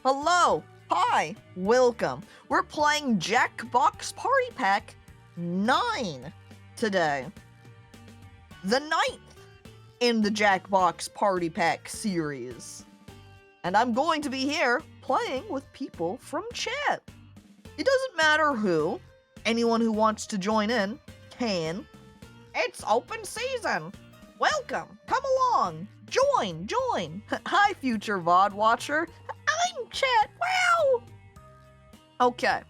Hello! Hi! Welcome! We're playing Jackbox Party Pack 9 today. The 9th in the Jackbox Party Pack series. And I'm going to be here playing with people from chat. It doesn't matter who. Anyone who wants to join in can. It's open season! Welcome! Come along! Join! Hi, future VOD watcher. I'm chat. Wow! Okay.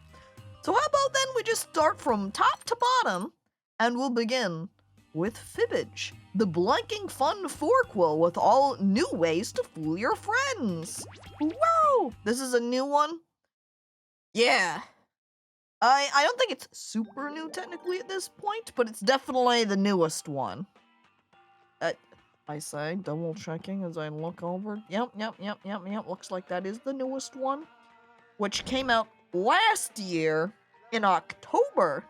So how about then we just start from top to bottom, and we'll begin with Fibbage, the blanking fun forkwill with all new ways to fool your friends. Whoa! This is a new one? Yeah. I don't think it's super new technically at this point, but it's definitely the newest one. I say, double checking as I look over. Yep. Looks like that is the newest one, which came out last year in October.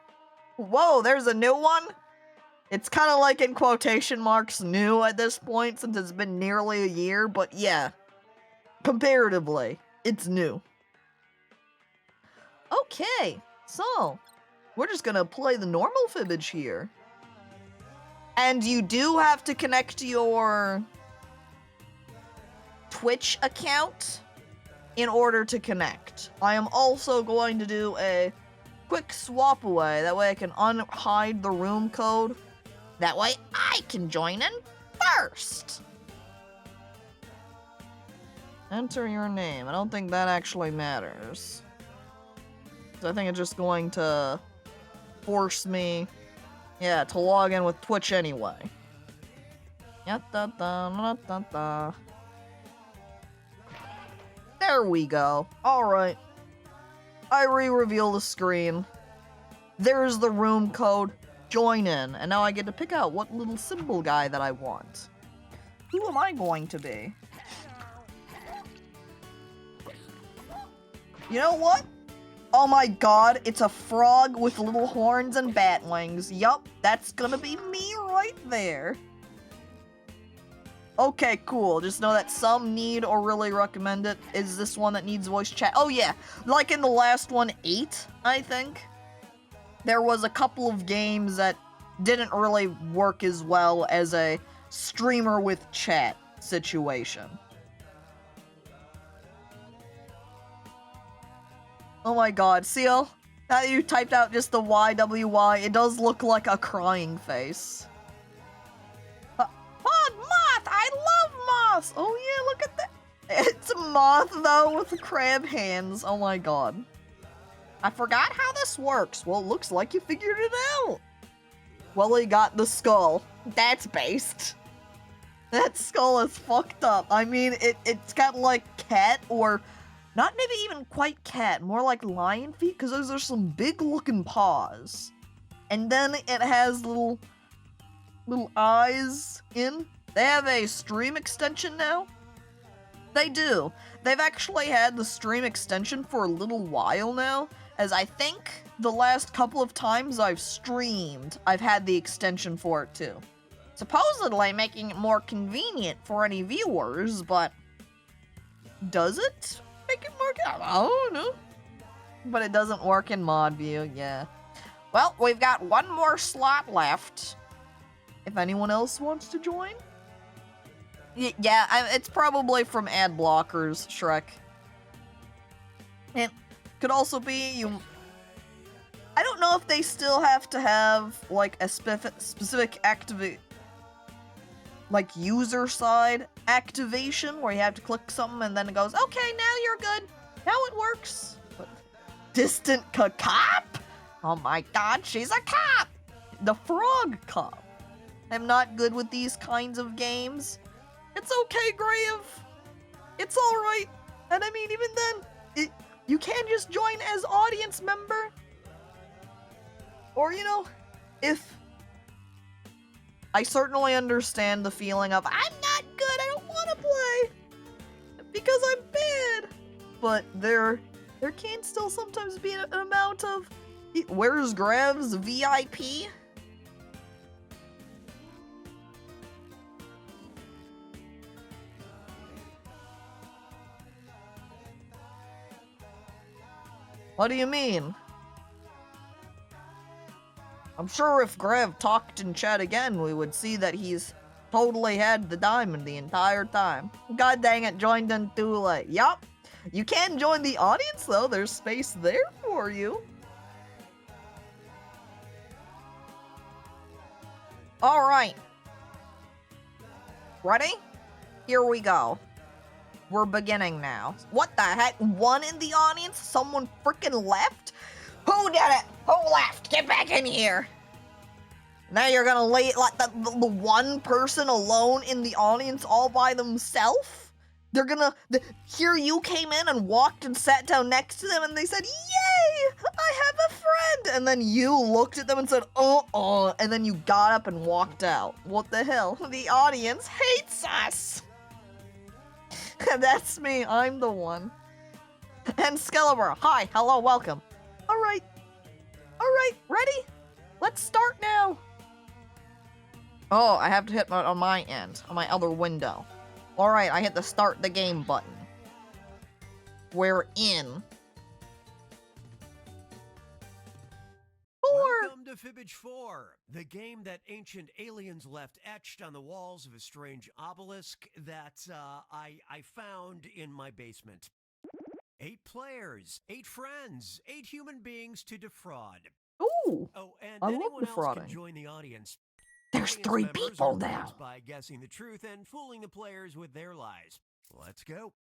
Whoa, there's a new one? It's kind of like in quotation marks new at this point since it's been nearly a year, but yeah, comparatively, it's new. Okay, so we're just gonna play the normal Fibbage here. And you do have to connect your Twitch account in order to connect. I am also going to do a quick swap away. That way I can unhide the room code. That way I can join in first. Enter your name. I don't think that actually matters. I think it's just going to force me, yeah, to log in with Twitch anyway. There we go. Alright. I re-reveal the screen. There's the room code. Join in. And now I get to pick out what little symbol guy that I want. Who am I going to be? You know what? Oh my god, it's a frog with little horns and bat wings. Yup, that's gonna be me right there. Okay, cool. Just know that some need or really recommend it. Is this one that needs voice chat? Oh yeah, like in the last one, 8, I think. There was a couple of games that didn't really work as well as a streamer with chat situation. Oh my god, Seal, now that you typed out just the YWY, it does look like a crying face. Moth! I love moths! Oh yeah, look at that. It's a moth, though, with crab hands. Oh my god. I forgot how this works. Well, it looks like you figured it out. Well, he got the skull. That's based. That skull is fucked up. I mean, it's got, like, cat or... not maybe even quite cat, more like lion feet, because those are some big-looking paws. And then it has little eyes in. They have a stream extension now. They do. They've actually had the stream extension for a little while now, as I think the last couple of times I've streamed, I've had the extension for it too. Supposedly making it more convenient for any viewers, but does it make it more? I don't know. But it doesn't work in mod view, yeah. Well, we've got one more slot left. If anyone else wants to join. Yeah, it's probably from ad blockers, Shrek. It could also be you... I don't know if they still have to have, like, a specific like, user side activation, where you have to click something and then it goes, okay, now you're good. Now it works. But DistantCacophony? Oh my god, she's a cop! The frog cop. I'm not good with these kinds of games. It's okay, Grave. It's alright. And I mean, even then, you can just join as audience member. Or, you know, if... I certainly understand the feeling of, I'm not good, I don't want to play, because I'm bad. But there can still sometimes be an amount of, where's Grav's VIP? What do you mean? I'm sure if Grev talked in chat again, we would see that he's totally had the diamond the entire time. God dang it, joined in too late. Yup. You can join the audience though, there's space there for you. Alright. Ready? Here we go. We're beginning now. What the heck? One in the audience? Someone freaking left? Who did it? Who left? Get back in here. Now you're gonna let the one person alone in the audience all by themselves? They're gonna... Here you came in and walked and sat down next to them and they said, "Yay! I have a friend!" And then you looked at them and said, and then you got up and walked out. What the hell? The audience hates us! That's me, I'm the one. And Skeletor, hi, hello, welcome. Alright, ready? Let's start now. Oh, I have to hit on my end, on my other window. Alright, I hit the start the game button. We're in. 4. Welcome to Fibbage 4, the game that ancient aliens left etched on the walls of a strange obelisk that I found in my basement. 8 players, 8 friends, 8 human beings to defraud. Ooh, Oh, and I love anyone defrauding. else can join the audience. There's Audience 3 members people are now. pleased by guessing the truth and fooling the players with their lies. Let's go.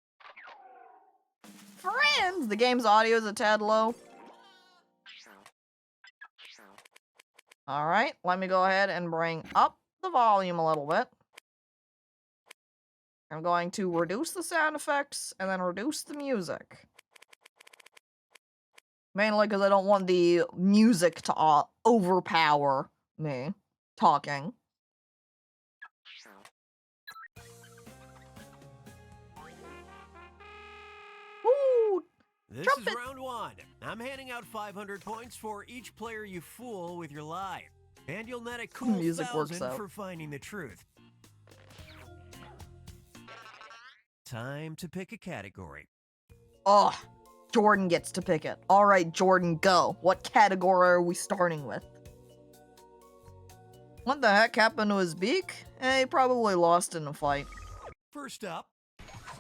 Friends! The game's audio is a tad low. Alright, let me go ahead and bring up the volume a little bit. I'm going to reduce the sound effects and then reduce the music. Mainly because I don't want the music to overpower me talking. Woo! This Trumpet. is round 1. I'm handing out 500 points for each player you fool with your lie. And you'll net a cool Music works 1,000 out. for finding the truth. Time to pick a category. Oh, Jordan gets to pick it. Alright, Jordan, go. What category are we starting with? What the heck happened to his beak? He probably lost in a fight. First up,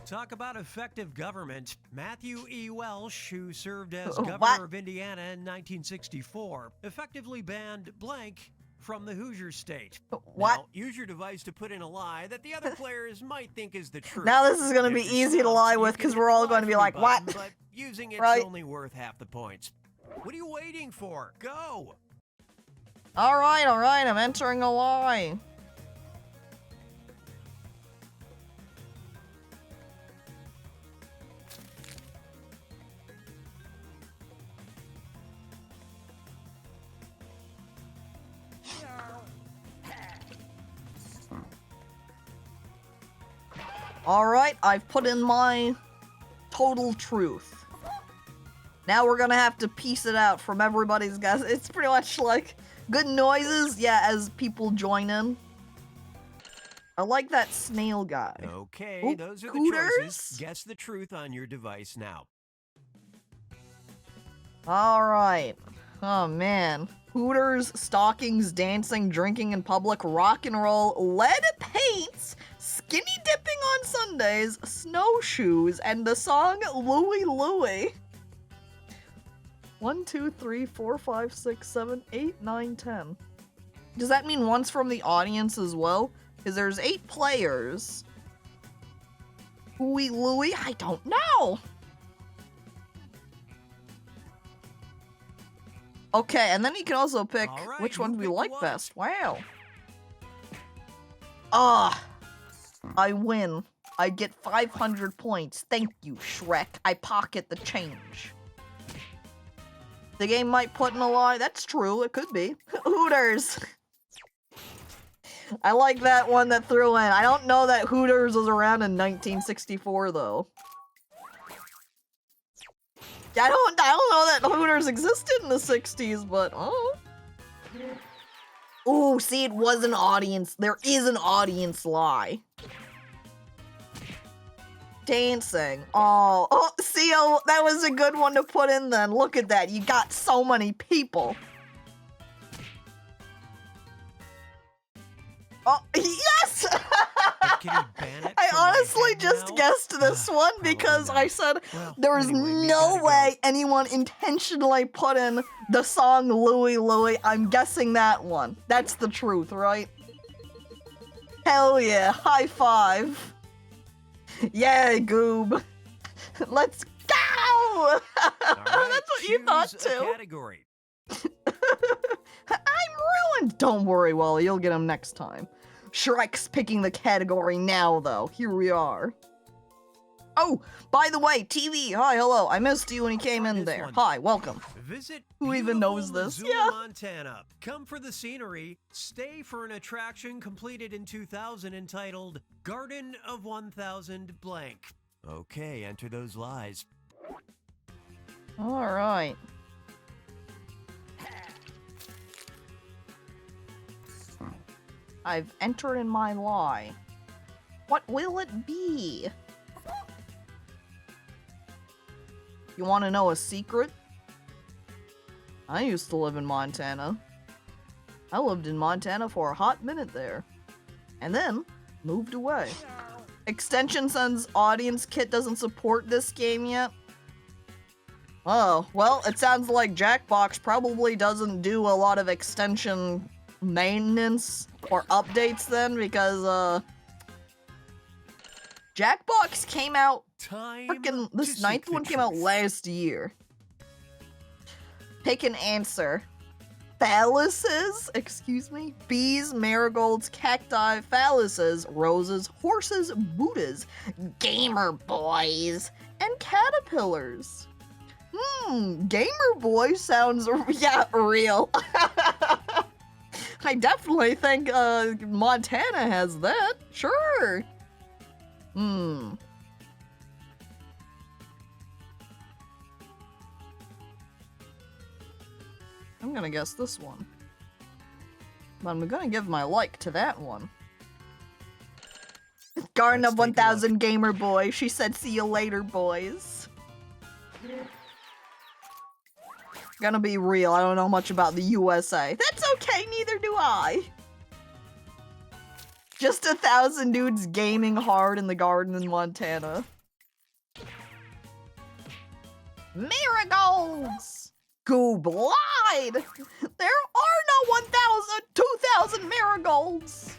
talk about effective government. Matthew E. Welsh, who served as What? governor of Indiana in 1964, effectively banned blank from the Hoosier state. What? Now, use your device to put in a lie that the other players might think is the truth. Now this is gonna be If you're easy to stumped, lie you with can because hit we're the all lie going to be free like, button, what? But using it's Right. only worth half the points. What are you waiting for? Go! Alright, I'm entering a lie. Alright, I've put in my total truth. Now we're gonna have to piece it out from everybody's guess. It's pretty much like good noises, yeah, as people join in. I like that snail guy. Okay, Ooh, those are the Hooters? choices. Guess the truth on your device now. Alright. Oh man. Hooters, stockings, dancing, drinking in public, rock and roll, lead paints, skinny dipping on Sundays, snowshoes, and the song Louie Louie. 1, 2, 3, 4, 5, 6, 7, 8, 9, 10. Does that mean one's from the audience as well? Because there's 8 players. Louie Louie? I don't know! Okay, and then you can also pick Alright, which who ones we picked like what? best. Wow. Ah, I win. I get 500 points. Thank you, Shrek. I pocket the change. The game might put in a lie. That's true. It could be. Hooters. I like that one that threw in. I don't know that Hooters was around in 1964, though. I don't know that Hooters existed in the 60s, but oh. Ooh, see, it was an audience. There is an audience lie. Dancing. Oh, see, oh, that was a good one to put in then. Look at that. You got so many people. Oh, yes! But can he ban it I from my honestly head just now? guessed this one Probably because not. I said Well, there is anyway, me no gotta go. way anyone intentionally put in the song Louie Louie. I'm guessing that one. That's the truth, right? Hell yeah, high five. Yeah, Goob. Let's go! All right, That's what you thought choose a too. category. I'm ruined! Don't worry, Wally, you'll get him next time. Shrek's picking the category now, though. Here we are. Oh, by the way, TV, hi, hello. I missed you when you came in This there. one. Hi, welcome. Visit Who even knows beautiful this? Missoula, Yeah. Montana. Come for the scenery. Stay for an attraction completed in 2000 entitled Garden of 1000 blank. Okay, enter those lies. All right. I've entered in my lie. What will it be? You want to know a secret? I used to live in Montana. I lived in Montana for a hot minute there. And then moved away. Extension says audience kit doesn't support this game yet. Oh, well, it sounds like Jackbox probably doesn't do a lot of extension maintenance or updates then, because, Jackbox came out frickin' this ninth one came out last year. Pick an answer. Phalluses? Excuse me? Bees, marigolds, cacti, phalluses, roses, horses, Buddhas, gamer boys, and caterpillars. Gamer boy sounds, yeah, real. I definitely think, Montana has that. Sure. I'm gonna guess this one. But I'm gonna give my like to that one. Garden Let's of take a 1000 Gamer Boy. She said, see you later, boys. Gonna be real. I don't know much about the USA. That's okay, neither do I. Just 1,000 dudes gaming hard in the garden in Montana. Marigolds! Goob lied! There are no 1,000, 2,000 marigolds!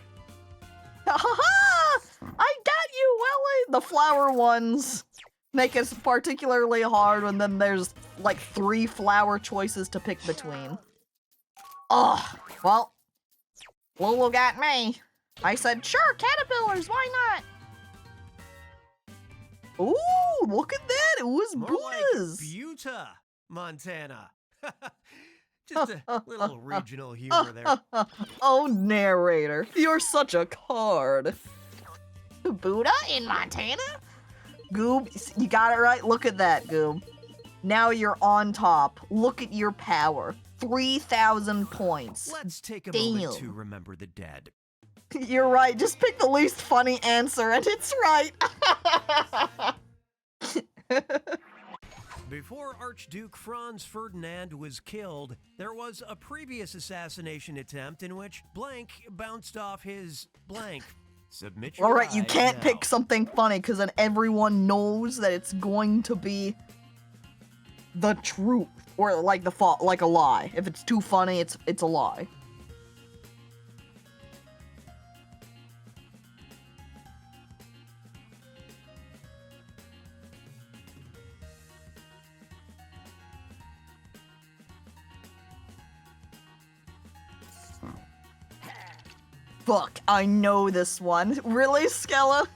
Ha ha ha! I got you, Willie! The flower ones make it particularly hard when then there's like 3 flower choices to pick between. Ugh, well, Lulu got me. I said, sure, caterpillars, why not? Ooh, look at that, it was More Buddhas. like Buta, Montana. Just a little regional humor there. Oh, narrator, you're such a card. Buddha in Montana? Goob, you got it right. Look at that, Goob. Now you're on top. Look at your power. 3,000 points. Let's take a Damn. moment to remember the dead. You're right. Just pick the least funny answer, and it's right. Before Archduke Franz Ferdinand was killed, there was a previous assassination attempt in which blank bounced off his blank. Submit your Alright, you lies can't now. pick something funny, because then everyone knows that it's going to be the truth. Or like like a lie. If it's too funny, it's a lie. Fuck, I know this one. Really, Skella?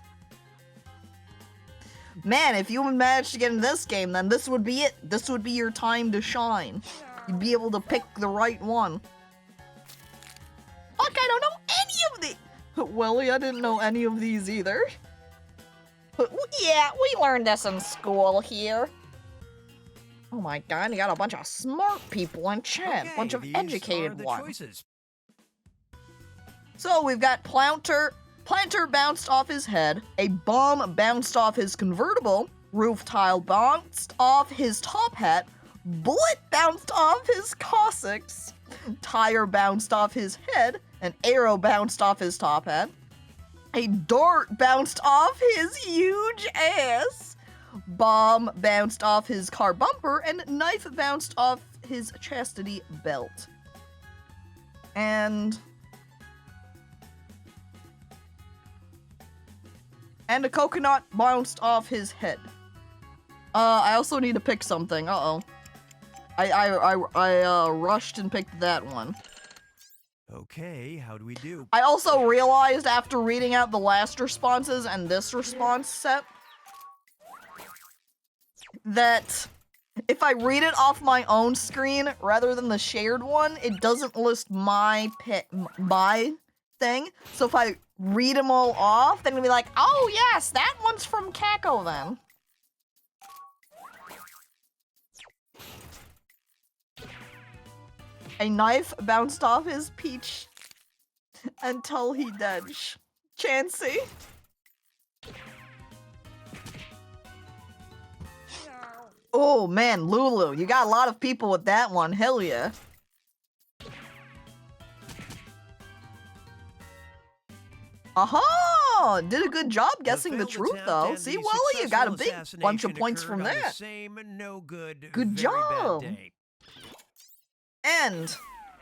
Man, if you managed to get in this game, then this would be it. This would be your time to shine. You'd be able to pick the right one. Fuck, I don't know any of these! Welly, I didn't know any of these either. Yeah, we learned this in school here. Oh my god, you got a bunch of smart people in chat. Okay, Bunch of these educated are the ones. choices. So we've got Plounter, Planter bounced off his head, a bomb bounced off his convertible, roof tile bounced off his top hat, bullet bounced off his Cossacks, tire bounced off his head, an arrow bounced off his top hat, a dart bounced off his huge ass, bomb bounced off his car bumper, and knife bounced off his chastity belt. And a coconut bounced off his head. I also need to pick something. Uh-oh. I rushed and picked that one. Okay, how do we do? I also realized after reading out the last responses and this response set that if I read it off my own screen rather than the shared one, it doesn't list my thing. So if I read them all off, then it'll be like, oh yes, that one's from Caco then. A knife bounced off his peach until he dead. Chansey. Oh man, Lulu, you got a lot of people with that one. Hell yeah. Aha! Did a good job guessing the truth though. See, Wally, you got a big bunch of points from that. Good job. And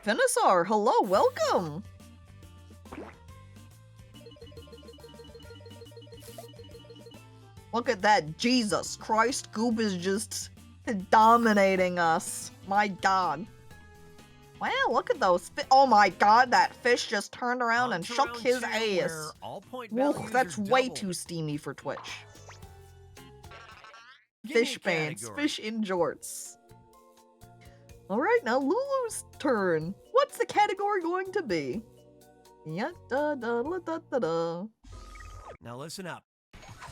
Finisar, hello, welcome. Look at that, Jesus Christ, Goop is just dominating us. My God. Wow, look at those oh my God, that fish just turned around and shook his ass. Whoa, that's way too steamy for Twitch. Fish pants, fish in jorts. Alright, now Lulu's turn. What's the category going to be? Yeah, da da da da da da. Now listen up.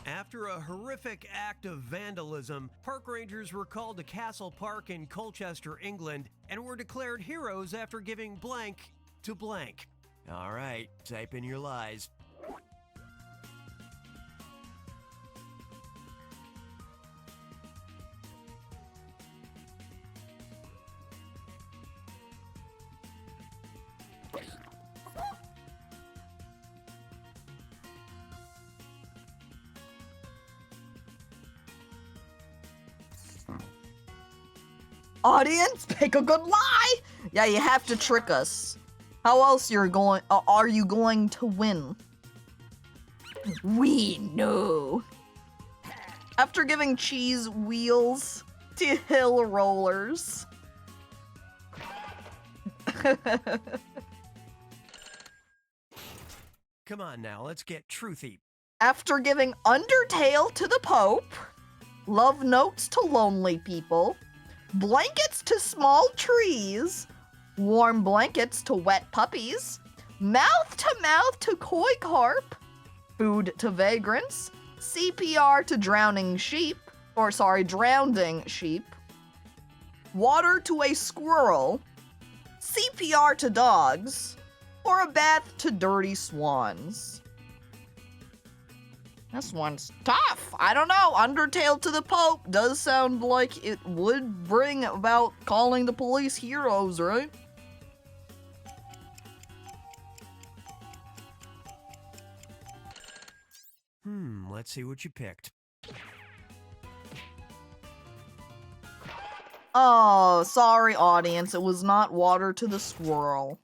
After a horrific act of vandalism, park rangers were called to Castle Park in Colchester, England, and were declared heroes after giving blank to blank. All right, type in your lies. Audience, pick a good lie! Yeah, you have to trick us. How else are you going to win? We know. After giving cheese wheels to hill rollers. Come on now, let's get truthy. After giving Undertale to the Pope, love notes to lonely people, blankets to small trees, warm blankets to wet puppies, mouth to koi carp, food to vagrants, CPR to drowning sheep, water to a squirrel, CPR to dogs, or a bath to dirty swans. This one's tough. I don't know. Undertale to the Pope does sound like it would bring about calling the police heroes, right? Let's see what you picked. Oh, sorry, audience. It was not water to the squirrel.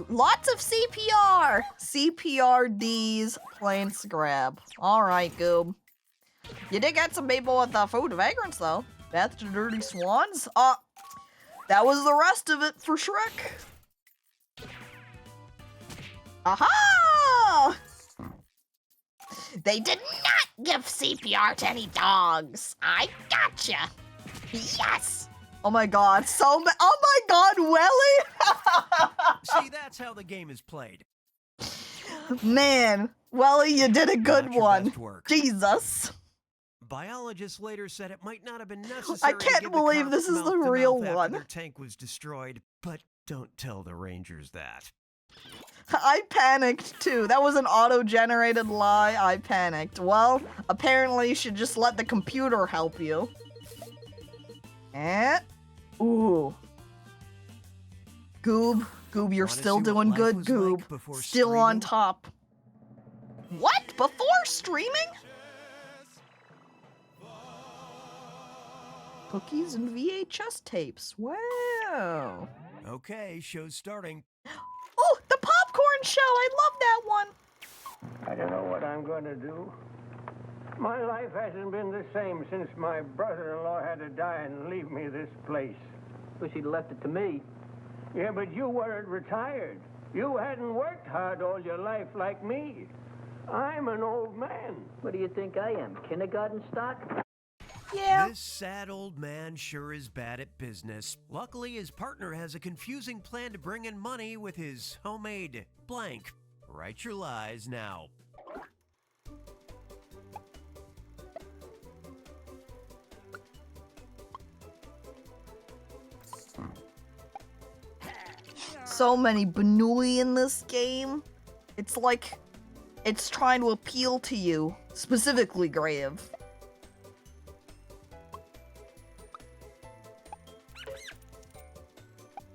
Lots of CPR! CPRD's planes grab. Alright, Goob. You did get some people with food vagrants, though. Bath to dirty swans? That was the rest of it for Shrek. Aha! They did not give CPR to any dogs. I gotcha. Yes! Oh my God, oh my God, Welly! See, that's how the game is played. Man, Welly, you did a good one. Jesus. Biologists later said it might not have been necessary. I can't believe this is the real one. Their tank was destroyed, but don't tell the Rangers that. I panicked too. That was an auto-generated lie. I panicked. Well, apparently you should just let the computer help you. And... Ooh. Goob, you're still doing good, Goob. Still on top. What? Before streaming? Cookies and VHS tapes. Wow. Okay, show's starting. Oh, the popcorn show. I love that one. I don't know what I'm going to do. My life hasn't been the same since my brother-in-law had to die and leave me this place. Wish he'd left it to me. Yeah, but you weren't retired. You hadn't worked hard all your life like me. I'm an old man. What do you think I am, kindergarten stock? Yeah. This sad old man sure is bad at business. Luckily, his partner has a confusing plan to bring in money with his homemade blank. Write your lies now. So many Benuli in this game. It's like it's trying to appeal to you, specifically Grave.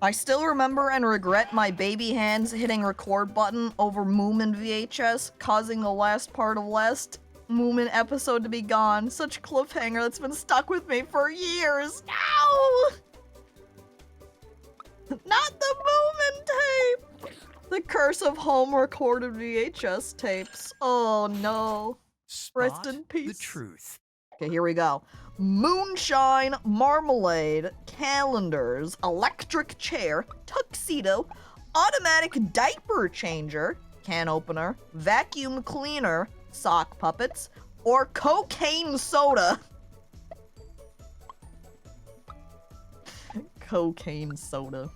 I still remember and regret my baby hands hitting record button over Moomin VHS, causing the last part of last Moomin episode to be gone. Such cliffhanger that's been stuck with me for years. Ow! Not the Moomin tape! The curse of home-recorded VHS tapes. Oh no. Rest in peace. The truth. Okay, here we go. Moonshine, marmalade, calendars, electric chair, tuxedo, automatic diaper changer, can opener, vacuum cleaner, sock puppets, or cocaine soda. Cocaine soda.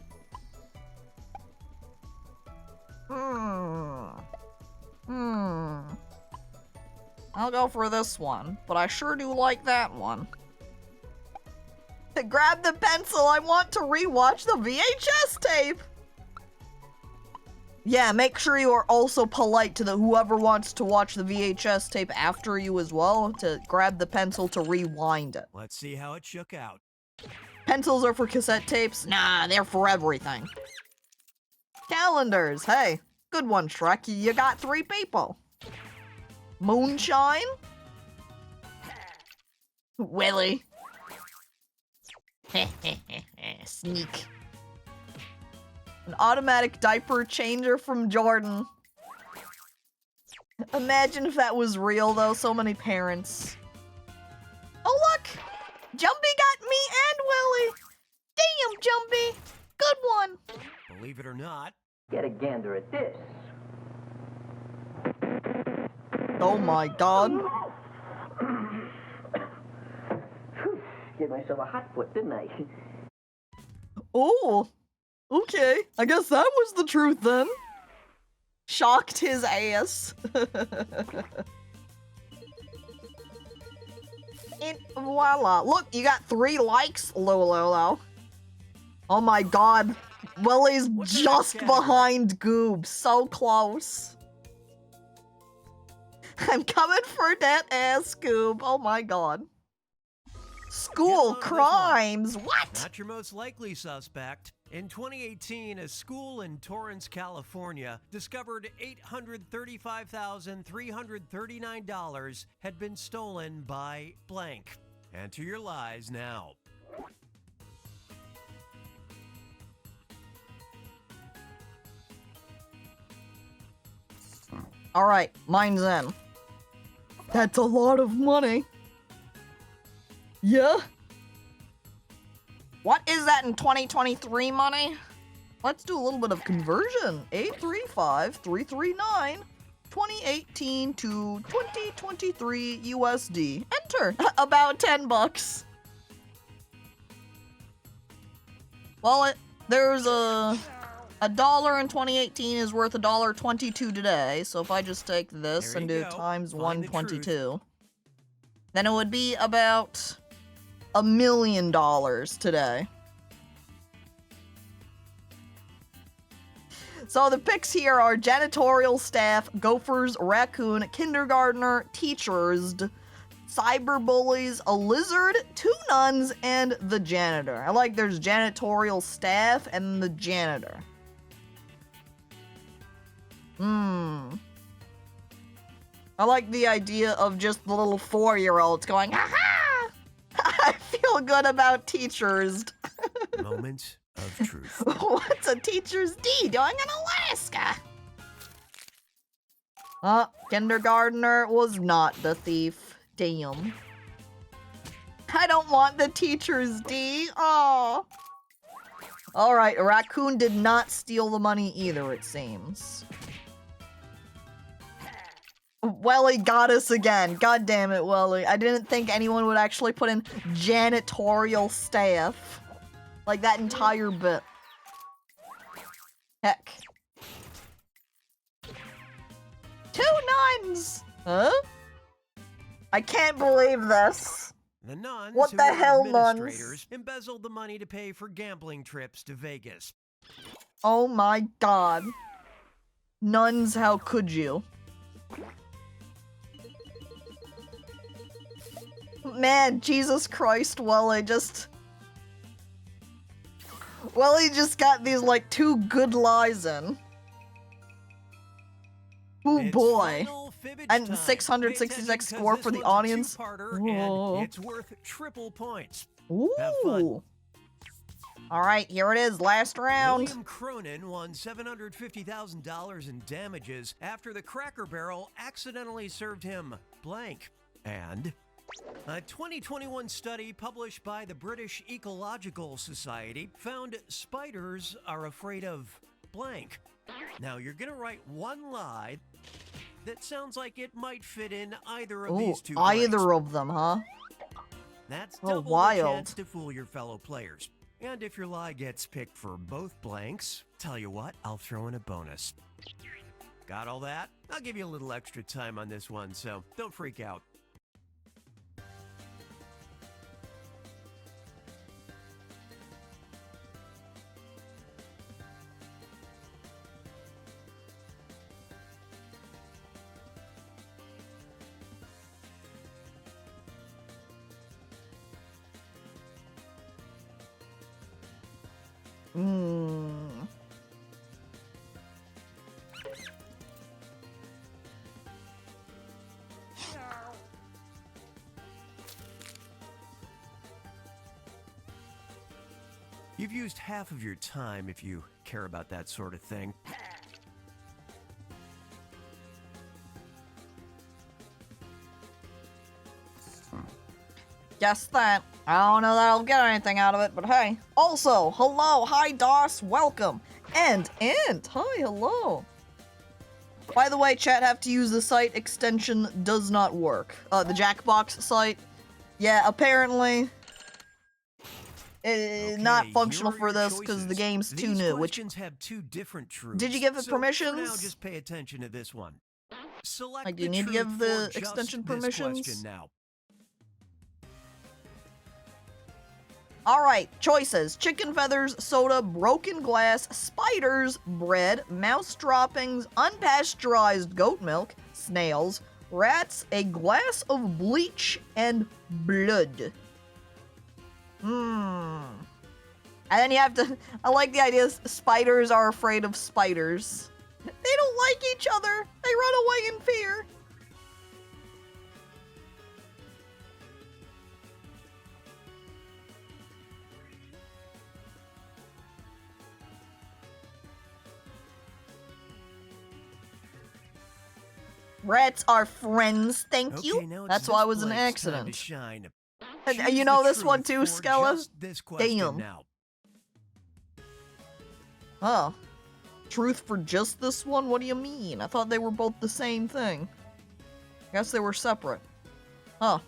I'll go for this one, but I sure do like that one. Grab the pencil, I want to rewatch the VHS tape! Yeah, make sure you are also polite to the whoever wants to watch the VHS tape after you as well, to grab the pencil to rewind it. Let's see how it shook out. Pencils are for cassette tapes? Nah, they're for everything. Calendars, hey. Good one, Shrek. You got 3 people. Moonshine? Willy. Sneak. An automatic diaper changer from Jordan. Imagine if that was real, though. So many parents. Oh, look! Jumpy got me and Willy! Damn, Jumpy! Good one! Believe it or not. Get a gander at this. Oh my god. Gave myself a hot foot, didn't I? Oh, okay. I guess that was the truth then. Shocked his ass. And voila. Look, you got 3 likes, Lolo. Oh my god. Willie's just behind Goob. So close. I'm coming for that ass, Goob. Oh my god. School crimes? What? Not your most likely suspect. In 2018, a school in Torrance, California, discovered $835,339 had been stolen by blank. Enter your lies now. Alright, mine's in. That's a lot of money. Yeah? What is that in 2023 money? Let's do a little bit of conversion. 835,339, 2018 to 2023 USD. Enter. About 10 bucks. Well, there's a dollar in 2018 is worth $1.22 today. So if I just take this and do times 122, then it would be about $1 million today. So the picks here are janitorial staff, gophers, raccoon, kindergartner, teachers, cyberbullies, a lizard, 2 nuns, and the janitor. I like there's janitorial staff and the janitor. I like the idea of just the little 4-year-olds going, ha-ha! I feel good about teachers. Moments of truth. What's a teacher's D doing in Alaska? Kindergartner was not the thief. Damn. I don't want the teacher's D. Oh. Alright, a raccoon did not steal the money either, it seems. Welly got us again. God damn it, Welly. I didn't think anyone would actually put in janitorial staff. Like that entire bit. Heck. 2 nuns! Huh? I can't believe this. The nuns, What who the were hell, administrators, nuns? embezzled the money to pay for gambling trips to Vegas. Oh my god. Nuns, how could you? Man, Jesus Christ, Welly just got these, like, 2 good lies in. Oh It's boy. final fibbage And time. 666 Pay attention, score 'cause for the this one's a audience. two-parter, Whoa. and it's worth triple points. Have fun. Ooh. Alright, here it is, last round. William Cronin won $750,000 in damages after the Cracker Barrel accidentally served him blank. And a 2021 study published by the British Ecological Society found spiders are afraid of blank. Now, you're going to write one lie that sounds like it might fit in either of Ooh, these 2 blanks. either of them, huh? That's Oh, double the wild. chance to fool your fellow players. And if your lie gets picked for both blanks, tell you what, I'll throw in a bonus. Got all that? I'll give you a little extra time on this one, so don't freak out. You've used half of your time if you care about that sort of thing. Guess that. I don't know that I'll get anything out of it, but hey. Also, hello, hi DOS, welcome. And, hi, hello. By the way, chat, have to use the site extension does not work. The Jackbox site. Yeah, apparently. Not functional for this because the game's too new. Which have 2 different truths. did you give it So permissions? For now, just pay attention to this one. Select Like, do the you need to truth give the for just extension this permissions? question now. Alright, choices. Chicken feathers, soda, broken glass, spiders, bread, mouse droppings, unpasteurized goat milk, snails, rats, a glass of bleach, and blood. And then you have to... I like the idea spiders are afraid of spiders. They don't like each other. They run away in fear. Rats are friends, thank you. Okay, now it's That's why this it was an blank's time to accident. shine. And Choose you know the this one truth too, for Skella? just this question Damn. now. Oh. Truth for just this one? What do you mean? I thought they were both the same thing. Guess they were separate. Huh.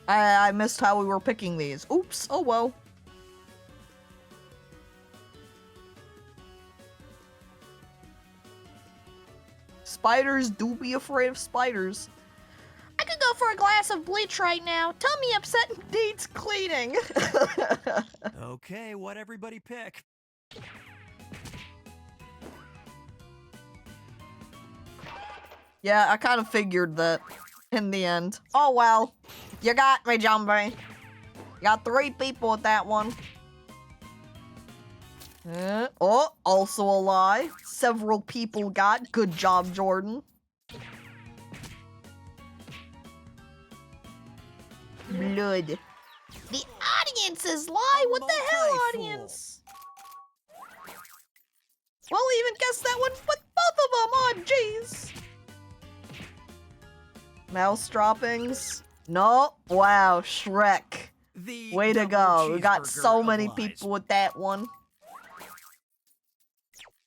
I missed how we were picking these. Oops, oh well. Spiders do be afraid of spiders. I could go for a glass of bleach right now. Tummy upset needs cleaning. Okay, what everybody pick? Yeah, I kind of figured that in the end. Oh well, you got me, Jumbie. You got 3 people with that one. Oh, also a lie. Several people got. Good job, Jordan. Blood. The audience is lie. What the hell, audience? Well, we even guessed that one with both of them. Oh, jeez. Mouse droppings. No. Wow, Shrek. Way to go. We got so many people with that one.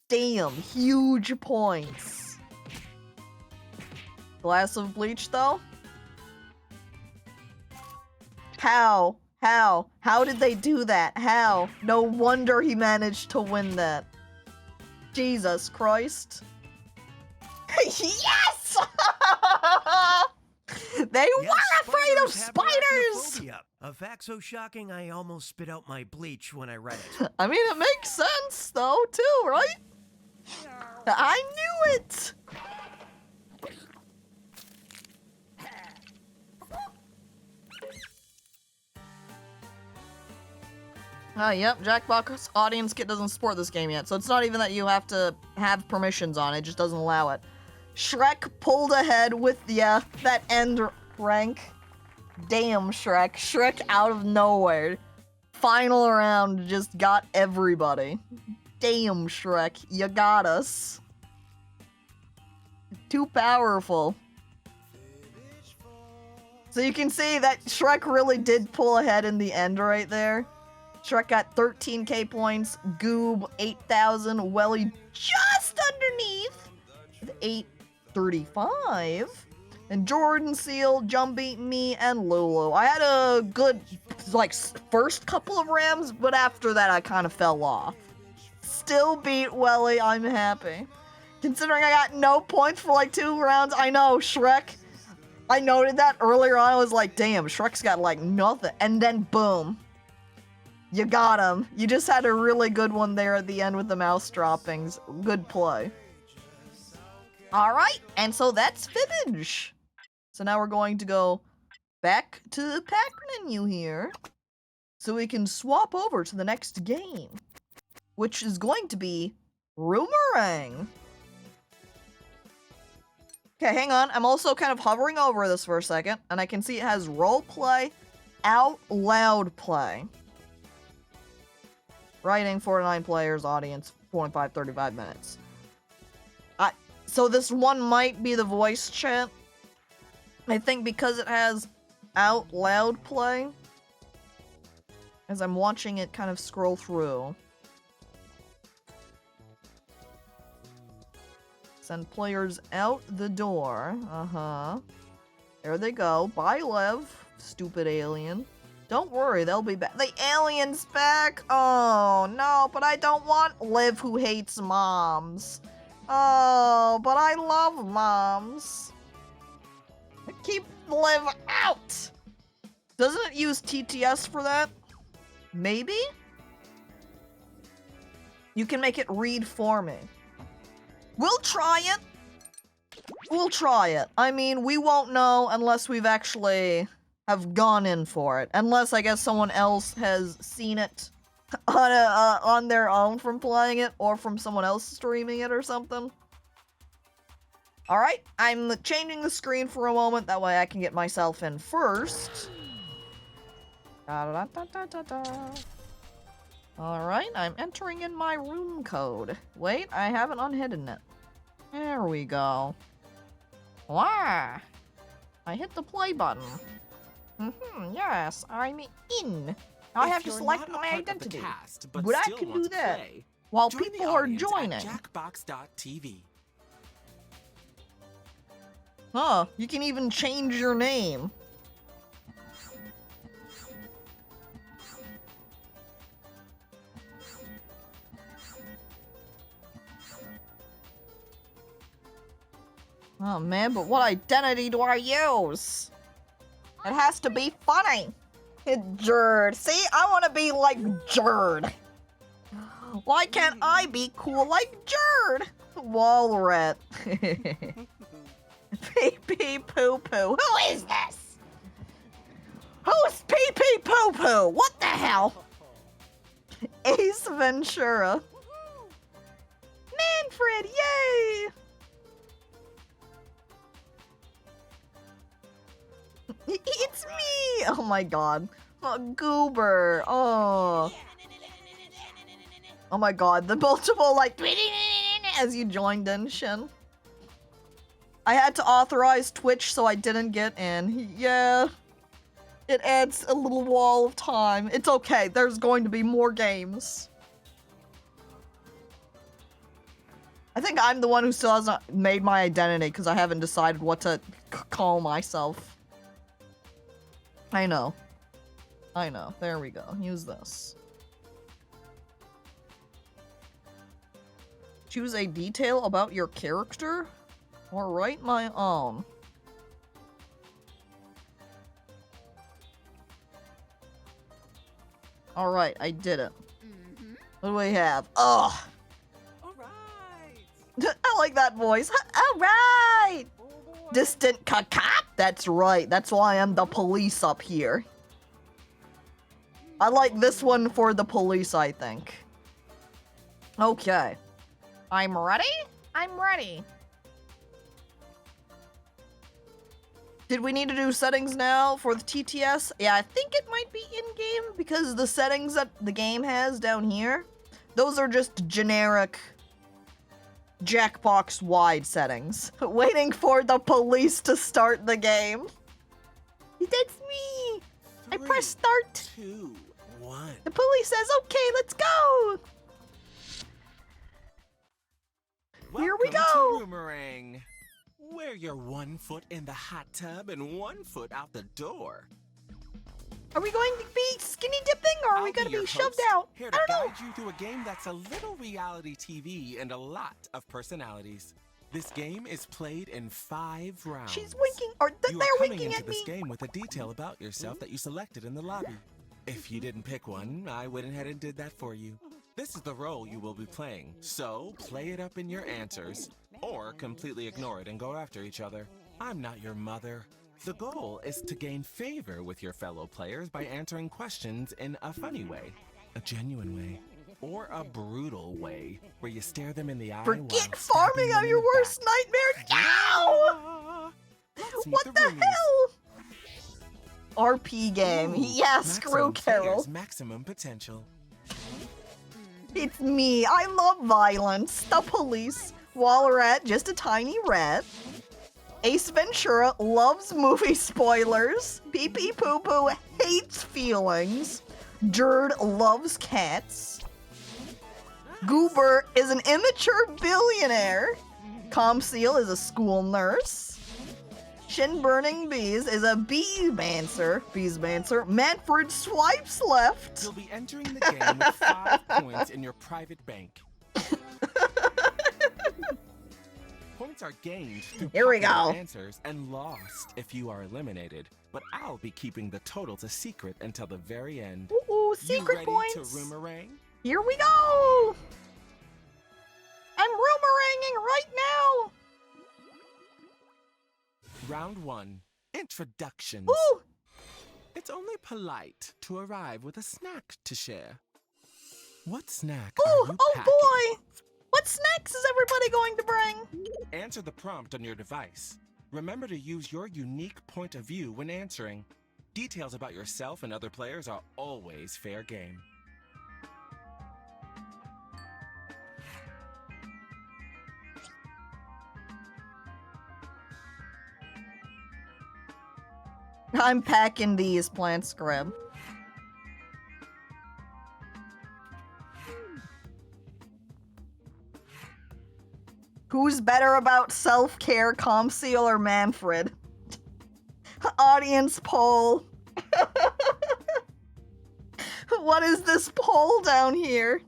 Damn, huge points. Glass of bleach, though? How? How did they do that? How? No wonder he managed to win that. Jesus Christ. Yes! They were afraid of spiders! A fact so shocking I almost spit out my bleach when I read it. I mean, it makes sense, though, too, right? I knew it! Yep, Jackbox audience kit doesn't support this game yet, so it's not even that you have to have permissions on it, just doesn't allow it. Shrek pulled ahead with, yeah, that end rank. Damn, Shrek. Shrek out of nowhere. Final round just got everybody. Damn, Shrek, you got us. Too powerful. So you can see that Shrek really did pull ahead in the end right there. Shrek got 13k points, Goob 8,000, Welly just underneath with 835, and Jordan, Seal, Jumbie, me, and Lulu. I had a good, like, first couple of rams, but after that I kind of fell off. Still beat Welly, I'm happy. Considering I got no points for like 2 rounds, I know, Shrek. I noted that earlier on, I was like, damn, Shrek's got like nothing, and then boom. You got him. You just had a really good one there at the end with the mouse droppings. Good play. Alright, and so that's Fibbage. So now we're going to go back to the pack menu here, so we can swap over to the next game, which is going to be Roomerang. Okay, hang on. I'm also kind of hovering over this for a second, and I can see it has role play, out loud play. Writing, 4 to 9 players, audience, 4.5, 35 minutes. So this one might be the voice chat. I think because it has out loud play, as I'm watching it kind of scroll through. Send players out the door. There they go. Bye, Lev. Stupid alien. Don't worry, they'll be back. The alien's back! Oh, no, but I don't want Liv who hates moms. Oh, but I love moms. Keep Liv out! Doesn't it use TTS for that? Maybe? You can make it read for me. We'll try it. We'll try it. I mean, we won't know unless we've actually have gone in for it. Unless, I guess, someone else has seen it on their own from playing it, or from someone else streaming it or something. Alright, I'm changing the screen for a moment, that way I can get myself in first. Alright, I'm entering in my room code. Wait, I haven't unhidden it. There we go. Wow! I hit the play button. Yes, I'm in. I have to select my identity. But I can do that while people are joining. Jackbox.tv. Huh, you can even change your name. Oh man, but what identity do I use? It has to be funny. Jerd. See, I want to be like Jerd. Why can't I be cool like Jerd? Walrat. Pee pee poo poo. Who is this? Who's pee pee poo poo? What the hell? Ace Ventura. Manfred, yay! It's me! Oh my god. Oh, Goober. Oh. Oh my god, the multiple like as you joined in, Shin. I had to authorize Twitch so I didn't get in. Yeah. It adds a little wall of time. It's okay, there's going to be more games. I think I'm the one who still hasn't made my identity because I haven't decided what to call myself. I know. I know. There we go. Use this. Choose a detail about your character or write my own. Alright, I did it. What do we have? Ugh. I like that voice. Alright! DistantCacophony? That's right. That's why I'm the police up here. I like this one for the police, I think. Okay. I'm ready? I'm ready. Did we need to do settings now for the TTS? Yeah, I think it might be in-game because the settings that the game has down here, those are just generic Jackbox wide settings. Waiting for the police to start the game. That's me. I press start. 2, 1. The police says, okay, let's go. Here we Welcome go. to Boomerang, where you're 1 foot in the hot tub and 1 foot out the door. Are we going to be skinny dipping or are we I'll going to your be shoved host, out? Here I to don't know. guide you through a game that's a little reality TV and a lot of personalities. This game is played in 5 rounds. She's winking, or You they're are coming winking into at this me. game with a detail about yourself that you selected in the lobby. If you didn't pick one, I went ahead and did that for you. This is the role you will be playing, so play it up in your answers, or completely ignore it and go after each other. I'm not your mother. The goal is to gain favor with your fellow players by answering questions in a funny way, a genuine way, or a brutal way, where you stare them in the eye while Forget stabbing farming them on in your the worst back. nightmare. Ow! Let's meet What the roomies. hell? RP game. Ooh, Yeah, screw maximum Carol. players, maximum potential. It's me. I love violence. The police. Walrat, just a tiny rat. Ace Ventura loves movie spoilers. Pee Pee Poo Poo hates feelings. Jerd loves cats. Goober is an immature billionaire. Comseal is a school nurse. Shin Burning Bees is a bee-mancer. Manfred swipes left. You'll be entering the game with 5 points in your private bank. Points are gained through Here we popular go. answers and lost if you are eliminated. But I'll be keeping the totals a secret until the very end. Ooh, You secret ready points. to Roomerang? Here we go. I'm roomeranging right now. Round 1. Introductions. Ooh. It's only polite to arrive with a snack to share. What snack Ooh, are you oh packing? boy. What snacks is everybody going to bring? Answer the prompt on your device. Remember to use your unique point of view when answering. Details about yourself and other players are always fair game. I'm packing these plants, Grib. Who's better about self-care, Comseal or Manfred? Audience poll. What is this poll down here?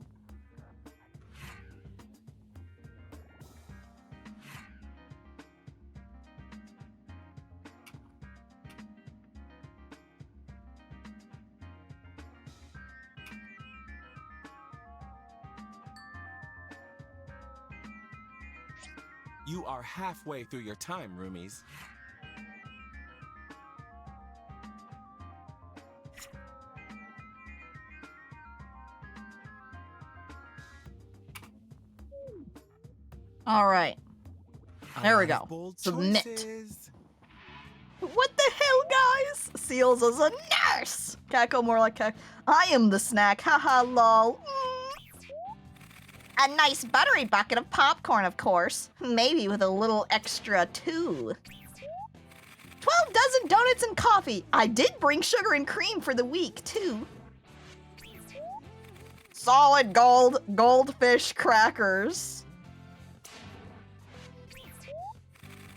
You are halfway through your time, roomies. All right. There we I have go. bold Submit. choices. What the hell, guys? Seals is a nurse. Caco, more like Caco. I am the snack. Haha, lol. A nice buttery bucket of popcorn, of course. Maybe with a little extra, too. 12 dozen donuts and coffee. I did bring sugar and cream for the week, too. Solid gold goldfish crackers.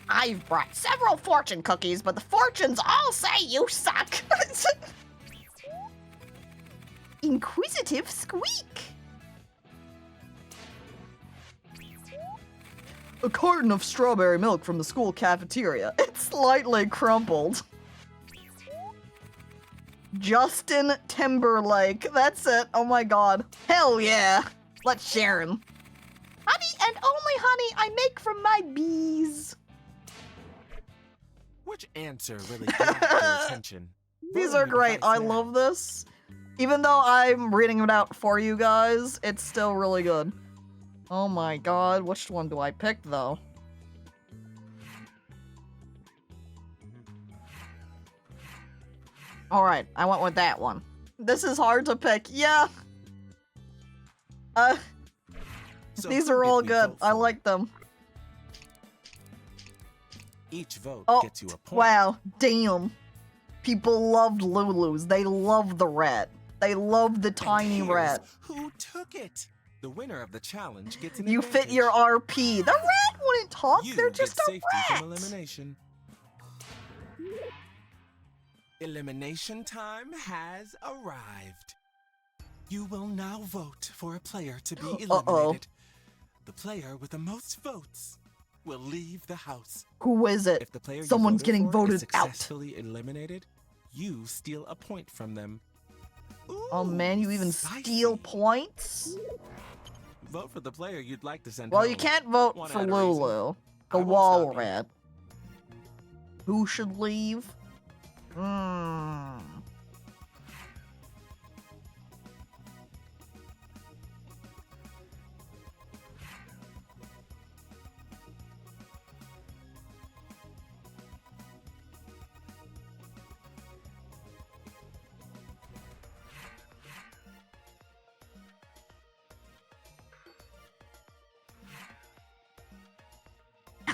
I've brought several fortune cookies, but the fortunes all say you suck. Inquisitive squeak. A carton of strawberry milk from the school cafeteria. It's slightly crumpled. Justin Timberlake. That's it. Oh my god. Hell yeah. Let's share him. Honey and only honey I make from my bees. Which answer really grabbed your attention? These Vote on are your great. device I now. love this. Even though I'm reading it out for you guys, it's still really good. Oh my god, which one do I pick though? Alright, I went with that one. This is hard to pick. Yeah. So These who are did all we good. vote I for? like them. Each vote Oh, gets you a point. wow. Damn. People loved Lulu's. They love the rat. They love the And tiny here's rat. Who took it? The winner of the challenge gets an You fit advantage. your RP. The rat wouldn't talk. You They're get just a safety rat. from elimination. Elimination time has arrived. You will now vote for a player to be eliminated. The player with the most votes will leave the house. Who is it? If the player Someone's you getting voted for is voted out. successfully eliminated, you steal a point from them. Oh man, you Ooh, even spicy. steal points? Vote for the player you'd like to send Well, home. you can't vote Want to for add a reason? Lulu. I The won't wall stop you. rat. Who should leave? Hmm.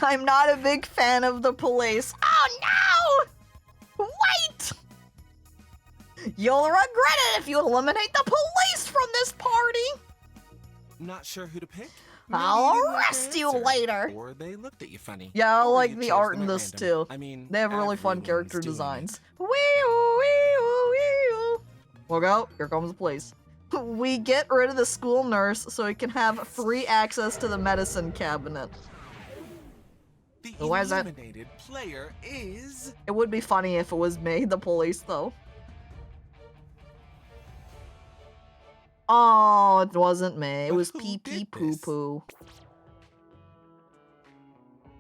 I'm not a big fan of the police. Oh no! Wait! You'll regret it if you eliminate the police from this party! Not sure who to pick? Maybe I'll you didn't like arrest their you answer, later. Or they looked at you funny. Yeah, I or like you the chose art them in at this random. too. I mean, They have really fun everyone's character doing designs. it. Look out, here comes the police. We get rid of the school nurse so we can have free access to the medicine cabinet. The Why is that? eliminated player is... It would be funny if it was me, the police, though. Oh, it wasn't me. It But was who pee pee did poo this? poo.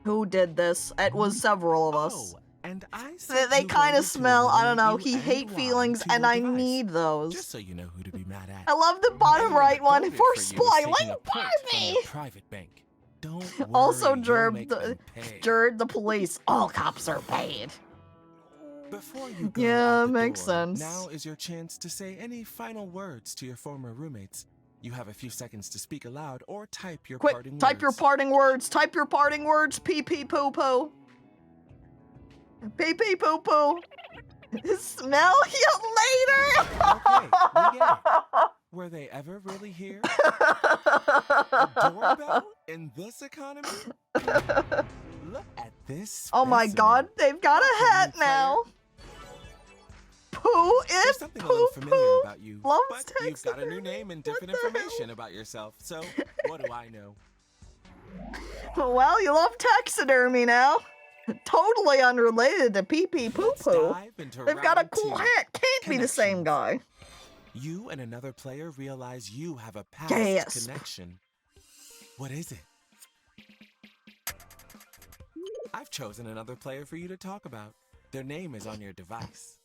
Who did this? It was several of us. Oh, and I They, said they you kind voted of to smell, I don't know, eliminate you he and hate why feelings, to and your I device. need those. Just so you know who to be mad at. I love the bottom Anyone right that one voted for you is taking spoiling a point from Barbie! the private bank. Don't worry, Also, you'll Jerb make the, them pay. Jerb the police. All cops are paid. Before you go Yeah, out the makes door, sense. now is your chance to say any final words to your former roommates. You have a few seconds to speak aloud or type your Quick, parting type your words. parting words. Type your parting words. Pee pee poo poo. Pee pee poo poo. Smell you later. Okay, we get it. Were they ever really here? A doorbell in this economy? Look at this. Oh my specimen. god, they've got a Welcome, hat new player. now. Pooh There's is something a poo little familiar poo. about you, Loves but you've got a new name and different What the information about yourself. So what do I know? Well, you love taxidermy now. Totally unrelated to pee pee poo Let's poo. dive into They've got a round cool two. hat. Can't be the same Connections. guy. You and another player realize you have a past Gasp. connection. What is it? I've chosen another player for you to talk about. Their name is on your device.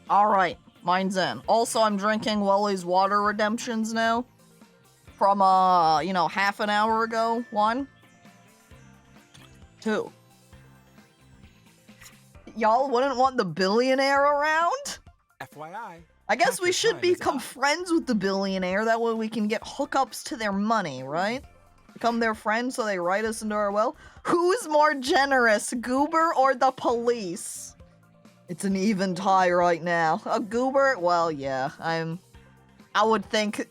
Alright, mine's in. Also, I'm drinking Welly's Water Redemptions now. From, half an hour ago. 1. 2. Y'all wouldn't want the billionaire around? FYI. I guess half we your should time is become up. friends with the billionaire. That way we can get hookups to their money, right? Become their friends so they write us into our will. Who's more generous, Goober or the police? It's an even tie right now. A Goober? Well, yeah, I would think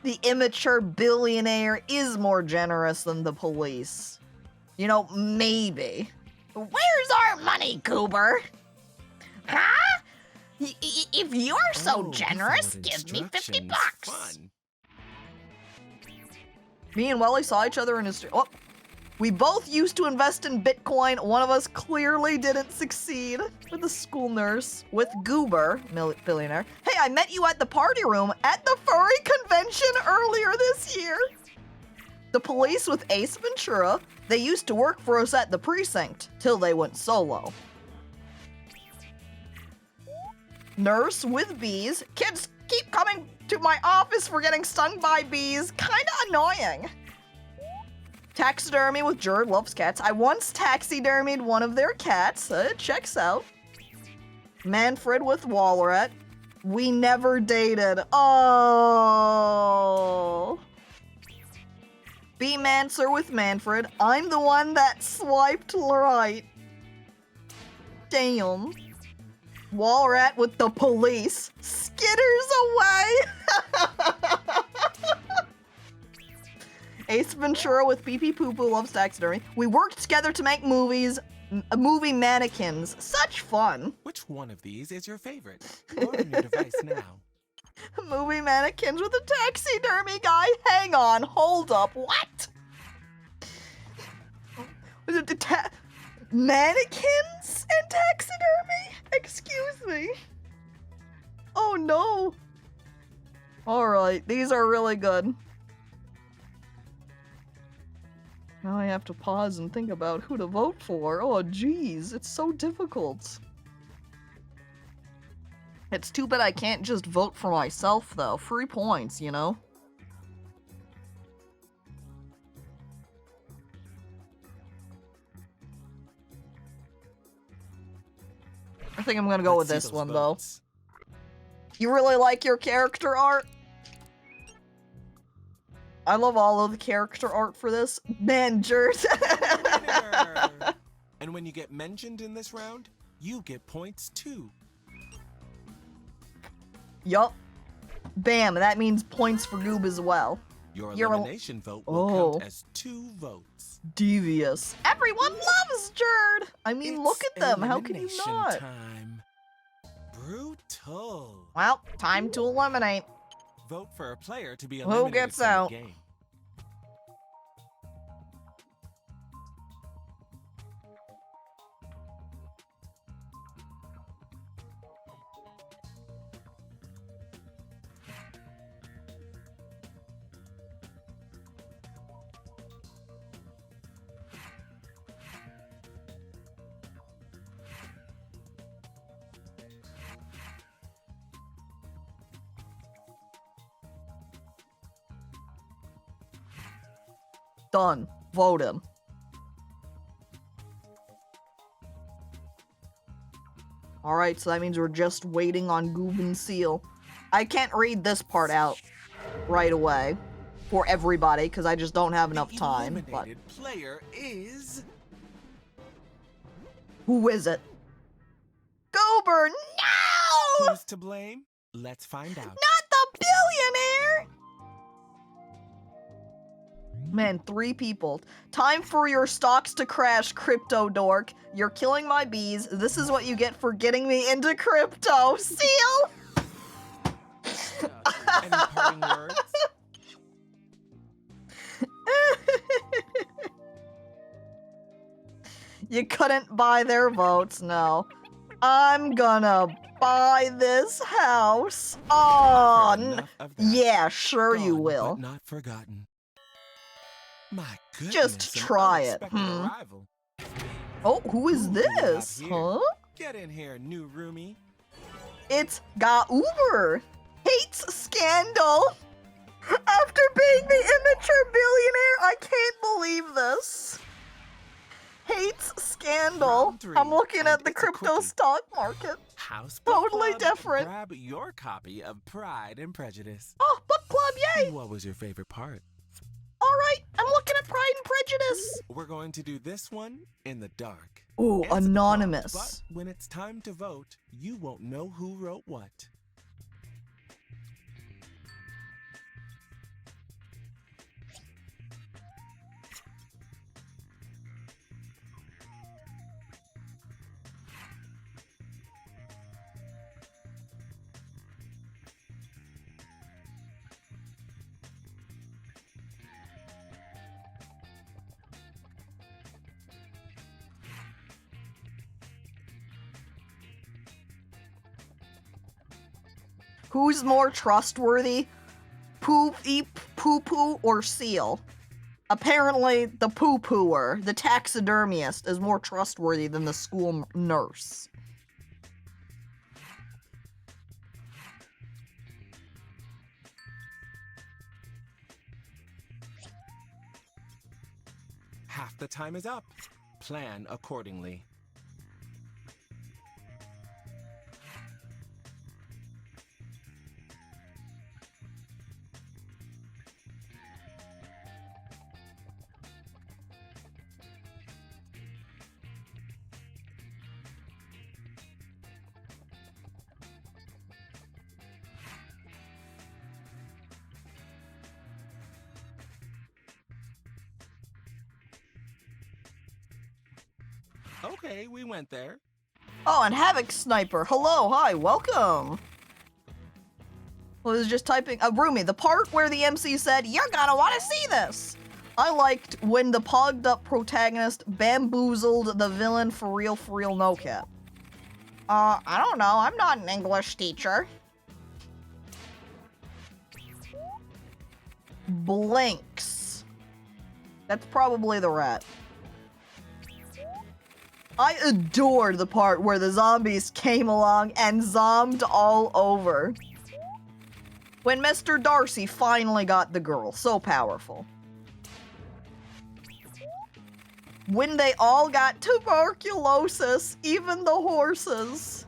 the immature billionaire is more generous than the police. You know, maybe. Where's our money, Goober? Huh? If you're so Oh, he generous, followed give me 50 instructions. bucks. Fun. Me and Welly saw each other in a street. Oh, we both used to invest in Bitcoin. One of us clearly didn't succeed. With the school nurse. With Goober, billionaire. Hey, I met you at the party room at the furry convention earlier this year. The police with Ace Ventura. They used to work for us at the precinct till they went solo. Nurse with bees. Kids keep coming to my office for getting stung by bees. Kinda annoying. Taxidermy with Jared loves cats. I once taxidermied one of their cats. It checks out. Manfred with Walrat. We never dated. Oh. B-Mancer with Manfred. I'm the one that swiped right. Damn. Walrat with the police. Skitters away. Ace Ventura with PP Poo Poo loves taxidermy. We worked together to make movies, movie mannequins. Such fun. Which one of these is your favorite? Go on your device now. Movie mannequins with a taxidermy guy. Hang on, hold up. What? Mannequins and taxidermy? Excuse me. Oh no. Alright, these are really good. Now I have to pause and think about who to vote for. Oh geez, it's so difficult. It's too bad I can't just vote for myself though. Free points, you know? I think I'm gonna go with Let's see this those one votes. though. You really like your character art? I love all of the character art for this. Man, Jert. Winner! And when you get mentioned in this round, you get points too. Yup. Bam, that means points for Goob as well. Your You're elimination vote will Oh. count as 2 votes. Devious. Everyone loves Jerd! I mean, look It's at them. How can you elimination not? Time. Brutal. Well, time to eliminate. Vote for a player to be Who eliminated gets from out? the game. Done. Vote him. Alright, so that means we're just waiting on Goob and Seal. I can't read this part out right away for everybody because I just don't have enough The time. But eliminated player is who is it? Goober! No! Who's to blame? Let's find out. Not the billionaire! Man, 3 people. Time for your stocks to crash, crypto dork. You're killing my bees. This is what you get for getting me into crypto. Seal! Any parting words? You couldn't buy their votes, no. I'm gonna buy this house. Oh, Enough of that. yeah, sure you Gone, will. But not forgotten. My goodness. Just an try it, unexpected arrival. Oh, who is Who do we have this? here? Huh? Get in here, new roomie. It's got Uber. Hates scandal. After being the immature billionaire, I can't believe this. Hates scandal. Round 3, I'm looking and at the it's a crypto quickie. stock market. House Book Totally Club, different. Grab your copy of Pride and Prejudice. Oh, book club, yay! What was your favorite part? Alright, I'm looking at Pride and Prejudice. We're going to do this one in the dark. Ooh, Answer the anonymous. prompt, but when it's time to vote, you won't know who wrote what. Who's more trustworthy? Poo-poo or Seal? Apparently, the poo-pooer, the taxidermist, is more trustworthy than the school nurse. Half the time is up. Plan accordingly. Okay, we went there. Oh, and Havoc Sniper. Hello, hi, welcome. Well, I was just typing. Rumi, the part where the MC said, "You're gonna want to see this." I liked when the pogged up protagonist bamboozled the villain for real, no cap. I don't know. I'm not an English teacher. Blinks. That's probably the rat. I adored the part where the zombies came along and zombed all over. When Mr. Darcy finally got the girl. So powerful. When they all got tuberculosis, even the horses.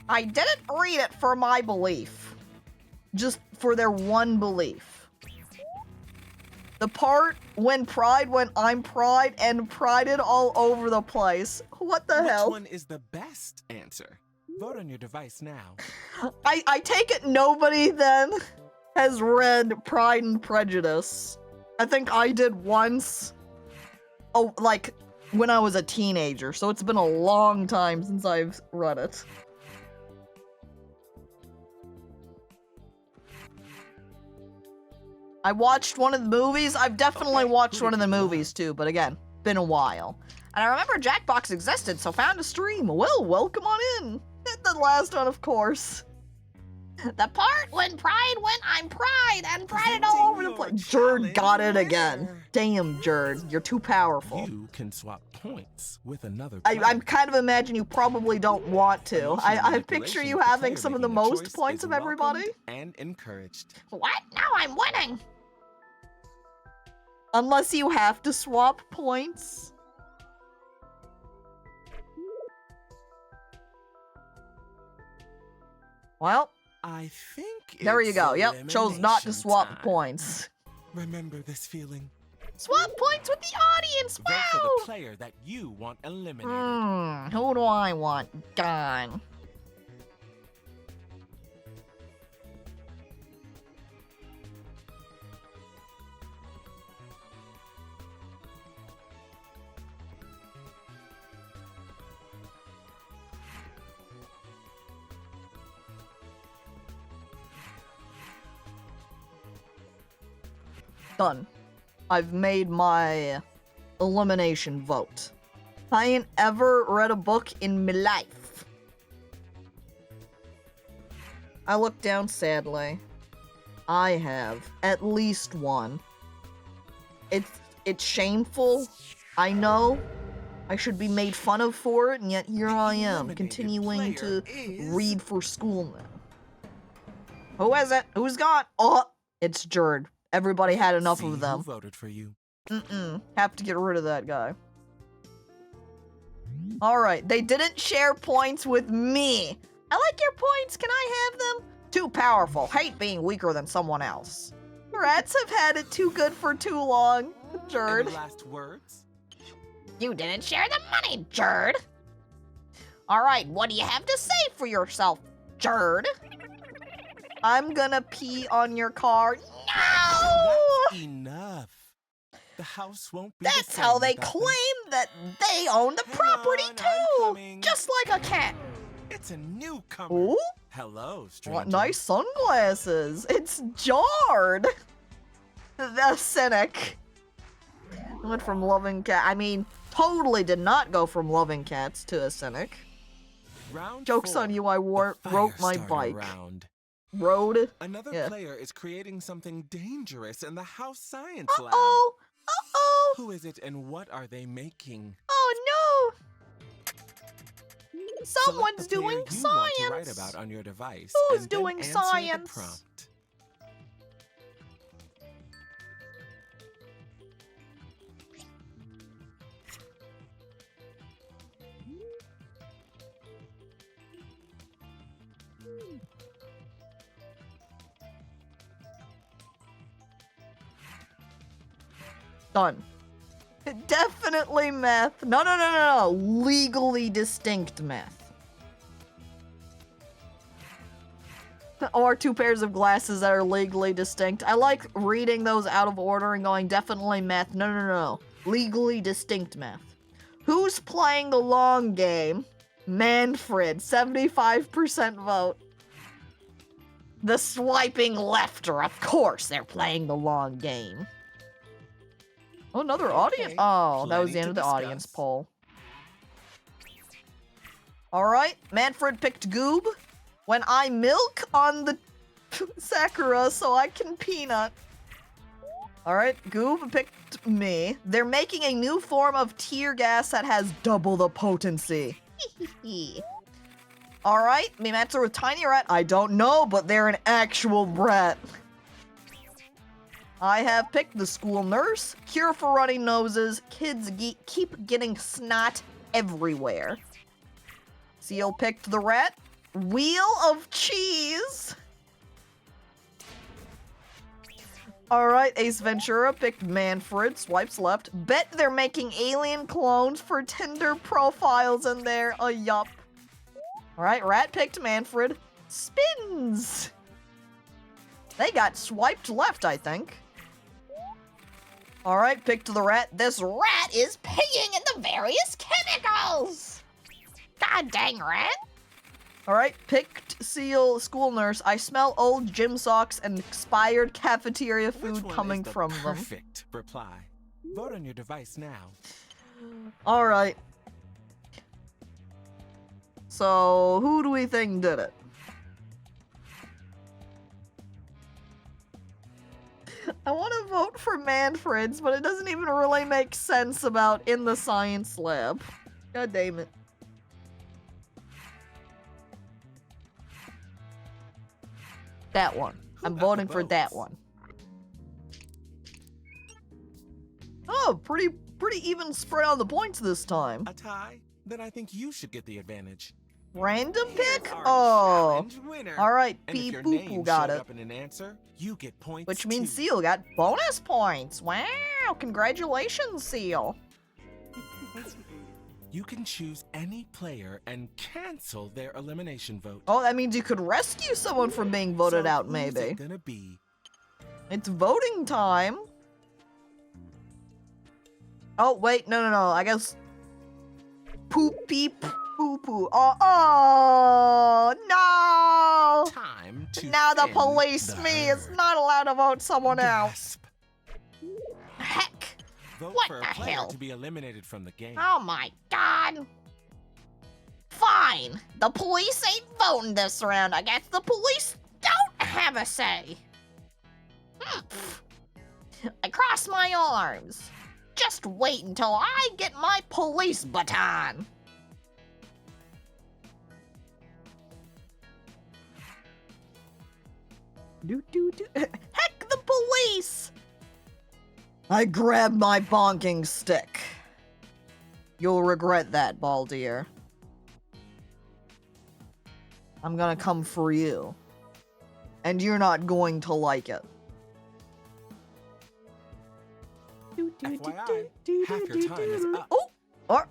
I didn't read it for my belief. Just for their one belief. The part when Pride went, "I'm Pride," and prided all over the place. What the hell? Which one is the best answer? Vote on your device now. I take it nobody then has read Pride and Prejudice. I think I did once. Oh, like when I was a teenager, so it's been a long time since I've read it. I watched one of the movies. I've definitely watched one of the movies too, but again, been a while. And I remember Jackbox existed, so found a stream. Well, welcome on in. The last one, of course. The part when Pride went, "I'm Pride," and prided all over the place. Jerd got it again. Damn, Jerd, you're too powerful. You can swap points with another I'm kind of imagining you probably don't want to. Emotional I manipulation picture you of the having player some of the making a most choice points is of everybody. welcomed and encouraged. What? Now I'm winning! Unless you have to swap points. Well, I think there you it's go. Yep, chose not to elimination swap time. points. Remember this feeling. Swap points with the audience! Vote for the Wow! player that you want eliminated. Who do I want gone? Done. I've made my elimination vote. I ain't ever read a book in my life. I look down sadly. I have at least one. It's shameful. I know. I should be made fun of for it, and yet here I am, continuing to read for school now. Who is it? Who's got? Oh, it's Jerd. Everybody had enough of them. Who voted for you? Have to get rid of that guy. Alright, they didn't share points with me. I like your points, can I have them? Too powerful, hate being weaker than someone else. Rats have had it too good for too long, Jerd. Any last words? You didn't share the money, Jerd. Alright, what do you have to say for yourself, Jerd? I'm gonna pee on your car. No! That's enough. The house won't be That's the same how they without claim them. that they own the Hang property on, I'm too! coming. Just like a cat. It's a newcomer. Ooh, Hello, stranger. what nice sunglasses. It's Jard. The cynic. Went from loving cat. I mean, totally did not go from loving cats to a cynic. Round Joke's 4, on you, I the wrote my Firestarter bike. round. Road. Another Yeah. player is creating something dangerous in the house science lab. Uh-oh. Uh-oh. Who is it and what are they making? Oh, no. Select Someone's the player doing you want to write science. about on your device. Who's and then doing answer science? The prompt. Done. Definitely meth. No. Legally distinct meth. Or 2 pairs of glasses that are legally distinct. I like reading those out of order and going, definitely meth. No. Legally distinct meth. Who's playing the long game? Manfred, 75% vote. The swiping lefter, of course they're playing the long game. Oh, another audience. Oh, that was the plenty end of to the audience discuss. poll. Alright, Manfred picked Goob. When I milk on the Sakura so I can peanut. Alright, Goob picked me. They're making a new form of tear gas that has double the potency. Alright, Mimatsu with Tiny Rat. I don't know, but they're an actual brat. I have picked the school nurse, cure for runny noses, kids keep getting snot everywhere. Seal picked the rat, wheel of cheese. Alright, Ace Ventura picked Manfred, swipes left. Bet they're making alien clones for Tinder profiles in there, yup. Alright, Rat picked Manfred, spins. They got swiped left, I think. Alright, picked the rat. This rat is peeing in the various chemicals! God dang rat! Alright, picked Seal, school nurse. I smell old gym socks and expired cafeteria Which food one coming is the from them. perfect reply? Vote on your device now. Alright. So, who do we think did it? I want to vote for Manfred's, but it doesn't even really make sense about in the science lab. God damn it. That one. I'm got the voting for that votes? one. Oh, pretty even spread on the points this time. A tie? Then I think you should get the advantage. Random pick? Here's our Oh. challenge winner. Alright, And if Pee your Poo name Poo got showed it. up in an answer, you get points Which means too. Seal got bonus points. Wow, congratulations, Seal. You can choose any player and cancel their elimination vote. Oh, that means you could rescue someone from being voted So out, who's maybe. it gonna be? It's voting time. Oh, wait, no. I guess... Poopy poo poo. Oh, no! Time to Now the thin police the me is herd. not allowed to vote someone else. Gasp. Vote What for a the player hell? to be eliminated from the game. Oh my god. Fine. The police ain't voting this round. I guess the police don't have a say. I cross my arms. Just wait until I get my police baton. Heck the police! I grab my bonking stick. You'll regret that, Baldier. I'm gonna come for you. And you're not going to like it. FYI, half your time is up. Oh! Or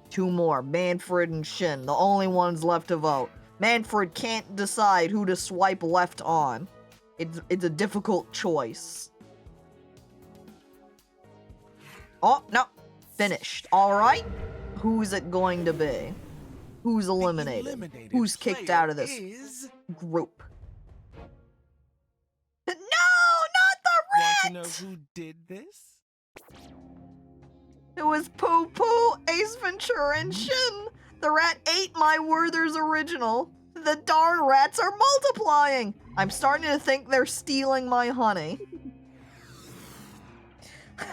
two more. Manfred and Shin, the only ones left to vote. Manfred can't decide who to swipe left on. It's a difficult choice. Oh, no. Finished. Alright. Who's it going to be? Who's eliminated? Who's kicked out of this group? No! Not the rat! Want to know who did this? It was Poo Poo, Ace Ventura, and Shin. The rat ate my Werther's original. The darn rats are multiplying. I'm starting to think they're stealing my honey.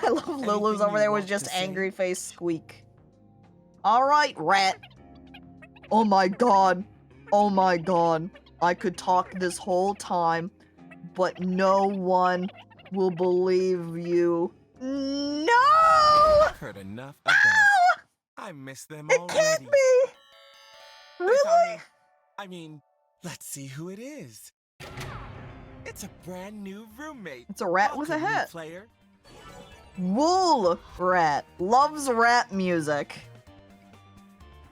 I love Lulu's over there with just angry face squeak. Alright, rat. Oh my god. Oh my god. I could talk this whole time, but no one will believe you. No! I've heard enough of that. I miss them It already. can't be! Really? I mean, let's see who it is. It's a brand new roommate. It's a rat with a Welcome, new hat. player. Wool rat. Loves rap music.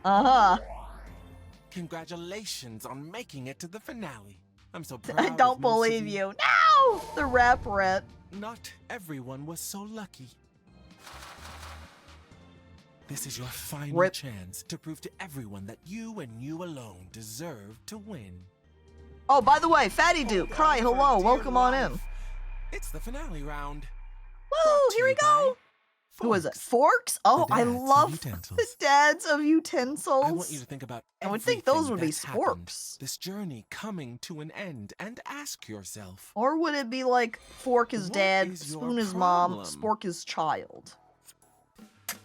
Uh-huh. Congratulations on making it to the finale. I'm so proud. I don't of most of believe you. No! The rap rat. Not everyone was so lucky. This is your final Rip. chance to prove to everyone that you and you alone deserve to win. Oh, by the way, Fatty Duke. Hi, hello. Dear Welcome on in. life, It's the finale round. Woo! Brought to Here we you go. by Who is it? Forks. Forks? Oh, The I dads of love utensils. the dads of utensils. I want you to think about I would think those everything would be that's happened, sporks. This journey coming to an end, and ask yourself, Or would it be like Fork is What dad, is your Spoon is mom, problem? Spork is child?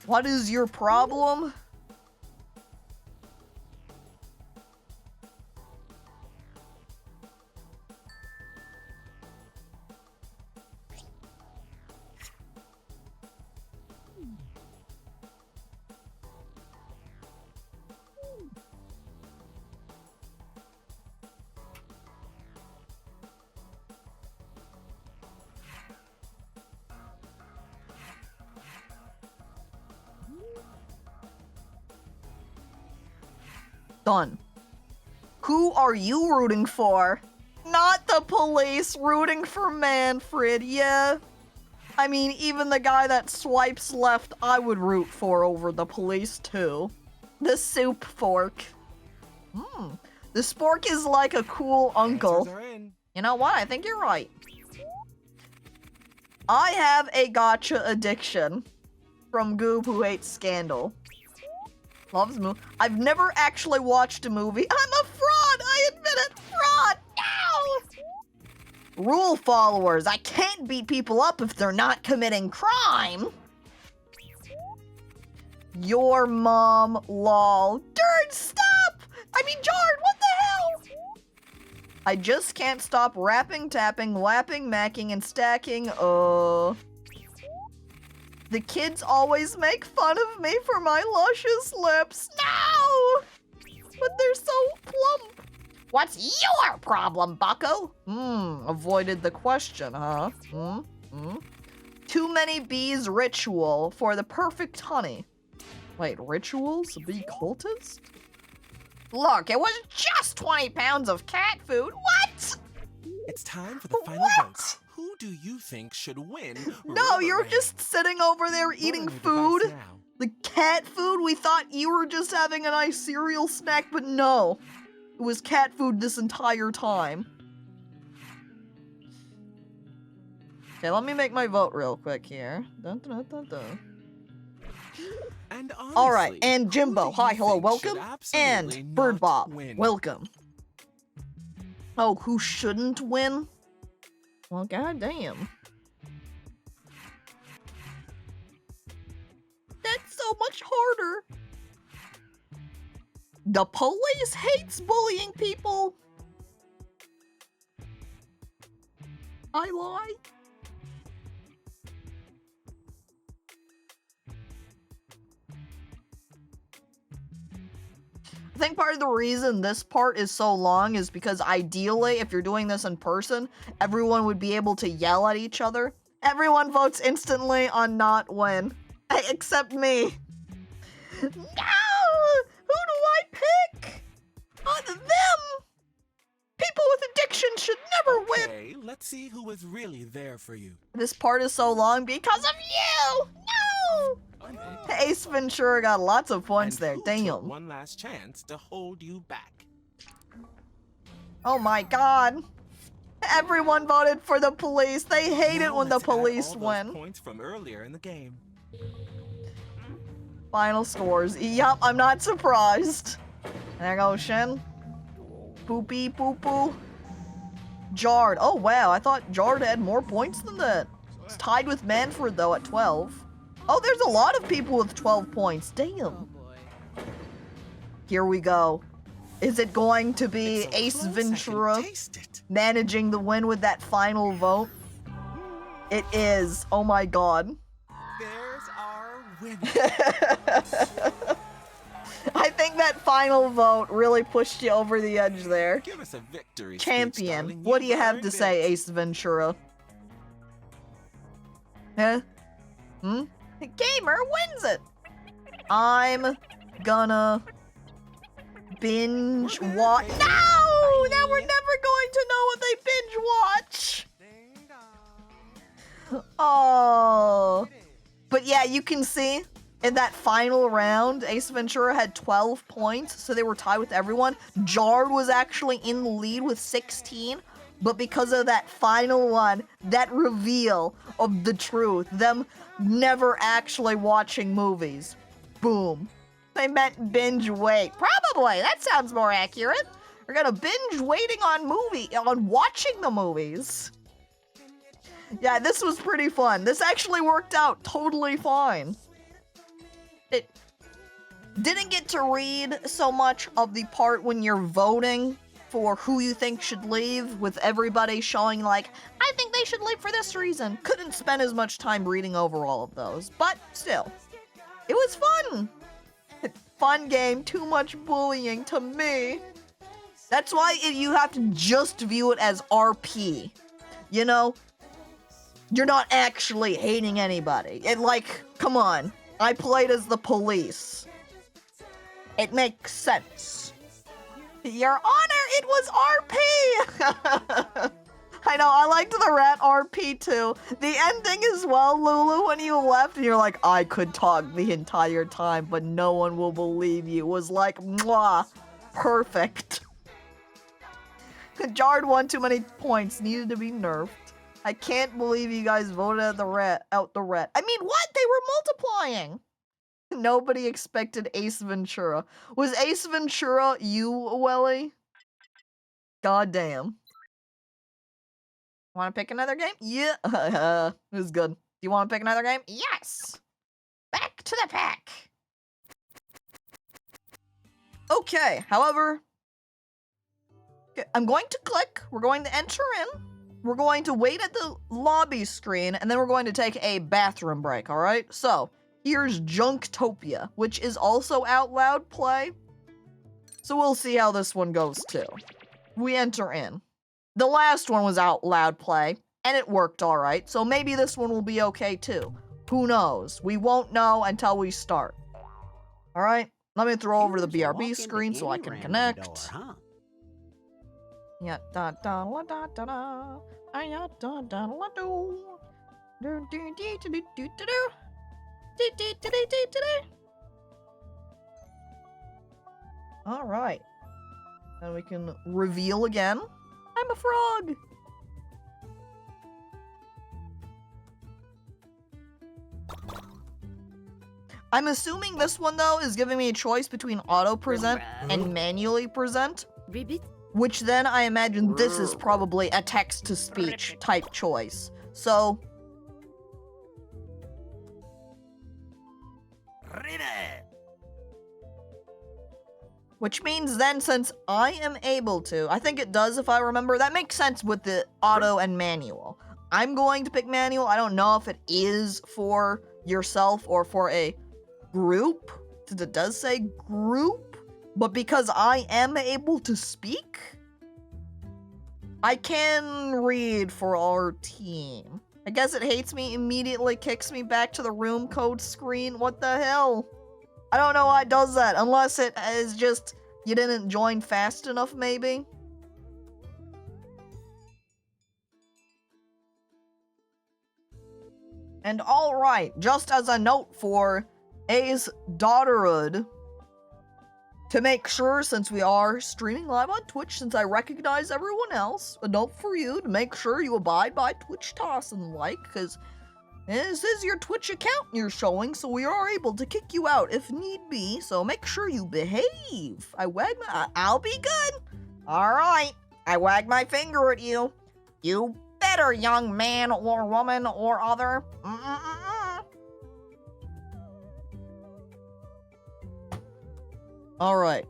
What is your problem? Done. Who are you rooting for? Not the police, rooting for Manfred, yeah. I mean, even the guy that swipes left, I would root for over the police, too. The soup fork. The spork is like a cool uncle. answers are in. You know what? I think you're right. I have a gotcha addiction. From Goob who hates Scandal. Loves movie. I've never actually watched a movie. I'm a fraud! I admit it! Fraud! No! Rule followers. I can't beat people up if they're not committing crime. Your mom, lol. Dirt, stop! I mean, Jard, what the hell? I just can't stop rapping, tapping, lapping, macking, and stacking. The kids always make fun of me for my luscious lips. No! But they're so plump. What's your problem, bucko? Avoided the question, huh? Too many bees ritual for the perfect honey. Wait, rituals? Bee cultist? Look, it was just 20 pounds of cat food. What? It's time for the final What? vote. Who do you think should win? No, you're Rubberand? just sitting over there eating Vote on your food. device now. The cat food? We thought you were just having a nice cereal snack, but no. It was cat food this entire time. Okay, let me make my vote real quick here. Dun, dun, dun, dun. And All right, honestly, and who Jimbo, do hi, you hello, think welcome, should absolutely and Bird not Bob, win? welcome. Oh, who shouldn't win? Well, goddamn. That's so much harder. The police hates bullying people. I lie. I think part of the reason this part is so long is because ideally, if you're doing this in person, everyone would be able to yell at each other. Everyone votes instantly on not win. Except me. No! Who do I pick? Them! People with addiction should never win. Okay, let's see who was really there for you. This part is so long because of you! No! Ace Ventura got lots of points And there, who took damn. one last chance to hold you back. Oh my god. Everyone voted for the police. They hate it Now when the let's add police all win. those points from earlier in the game. Final scores. Yup, I'm not surprised. There goes Shin. Poopy poo poo. Jard. Oh wow, I thought Jard had more points than that. It's tied with Manfred though at 12. Oh, there's a lot of people with 12 points. Damn. Here we go. Is it going to be It's so Ace close, I can Ventura taste it. managing the win with that final vote? It is. Oh my god. There's our winner. I think that final vote really pushed you over the edge there. Give us a victory speech, Champion, darling. what do you have earned to say, it. Ace Ventura? Huh? Hmm? The gamer wins it! I'm gonna binge watch. No! Now we're never going to know what they binge watch! Oh. But yeah, you can see in that final round, Ace Ventura had 12 points, so they were tied with everyone. Jard was actually in the lead with 16, but because of that final one, that reveal of the truth, them never actually watching movies, boom. They meant binge wait. Probably, that sounds more accurate. We're gonna binge waiting on watching the movies. Yeah, this was pretty fun. This actually worked out totally fine. It didn't get to read so much of the part when you're voting for who you think should leave, with everybody showing like, I think they should leave for this reason. Couldn't spend as much time reading over all of those, but still, it was fun. Fun game, too much bullying to me. That's why you have to just view it as RP. You know? You're not actually hating anybody. Come on. I played as the police. It makes sense. Your Honor, it was RP! I know, I liked the rat RP too. The ending as well, Lulu, when you left and you're like, I could talk the entire time, but no one will believe you, was like, mwah, perfect. Jard won too many points, needed to be nerfed. I can't believe you guys voted out the rat. I mean, what? They were multiplying. Nobody expected Ace Ventura. Was Ace Ventura you, Welly? Goddamn. Want to pick another game? Yeah. It was good. Do you want to pick another game? Yes. Back to the pack. Okay, however, I'm going to click. We're going to enter in. We're going to wait at the lobby screen, and then we're going to take a bathroom break, all right? So, here's Junktopia, which is also out loud play. So we'll see how this one goes, too. We enter in. The last one was out loud play, and it worked all right, so maybe this one will be okay, too. Who knows? We won't know until we start. All right? Let me throw over the BRB screen so I can connect. Yeah, da da la da da da. Ya da da la do. Do do do do do do do. Do do do do do do. All right. And we can reveal again. I'm a frog. I'm assuming this one, though, is giving me a choice between auto-present and manually present. Ribbit. Which then I imagine this is probably a text-to-speech type choice. So... which means then, since I am able to, I think it does if I remember, that makes sense with the auto and manual. I'm going to pick manual. I don't know if it is for yourself or for a group, since it does say group, but because I am able to speak, I can read for our team. I guess it hates me, immediately kicks me back to the room code screen. What the hell? I don't know why it does that, unless it is just you didn't join fast enough, maybe? And alright, just as a note for A's daughterhood, to make sure, since we are streaming live on Twitch, since I recognize everyone else, a note for you to make sure you abide by Twitch toss and like, because this is your Twitch account you're showing, so we are able to kick you out if need be, so make sure you behave. I'll be good. Alright, I wag my finger at you. You better, young man or woman or other. Alright.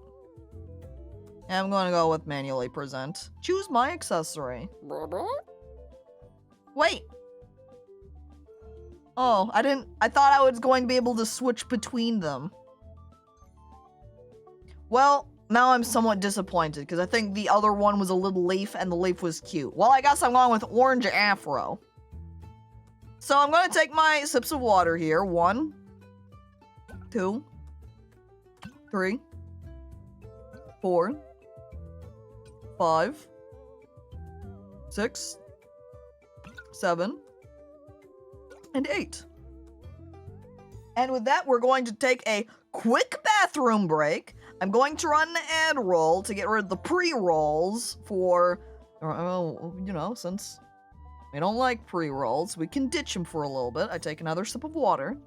I'm gonna go with manually present. Choose my accessory. Wait. Oh, I thought I was going to be able to switch between them. Well, now I'm somewhat disappointed, because I think the other one was a little leaf, and the leaf was cute. Well, I guess I'm going with orange afro. So I'm going to take my sips of water here. 1, 2, 3, 4, 5, 6, 7, and 8. And with that, we're going to take a quick bathroom break. I'm going to run an ad roll to get rid of the pre-rolls for, you know, since we don't like pre-rolls, we can ditch them for a little bit. I take another sip of water.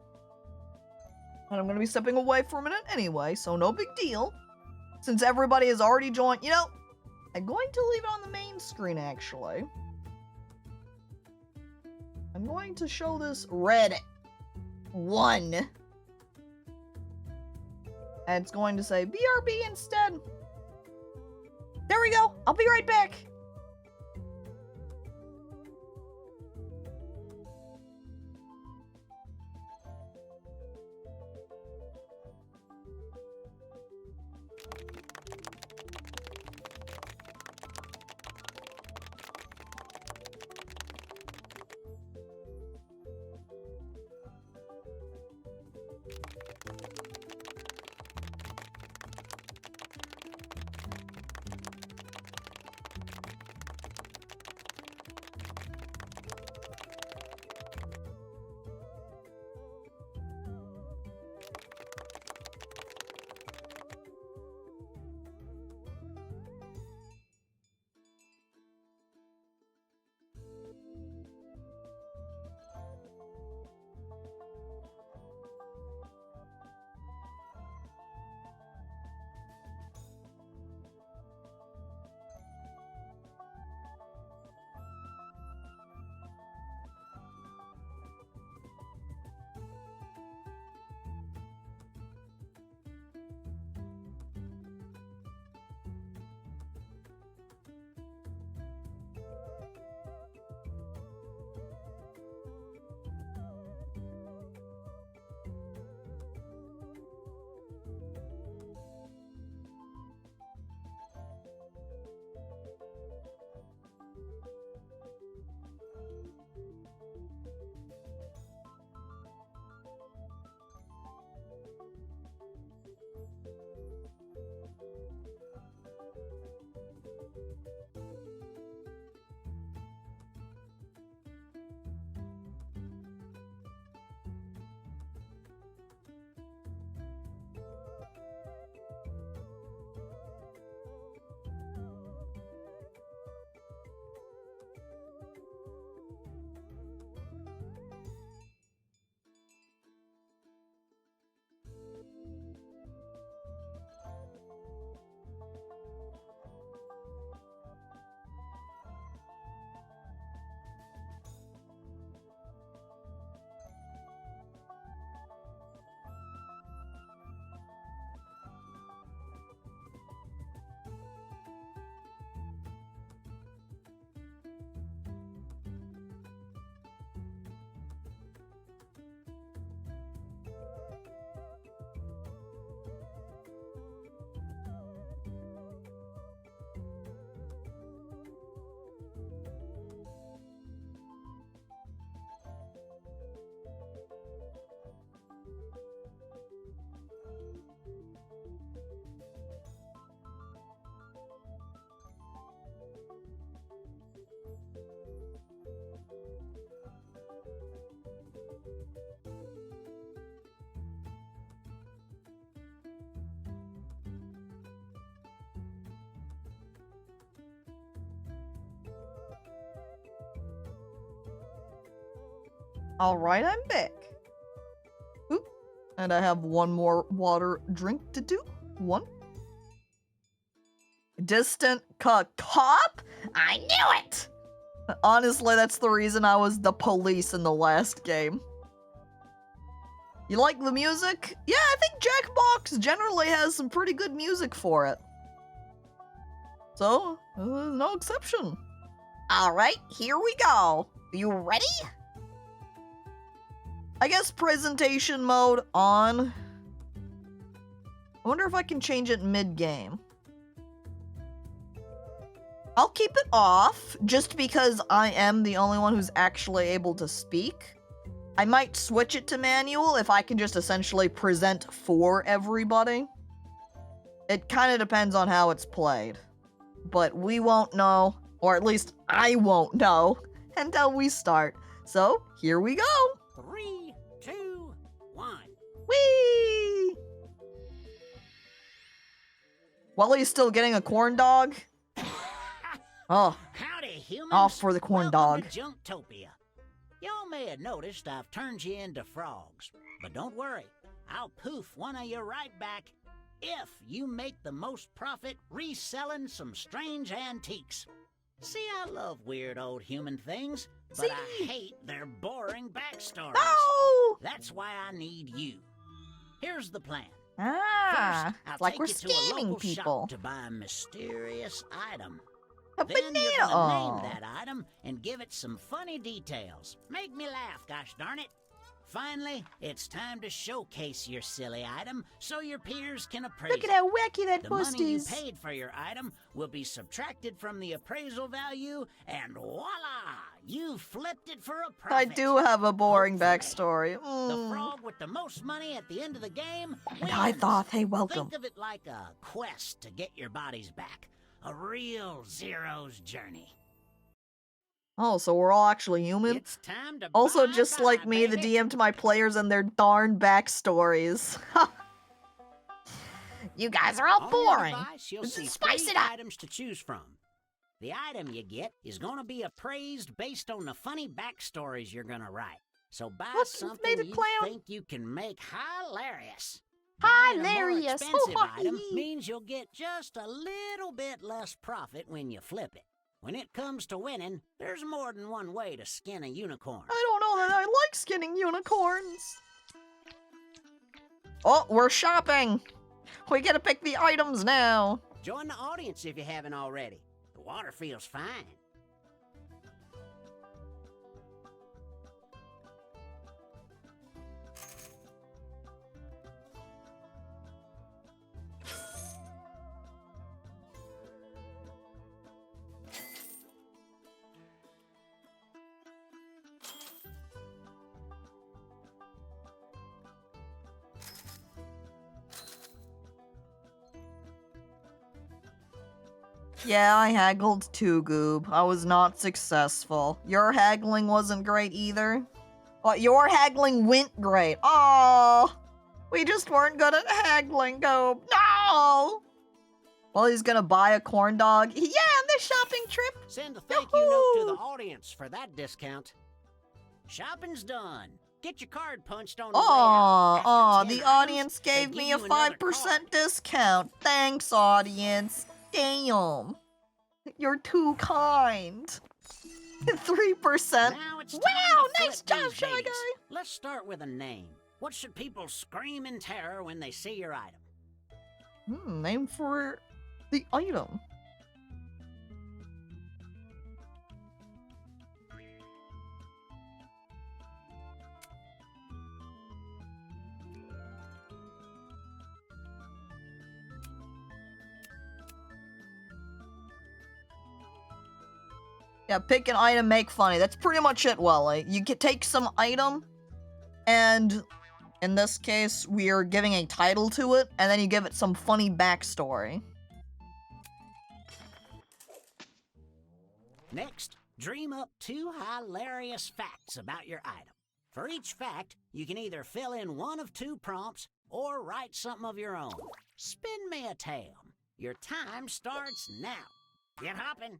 And I'm going to be stepping away for a minute anyway, so no big deal. Since everybody has already joined, you know, I'm going to leave it on the main screen, actually. I'm going to show this red 1. And it's going to say BRB instead. There we go. I'll be right back. Alright, I'm back. Oop. And I have one more water drink to do. One. Distant cop? I knew it! Honestly, that's the reason I was the police in the last game. You like the music? Yeah, I think Jackbox generally has some pretty good music for it. So, no exception. Alright, here we go. You ready? I guess presentation mode on. I wonder if I can change it mid-game. I'll keep it off, just because I am the only one who's actually able to speak. I might switch it to manual if I can just essentially present for everybody. It kind of depends on how it's played. But we won't know, or at least I won't know, until we start. So, here we go! 3, 2, 1. Whee! Wally's still getting a corn dog? Oh, Howdy, humans. off for the corn dog. Welcome to Junktopia. Y'all may have noticed I've turned you into frogs. But don't worry, I'll poof one of you right back if you make the most profit reselling some strange antiques. See, I love weird old human things, but I hate their boring backstories. No! That's why I need you. Here's the plan. Ah, First, I'll like take we're you to a scamming local people. shop to buy a mysterious item. A Then banana! you're gonna name Oh. that item and give it some funny details. Make me laugh, gosh darn it. Finally, it's time to showcase your silly item so your peers can appraise Look at it. how wacky that The bust money you is. paid for your item will be subtracted from the appraisal value, and voila! You flipped it for a profit. I do have a boring Hopefully. backstory. The frog with the most money at the end of the game wins. I thought, hey, welcome. Think of it like a quest to get your bodies back. A real Zero's journey. Oh, so we're all actually human? It's time to Also, bye just bye, like me, the baby. DM to my players and their darn backstories. You guys are all On your boring. device, you'll see Spice 3 it up. items to choose from. The item you get is going to be appraised based on the funny backstories you're going to write. So buy Look, it's something made a you clown. think you can make hilarious. Buying a more Hilarious. expensive Oh, item hee hee. means you'll get just a little bit less profit when you flip it. When it comes to winning, there's more than one way to skin a unicorn. I don't know that I like skinning unicorns. Oh, we're shopping. We gotta pick the items now. Join the audience if you haven't already. The water feels fine. Yeah, I haggled too, Goob. I was not successful. Your haggling wasn't great either. Well, your haggling went great. Oh, we just weren't good at haggling, Goob. No! Well, he's gonna buy a corn dog. Yeah, on this shopping trip. Send a thank you note to the Yahoo! audience for that discount. Shopping's done. Get your card punched on the way out. Aw, After aw, 10 the items, audience they gave give me you a another 5% card. discount. Thanks, audience. Damn. You're too kind. 3%. Now it's time Wow, to nice flip job, these Shy babies. Guy. Let's start with a name. What should people scream in terror when they see your item? Name for the item. Yeah, pick an item, make funny. That's pretty much it, Wally. You can take some item, and in this case, we are giving a title to it, and then you give it some funny backstory. Next, dream up 2 hilarious facts about your item. For each fact, you can either fill in one of 2 prompts or write something of your own. Spin me a tale. Your time starts now. Get hopping.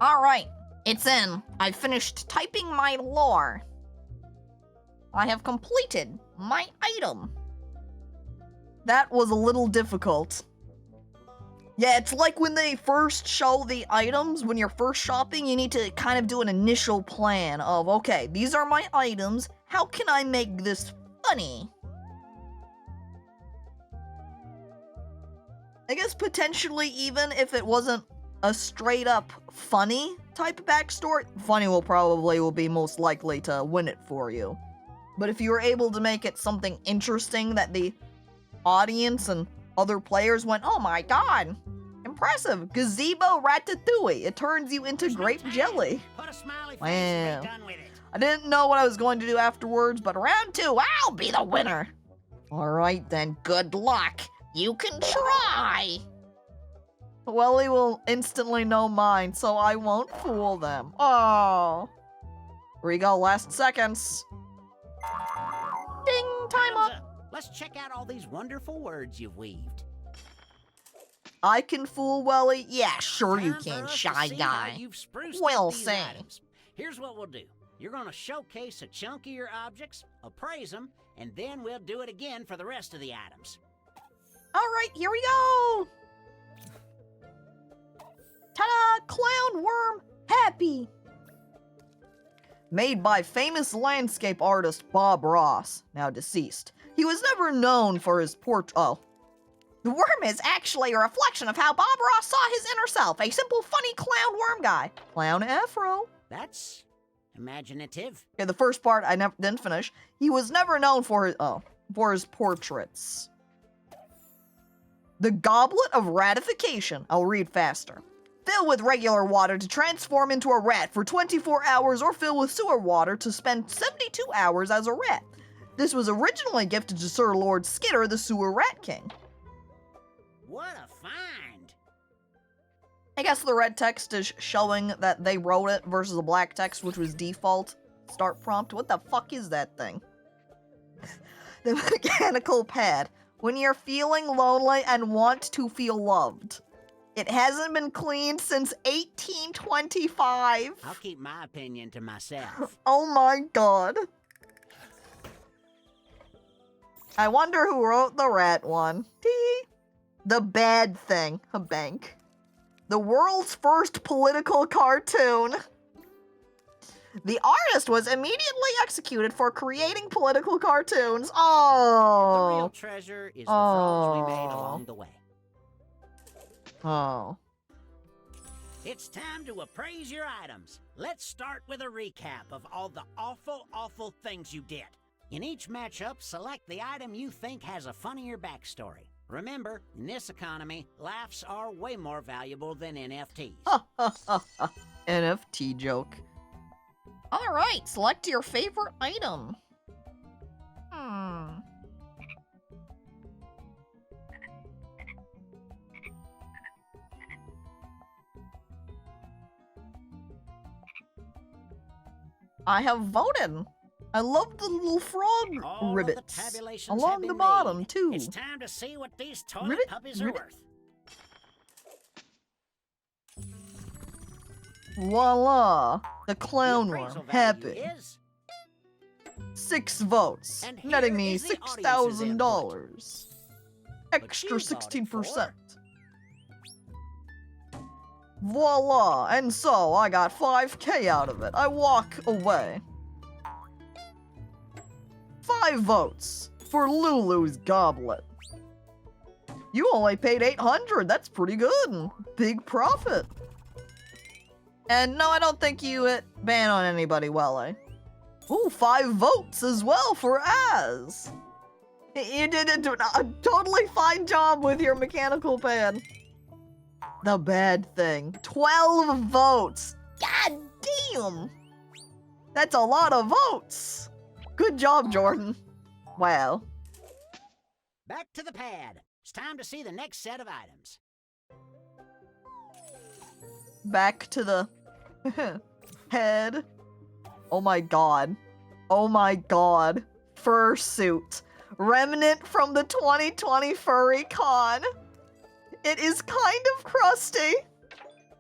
Alright, it's in. I finished typing my lore. I have completed my item. That was a little difficult. Yeah, it's like when they first show the items, when you're first shopping, you need to kind of do an initial plan of, okay, these are my items, how can I make this funny? I guess potentially even if it wasn't a straight up funny type of backstory, funny will be most likely to win it for you. But if you were able to make it something interesting that the audience and other players went, oh my god, impressive, gazebo ratatouille, it turns you into grape jelly. Put a smiley face Wow. and be done with it. I didn't know what I was going to do afterwards, but round 2, I'll be the winner. Alright then, good luck. You can try. Welly will instantly know mine, so I won't fool them. Oh. Here we go, last seconds. Ding, time Time's up. Let's check out all these wonderful words you've weaved. I can fool Welly? Yeah, sure you Time for can, us to shy see guy. how you've spruced We'll up these see. items. Here's what we'll do. You're going to showcase a chunk of your objects, appraise them, and then we'll do it again for the rest of the items. Alright, here we go! Ta-da! Clown worm happy! Made by famous landscape artist Bob Ross, now deceased. He was never known for his The worm is actually a reflection of how Bob Ross saw his inner self, a simple, funny clown worm guy. Clown afro. That's imaginative. Okay, the first part I didn't finish. He was never known for his portraits. The Goblet of Ratification. I'll read faster. Fill with regular water to transform into a rat for 24 hours, or fill with sewer water to spend 72 hours as a rat. This was originally gifted to Sir Lord Skitter, the Sewer Rat King. What a find! I guess the red text is showing that they wrote it versus the black text, which was default start prompt. What the fuck is that thing? The mechanical pad. When you're feeling lonely and want to feel loved. It hasn't been cleaned since 1825. I'll keep my opinion to myself. Oh my god. I wonder who wrote the rat one. Tee. The bad thing. A bank. The world's first political cartoon. The artist was immediately executed for creating political cartoons. The Oh. real treasure is the frogs we made along the way. Oh. It's time to appraise your items. Let's start with a recap of all the awful things you did. In each matchup, select the item you think has a funnier backstory. Remember, in this economy, laughs are way more valuable than NFTs. NFT joke. Alright, select your favorite item. I have voted. I love the little frog All of ribbits the tabulations have along been the bottom, made. too. It's time to see what these toilet Ribbit, puppies are ribbit. worth. Voila! The The clown appraisal one. value Happy. is 6 votes, And here netting me is the audience's $6,000. But Extra you voted 16%. for. Voila! And so I got 5K out of it. I walk away. 5 votes for Lulu's goblet. You only paid 800. That's pretty good. Big profit. And no, I don't think you hit ban on anybody, Welly. Ooh, 5 votes as well for Az. You did a totally fine job with your mechanical pad. The bad thing. 12 votes. God damn. That's a lot of votes. Good job, Jordan. Wow. Back to the pad. It's time to see the next set of items. Back to the head. Oh my god. Oh my god. Fursuit. Remnant from the 2020 Furry Con. It is kind of crusty.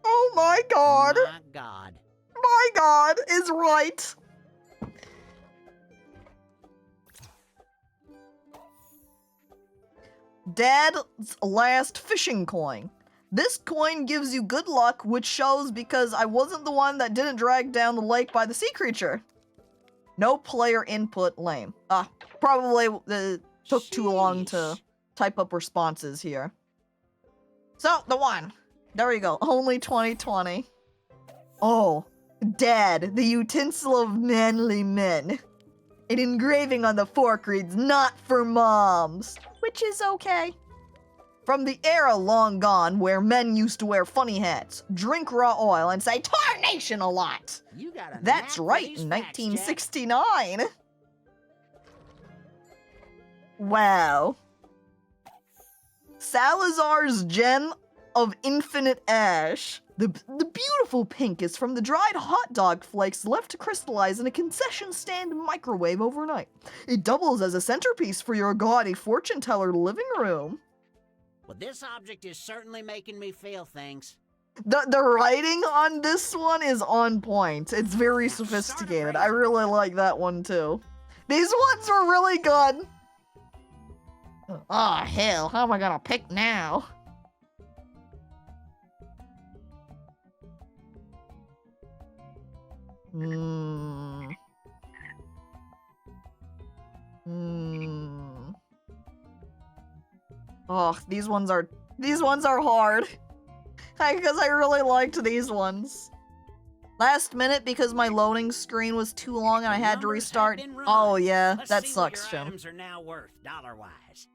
Oh my god! My God. My god is right! Dad's last fishing coin. This coin gives you good luck, which shows because I wasn't the one that didn't drag down the lake by the sea creature. No player input, lame. Probably took too long to type up responses here. So, the one. There we go. Only 2020. Oh, Dad, the utensil of manly men. An engraving on the fork reads, "Not for moms," which is okay. From the era long gone where men used to wear funny hats, drink raw oil, and say "Tarnation" a lot. You got a That's knack for right, these in facts, Jack. 1969. Wow. Salazar's Gem of Infinite Ash. The beautiful pink is from the dried hot dog flakes left to crystallize in a concession stand microwave overnight. It doubles as a centerpiece for your gaudy fortune teller living room. Well, this object is certainly making me feel things. The writing on this one is on point. It's very sophisticated. I really like that one too. These ones were really good. Oh hell, how am I gonna pick now? Oh, these ones are hard. Because I really liked these ones. Last minute because my loading screen was too long and I had to Numbers have restart. been run. Oh yeah, Let's that see what sucks, your Jim. items are now worth, dollar-wise.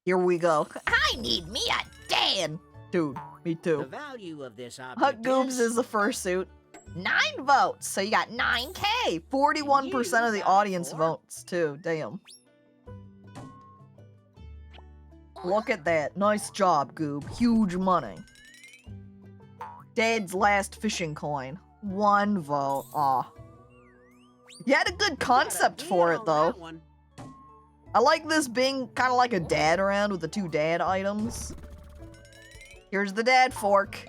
Here we go. I need me a dad. Dude, me The too. value of this Hut object Goobs is the fursuit. 9 votes, so you got 9K. 41% of the You got audience 4. votes too. Damn. Look at that. Nice job, Goob. Huge money. Dad's last fishing coin. 1 vote. Aw. You had a good concept for it, though. I like this being kind of like a dad around with the 2 dad items. Here's the dad fork.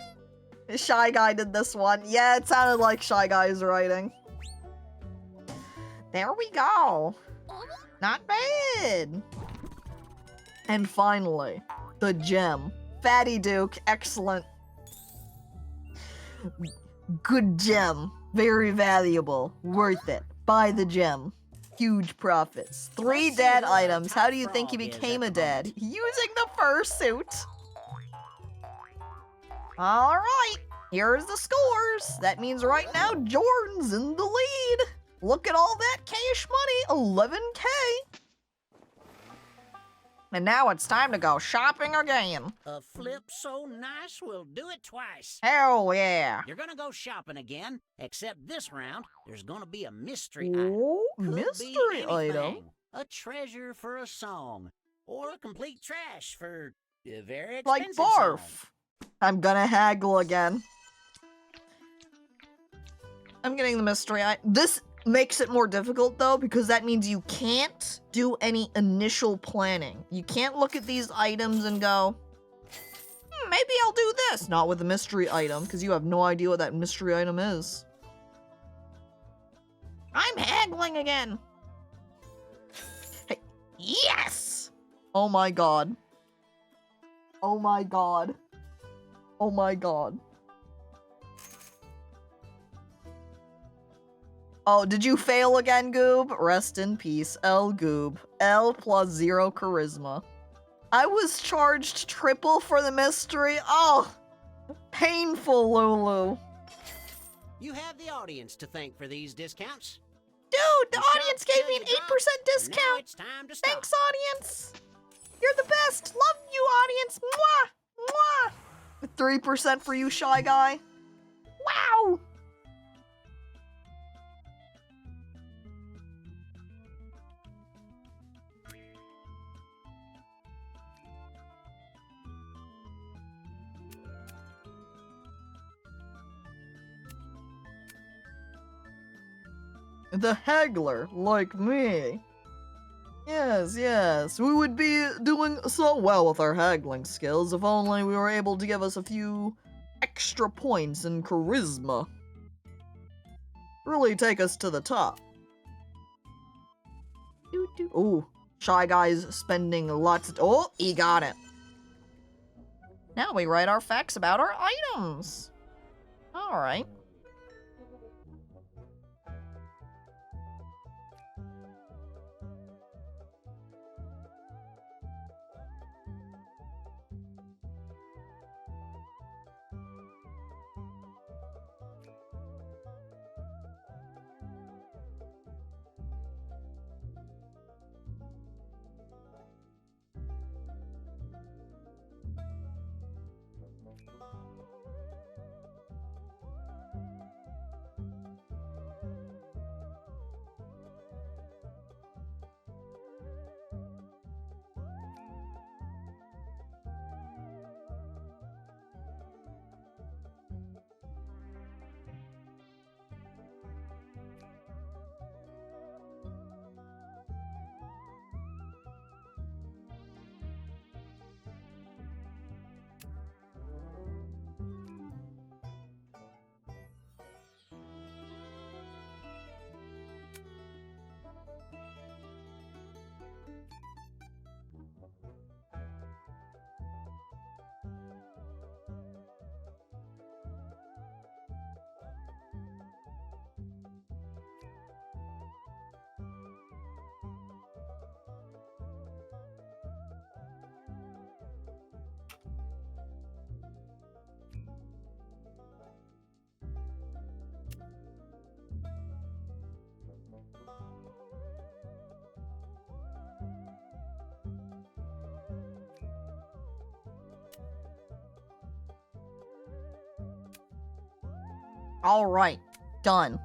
Shy Guy did this one. Yeah, it sounded like Shy Guy's writing. There we go. Not bad. And finally, the gem. Fatty Duke, excellent. Good gem. Very valuable. Worth it. Buy the gem. Huge profits. 3 Let's see dad who our items. How top do you think he frog is became at a the dad? moment. Using the fursuit. Alright, here's the scores. That means right now Jordan's in the lead. Look at all that cash money, 11K. And now it's time to go shopping again. A flip so nice we'll do it twice. Hell yeah. You're gonna go shopping again, except this round, there's gonna be a mystery item. Ooh, Could be mystery item. anything. A treasure for a song, or a complete trash for a very Like expensive song. barf. I'm gonna haggle again. I'm getting the mystery item. This makes it more difficult though, because that means you can't do any initial planning. You can't look at these items and go, maybe I'll do this. Not with the mystery item, because you have no idea what that mystery item is. I'm haggling again. Hey, yes! Oh my god. Oh my god. Oh my god. Oh, did you fail again, Goob? Rest in peace, L Goob. L plus 0 charisma. I was charged triple for the mystery. Oh, painful, Lulu. You have the audience to thank for these discounts. Dude, the The audience shops gave tell me you an 8% drunk, and now discount. it's time to stop. Thanks, audience. You're the best. Love you, audience. Mwah! Mwah! 3% for you, Shy Guy. Wow! The haggler, like me. Yes, yes. We would be doing so well with our haggling skills if only we were able to give us a few extra points in charisma. Really take us to the top. Ooh, Shy Guy's spending lots of— oh, he got it. Now we write our facts about our items. Alright. Alright, done.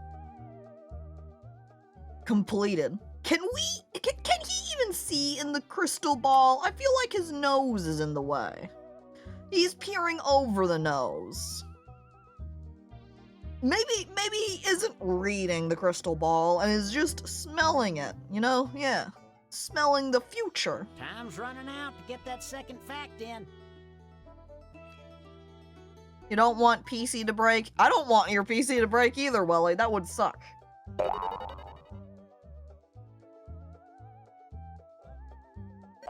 Completed. Can he even see in the crystal ball? I feel like his nose is in the way. He's peering over the nose. Maybe he isn't reading the crystal ball and is just smelling it, you know? Yeah. Smelling the future. Time's running out to get that second fact in. You don't want PC to break? I don't want your PC to break either, Welly. That would suck.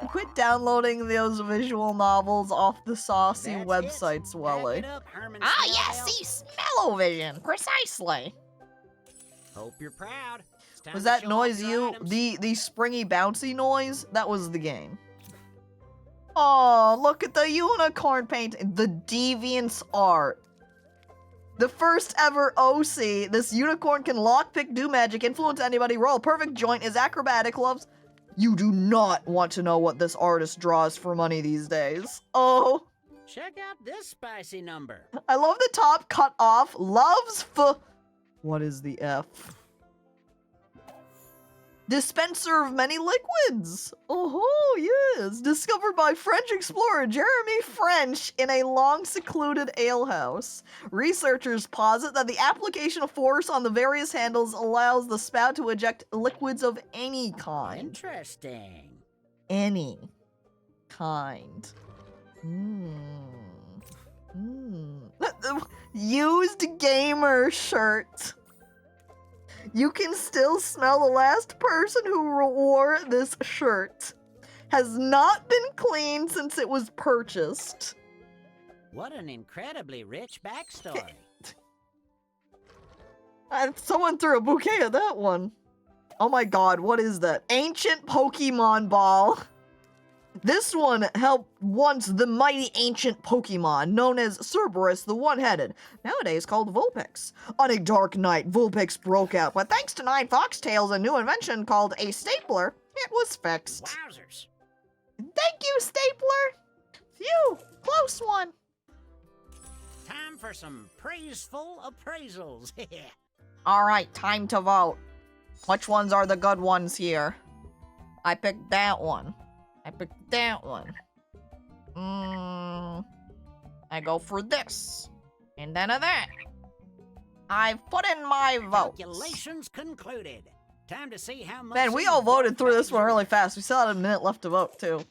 Quit downloading those visual novels off the saucy That's websites, it. Welly. Back it up, Herman Ah, yes, Smellville. see, smell-o-vision, precisely. Hope you're proud. It's time Was to that show off noise your you? items. The springy bouncy noise? That was the game. Oh, look at the unicorn painting. The deviance art. The first ever OC. This unicorn can lockpick, do magic, influence anybody, roll perfect joint, is acrobatic, loves. You do not want to know what this artist draws for money these days. Oh, Check out this spicy number. I love the top cut off. Loves f. What is the F? Dispenser of many liquids. Oh, yes. Discovered by French explorer Jeremy French in a long secluded alehouse. Researchers posit that the application of force on the various handles allows the spout to eject liquids of any kind. Interesting. Any kind. Used gamer shirt. You can still smell the last person who wore this shirt. Has not been cleaned since it was purchased. What an incredibly rich backstory. Someone threw a bouquet at that one. Oh my god, what is that? Ancient Pokemon ball. This one helped once the mighty ancient Pokemon, known as Cerberus the One-Headed, nowadays called Vulpix. On a dark night, Vulpix broke out, but thanks to 9 Foxtails, a new invention called a stapler, it was fixed. Wowzers. Thank you, stapler! Phew, close one. Time for some praiseful appraisals. Alright, time to vote. Which ones are the good ones here? I picked that one. I picked that one. I go for this. And then that. I've put in my vote. Calculations concluded. Time to see how much. Man, we these all voted through this bags one are really worth. fast. We still had a minute left to vote, too.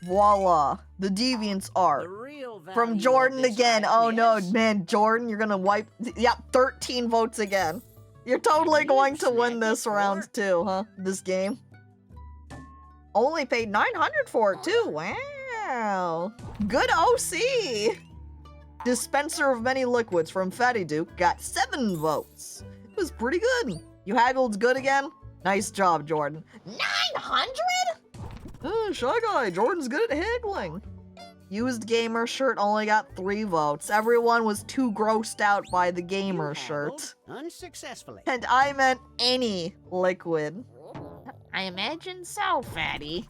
Voila. The Deviant's The art. real value From of Jordan this again. item Oh no, is- man, Jordan, you're gonna wipe. Yeah, 13 votes again. You're totally You going to win snagged this it round for- too, huh? This game. Only paid 900 for it too. Wow. Good OC. Dispenser of many liquids from Fatty Duke got 7 votes. It was pretty good. You haggled good again? Nice job, Jordan. 900? Shy Guy, Jordan's good at haggling. Used gamer shirt only got 3 votes. Everyone was too grossed out by the gamer You shirt. haggled unsuccessfully. And I meant any liquid. I imagine so, Fatty.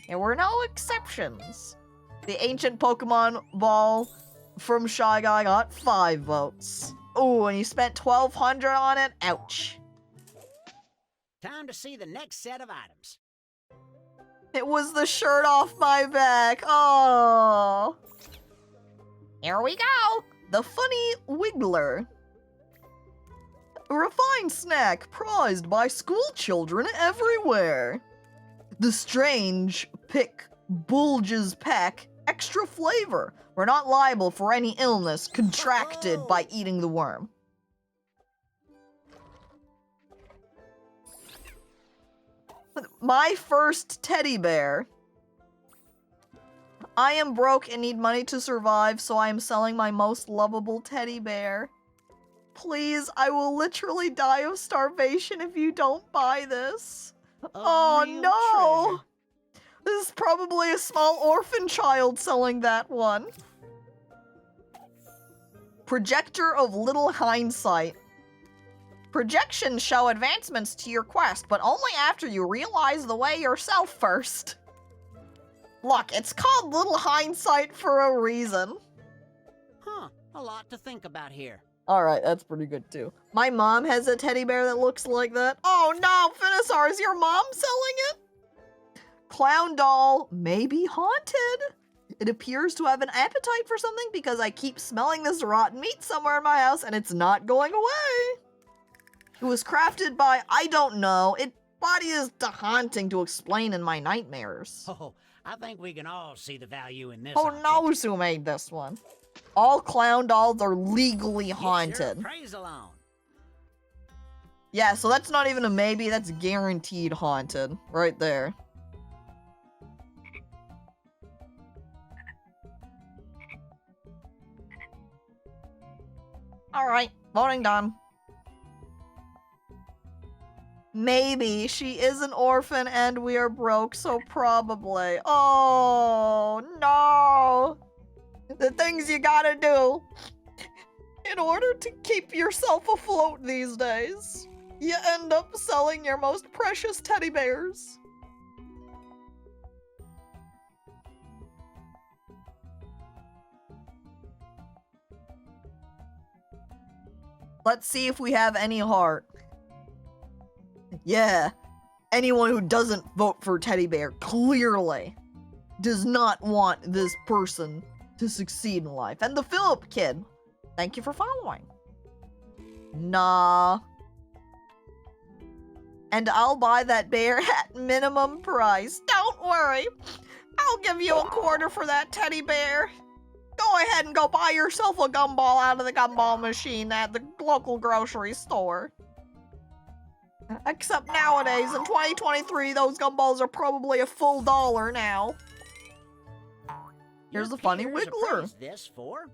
There were no exceptions. The ancient Pokemon ball from Shy Guy got 5 votes. Ooh, and you spent 1,200 on it? Ouch. Time to see the next set of items. It was the shirt off my back. Oh. Here we go. The funny Wiggler. A refined snack prized by school children everywhere. The strange pick Bulge's pack extra flavor. We're not liable for any illness contracted by eating the worm. My first teddy bear. I am broke and need money to survive, so I am selling my most lovable teddy bear. Please, I will literally die of starvation if you don't buy this. A Oh real no! treasure. This is probably a small orphan child selling that one. Projector of little hindsight. Projections show advancements to your quest, but only after you realize the way yourself first. Look, it's called Little Hindsight for a reason. Huh, a lot to think about here. Alright, that's pretty good too. My mom has a teddy bear that looks like that. Oh no, Finisar, is your mom selling it? Clown doll may be haunted. It appears to have an appetite for something because I keep smelling this rotten meat somewhere in my house and it's not going away. It was crafted by, I don't know. It body is too haunting to explain in my nightmares. Oh, I think we can all see the value in this. Who object. knows who made this one? All clown dolls are legally Get your haunted. appraisal on. Yeah, so that's not even a maybe, that's guaranteed haunted. Right there. Alright, voting done. Maybe she is an orphan and we are broke, so probably. Oh, no. The things you gotta do in order to keep yourself afloat these days. You end up selling your most precious teddy bears. Let's see if we have any heart. Yeah, anyone who doesn't vote for teddy bear clearly does not want this person to succeed in life. And the Philip kid, thank you for following. Nah. And I'll buy that bear at minimum price. Don't worry. I'll give you a quarter for that teddy bear. Go ahead and go buy yourself a gumball out of the gumball machine at the local grocery store. Except nowadays, in 2023, those gumballs are probably a full $1 now. Here's Your the funny peers Wiggler. appraised this for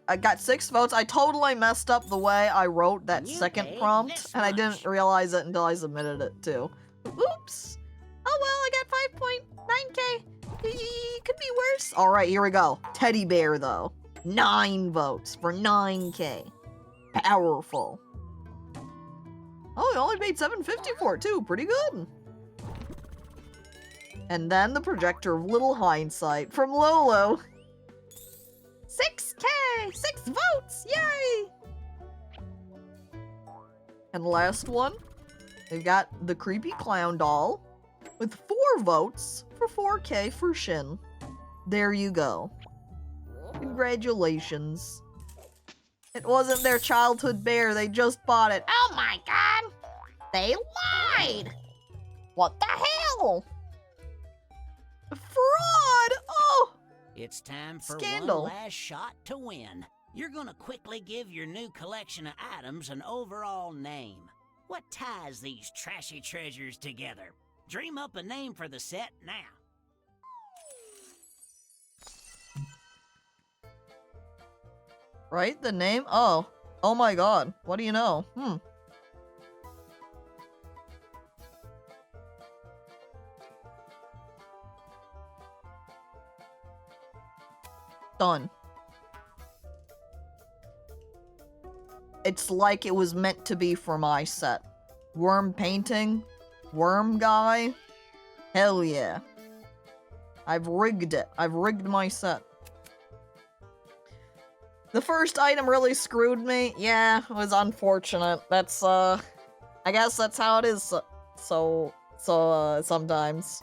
I got 6 votes. I totally messed up the way I wrote that You second paid prompt, this and I much. didn't realize it until I submitted it too. Oops. Oh well, I got 5.9k. Could be worse. All right, here we go. Teddy bear though. 9 votes for 9k. Powerful. Oh, he only paid 750 for it too. Pretty good. And then the projector of little hindsight from Lolo. 6k! 6 votes! Yay! And last one, we've got the creepy clown doll with 4 votes for 4k for Shin. There you go. Congratulations. It wasn't their childhood bear, they just bought it. Oh my god! They lied! What the hell? Fraud! Oh! It's time for Scandal. one last shot to win. You're gonna quickly give your new collection of items an overall name. What ties these trashy treasures together? Dream up a name for the set now. Right? The name? Oh. Oh my god. What do you know? Done. It's like it was meant to be for my set. Worm painting? Worm guy? Hell yeah. I've rigged it. I've rigged my set. The first item really screwed me. Yeah, it was unfortunate. That's, I guess that's how it is sometimes.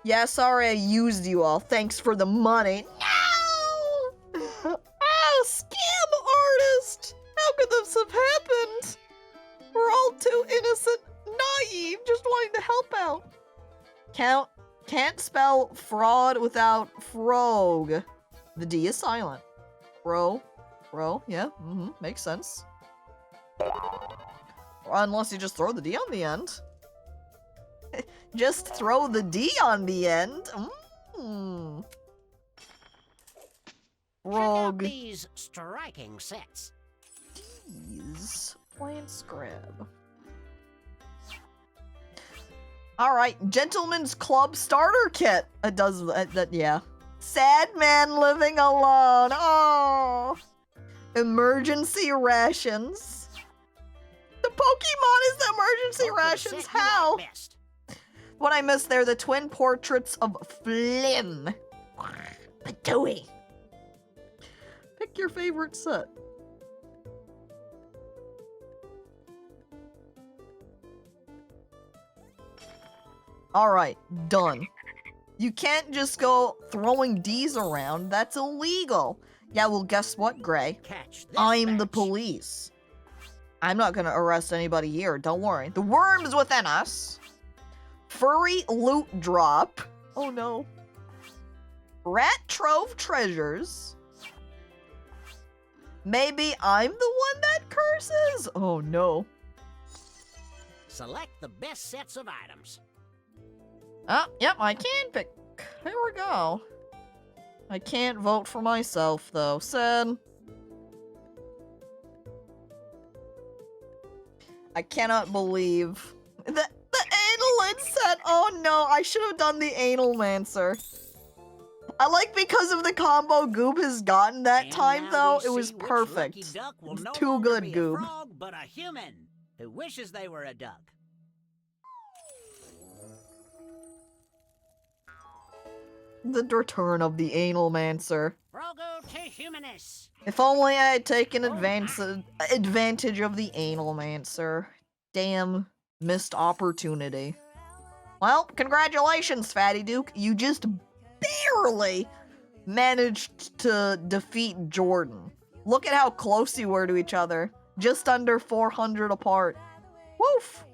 Yeah, sorry I used you all. Thanks for the money. No! Ah, scam artist! How could this have happened? We're all too innocent, naive, just wanting to help out. Can't spell fraud without frog. The D is silent. Bro, yeah, makes sense. Unless you just throw the D on the end. Just throw the D on the end. Check out Rogue. these striking sets. D's. Plant scrab. Alright, Gentleman's Club Starter Kit. It does that, yeah. Sad man living alone. Oh. Emergency rations. The Pokemon is the emergency Go for the rations. set you How? like best. What I missed there, the twin portraits of Flim. Patooey. Pick your favorite set. Alright, done. You can't just go throwing D's around. That's illegal. Yeah, well, guess what, Gray? Catch this I'm the batch. police. I'm not gonna arrest anybody here, don't worry. The worm's within us. Furry loot drop. Oh no. Rat trove treasures. Maybe I'm the one that curses? Oh no. Select the best sets of items. Oh, yep, I can pick. Here we go. I can't vote for myself, though. Sad. I cannot believe the anal set. Oh no, I should have done the anal mancer. I like because of the combo Goob has gotten that And time, now though. we It was see which perfect. lucky duck will no Too longer good, be a Goob. frog, but a human who wishes they were a duck. The return of the anal mancer. Frogo to humanus. If only I had taken advantage of the anal mancer. Damn, missed opportunity. Well, congratulations, Fatty Duke. You just barely managed to defeat Jordan. Look at how close you were to each other. Just under 400 apart. Woof!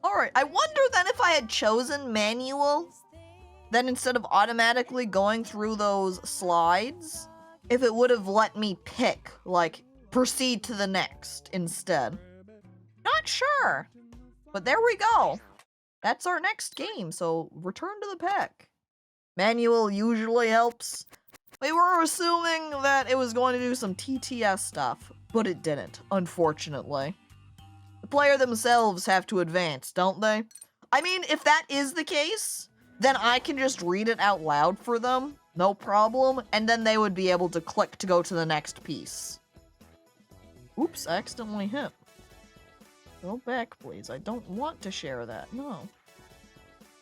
Alright, I wonder then if I had chosen manual, then instead of automatically going through those slides, if it would have let me pick, like, proceed to the next instead. Not sure. But there we go. That's our next game, so return to the pack. Manual usually helps. We were assuming that it was going to do some TTS stuff, but it didn't, unfortunately. The player themselves have to advance, don't they? I mean, if that is the case, then I can just read it out loud for them, no problem, and then they would be able to click to go to the next piece. Oops, I accidentally hit. Go back, please. I don't want to share that. No.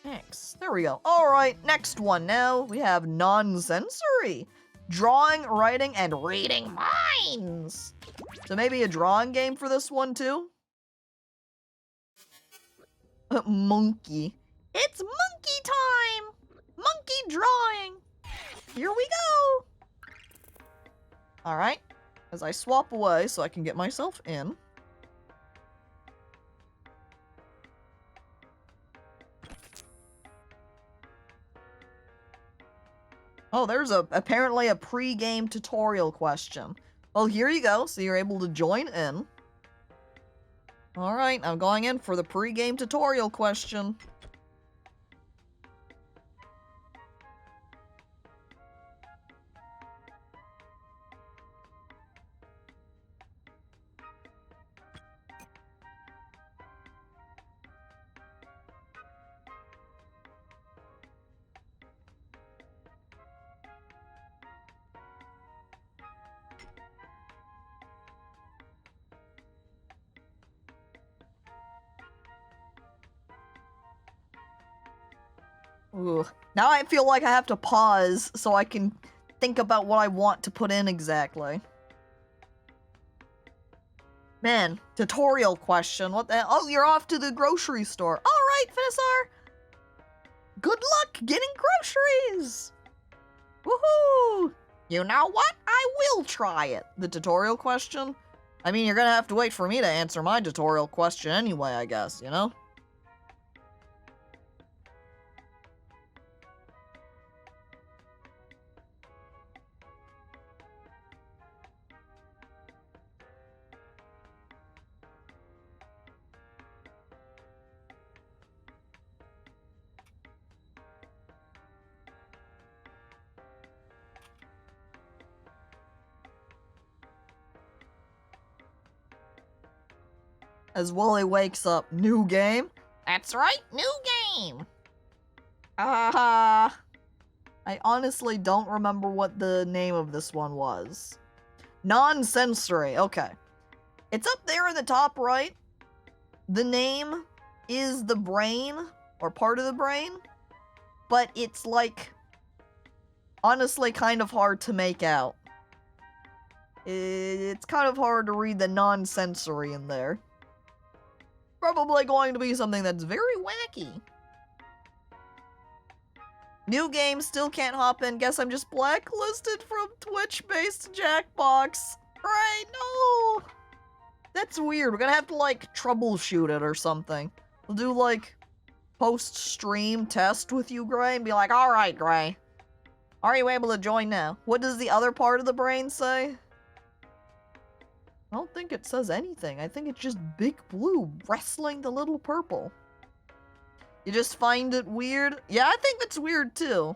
Thanks. There we go. Alright, next one now. We have non-sensory. Drawing, writing, and reading minds. So maybe a drawing game for this one, too? Monkey. It's monkey time! Monkey drawing! Here we go! Alright. As I swap away so I can get myself in. Oh, there's apparently a pre-game tutorial question. Well, here you go, so you're able to join in. Alright, I'm going in for the pre-game tutorial question. Ooh. Now I feel like I have to pause so I can think about what I want to put in exactly. Man, tutorial question. What the hell? Oh, you're off to the grocery store. Alright, Finisar! Good luck getting groceries! Woohoo! You know what? I will try it. The tutorial question? I mean, you're gonna have to wait for me to answer my tutorial question anyway, I guess, you know? As Wooly wakes up, new game? That's right, new game. I honestly don't remember what the name of this one was. Non-sensory, okay. It's up there in the top right. The name is the brain, or part of the brain, but it's like, honestly kind of hard to make out. It's kind of hard to read the non-sensory in there. Probably going to be something that's very wacky. New game, still can't hop in. Guess I'm just blacklisted from Twitch-based Jackbox. Right, no! That's weird. We're gonna have to, like, troubleshoot it or something. We'll do, like, post-stream test with you, Gray, and be like, alright, Gray. Are you able to join now? What does the other part of the brain say? I don't think it says anything. I think it's just Big Blue wrestling the little purple. You just find it weird? Yeah, I think that's weird too.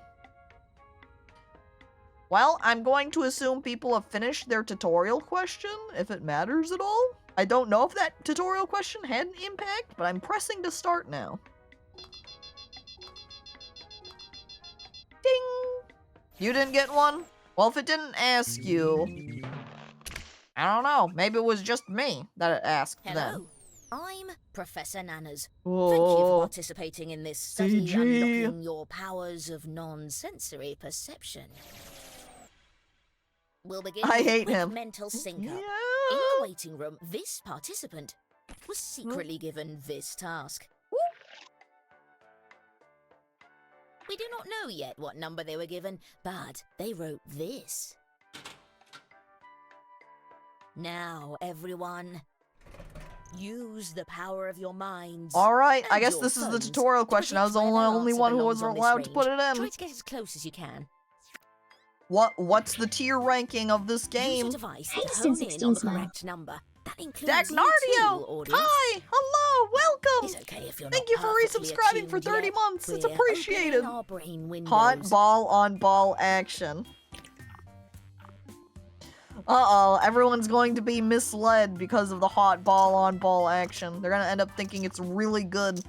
Well, I'm going to assume people have finished their tutorial question, if it matters at all. I don't know if that tutorial question had an impact, but I'm pressing to start now. Ding! You didn't get one? Well, if it didn't ask you... I don't know. Maybe it was just me that it asked Hello. then. I'm Professor Nanners. Whoa. Thank you for participating in this study CG. unlocking your powers of non-sensory perception. We'll begin I with a hate quick him. mental sync-up. In Yeah. the waiting room, this participant was secretly given this task. We do not know yet what number they were given, but they wrote this. Now, everyone, use the power of your minds. Alright, I and guess your this is the phones tutorial to question. I was the predict where their only answer one who belongs wasn't on this allowed to put range. it in. Try to get as close as you can. What's the tier ranking of this Use game? your device to hone in on the correct number. That includes Jack you too, Nardio! audience. Hi! Hello! Welcome! It's okay if you're Thank not you for perfectly resubscribing for attuned 30 yet. months. It's We're appreciated. opening our brain windows. Hot ball on ball action. Uh-oh, everyone's going to be misled because of the hot ball on ball action. They're gonna end up thinking it's really good.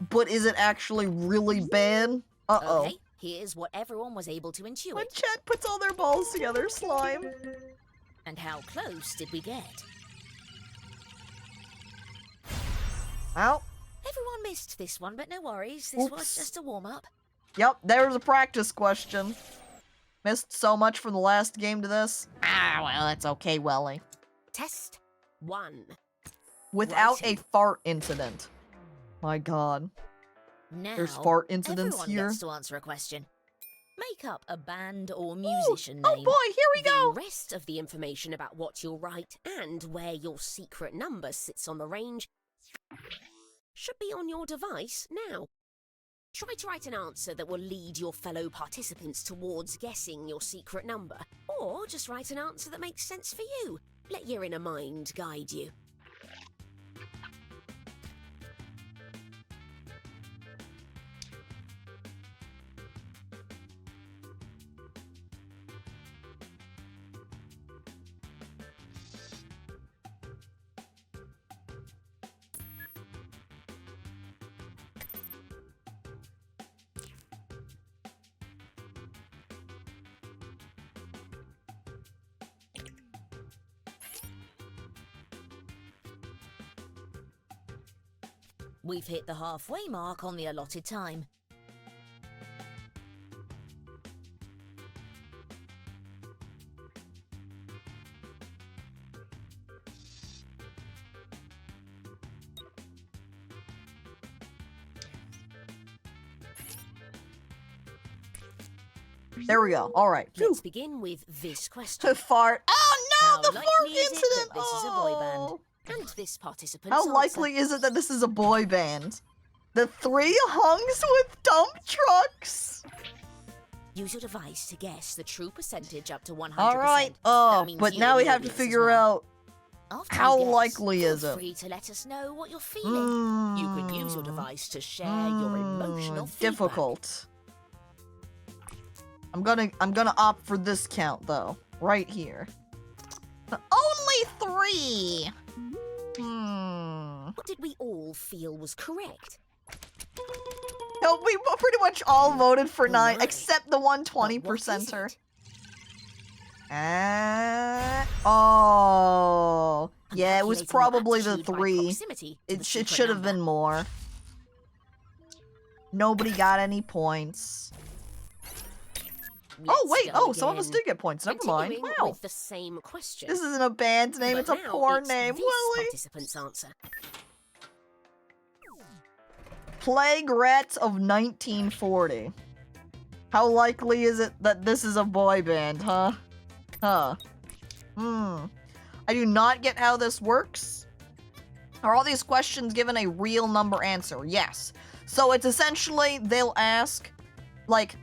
But is it actually really bad? Uh-oh. Okay, here's what everyone was able to intuit. When chat puts all their balls together, slime. And how close did we get? Well, Everyone missed this one, but no worries. This was Oops. just a warm-up. yep, there's a practice question. Missed so much from the last game to this. Ah, well, it's okay, Welly. Test 1. Without a Righty. fart incident. My god. Now, There's fart incidents everyone here. gets to answer a question. Make up a band or musician Oh name. boy, here we go! The rest of the information about what you'll write and where your secret number sits on the range should be on your device now. Try to write an answer that will lead your fellow participants towards guessing your secret number, or just write an answer that makes sense for you. Let your inner mind guide you. We've hit the halfway mark on the allotted time. There we go. All right. Let's begin with this question. To fart. Oh no, How the fart likely is it incident. that this is a boy band? Oh. And this participant's How answer. likely is it that this is a boy band? The three hunks with dump trucks. Use your device to guess the true percentage up to 100%. All right. That Oh, means but you now and we the have to audience as figure well. out After how you guess, likely feel is it. free to let us know what you're feeling. You can use your device to share your emotional feedback. difficult. I'm gonna opt for this count though, right here. Only 3. What did we all feel was correct? No, we pretty much all voted for 9, Right. except the 120 But what is percenter. it? Oh, I'm yeah, it was calculating your probably the aptitude by 3. proximity to the It secret should have number. been more. Nobody got any points. Oh Let's wait, go oh, some of us again. did get points. Never mind. Continuing Wow, with the same question. this isn't a band's name; But it's a now porn it's name. this Willie. participant's answer. Plague Rats of 1940. How likely is it that this is a boy band, huh? Huh. I do not get how this works. Are all these questions given a real number answer? Yes. So it's essentially, they'll ask, like,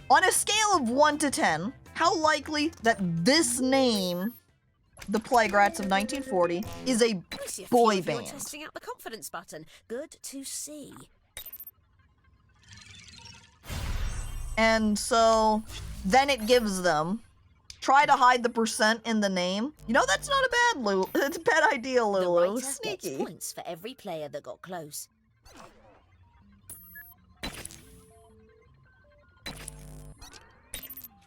on a scale of 1 to 10, how likely that this name, the Plague Rats of 1940, is a I see a boy few of you are band? testing out the confidence button. Good to see. And so then it gives them, try to hide the percent in the name. You know, that's not a bad it's a bad idea, The Lulu. writer gets Sneaky. points for every player that got close.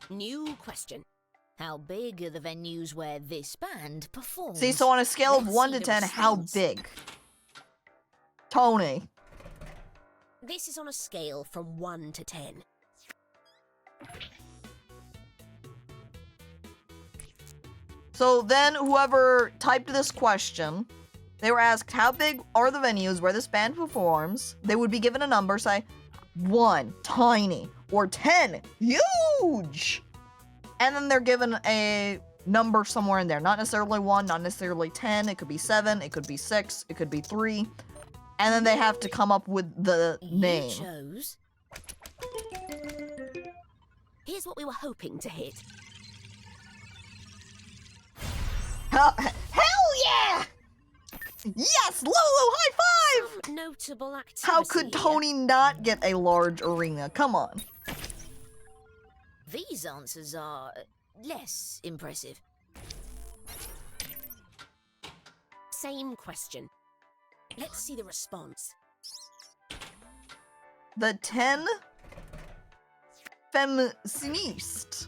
New question. How big are the venues where this band performs? See, so on a scale of Let's 1 see to the 10, how response. big? Tony. This is on a scale from 1 to 10. So then whoever typed this question, they were asked how big are the venues where this band performs. They would be given a number, say 1, tiny, or 10, huge. And then they're given a number somewhere in there. Not necessarily 1, not necessarily 10. It could be 7, it could be 6, it could be 3. And then they have to come up with the name. You chose. Here's what we were hoping to hit. Hell yeah! Yes, Lulu, high five! Some notable activity. How could here. Tony not get a large arena? Come on. These answers are less impressive. Same question. Let's see the response. The 10 Feminist.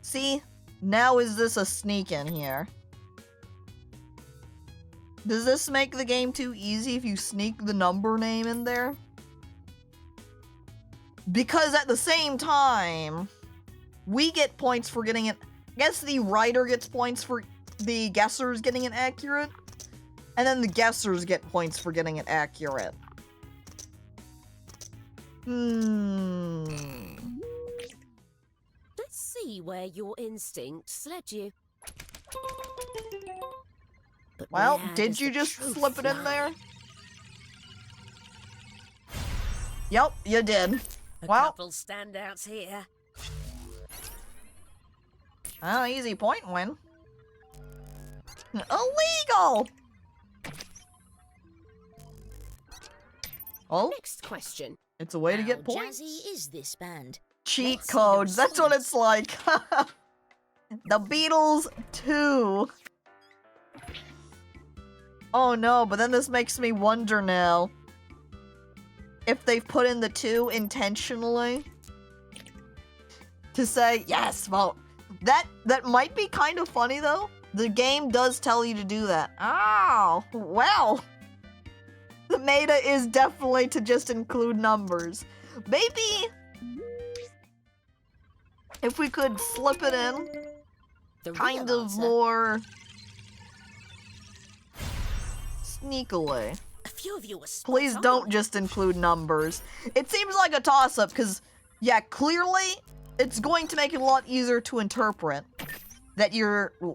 See? Now is this a sneak in here? Does this make the game too easy if you sneak the number name in there? Because at the same time, we get points for getting it. I guess the writer gets points for the guessers getting it accurate. And then the guessers get points for getting it accurate. Let's see where your instincts led you. But Well, where did does you the just truth slip it in lie? there? Yep, you did. A Well, couple standouts here. easy point win. Illegal! Oh, Next question. it's a way to How get points. jazzy is this band? Cheat Let's see the codes, that's what it's like. The Beatles 2. Oh no, but then this makes me wonder now if they've put in the 2 intentionally to say, yes, well, that might be kind of funny though. The game does tell you to do that. Oh, well. The meta is definitely to just include numbers. Maybe if we could slip it in The kind real of answer. more sneakily. A few of you were spot Please on. don't just include numbers. It seems like a toss-up because, yeah, clearly it's going to make it a lot easier to interpret that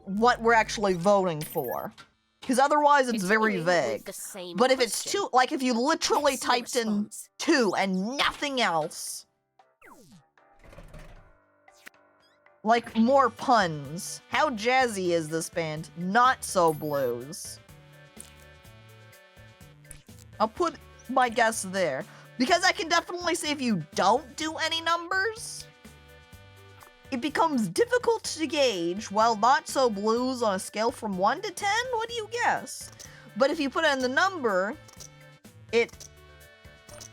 what we're actually voting for. Because otherwise it's very Continuing with vague. the same But if it's question. too, like if you literally What's your typed in response? 2 and nothing else. Like more puns. How jazzy is this band? Not so blues. I'll put my guess there. Because I can definitely see if you don't do any numbers, it becomes difficult to gauge, while not so blues on a scale from 1 to 10, what do you guess? But if you put in the number, it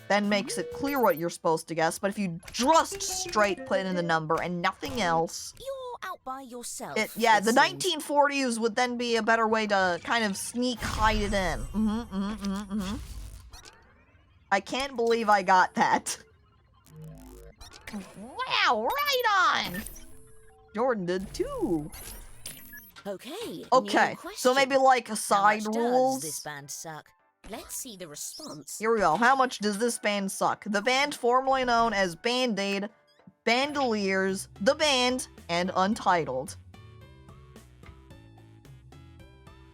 then makes it clear what you're supposed to guess. But if you just straight put in the number and nothing else, You're out by yourself. yeah, it the seems. 1940s would then be a better way to kind of sneak hide it in. I can't believe I got that. Wow, right on! Jordan did too. Okay. Okay, new so question. maybe like How side much rules. does this band suck? Let's see the response. Here we go. How much does this band suck? The band formerly known as Band-Aid, Bandoliers, The Band, and Untitled.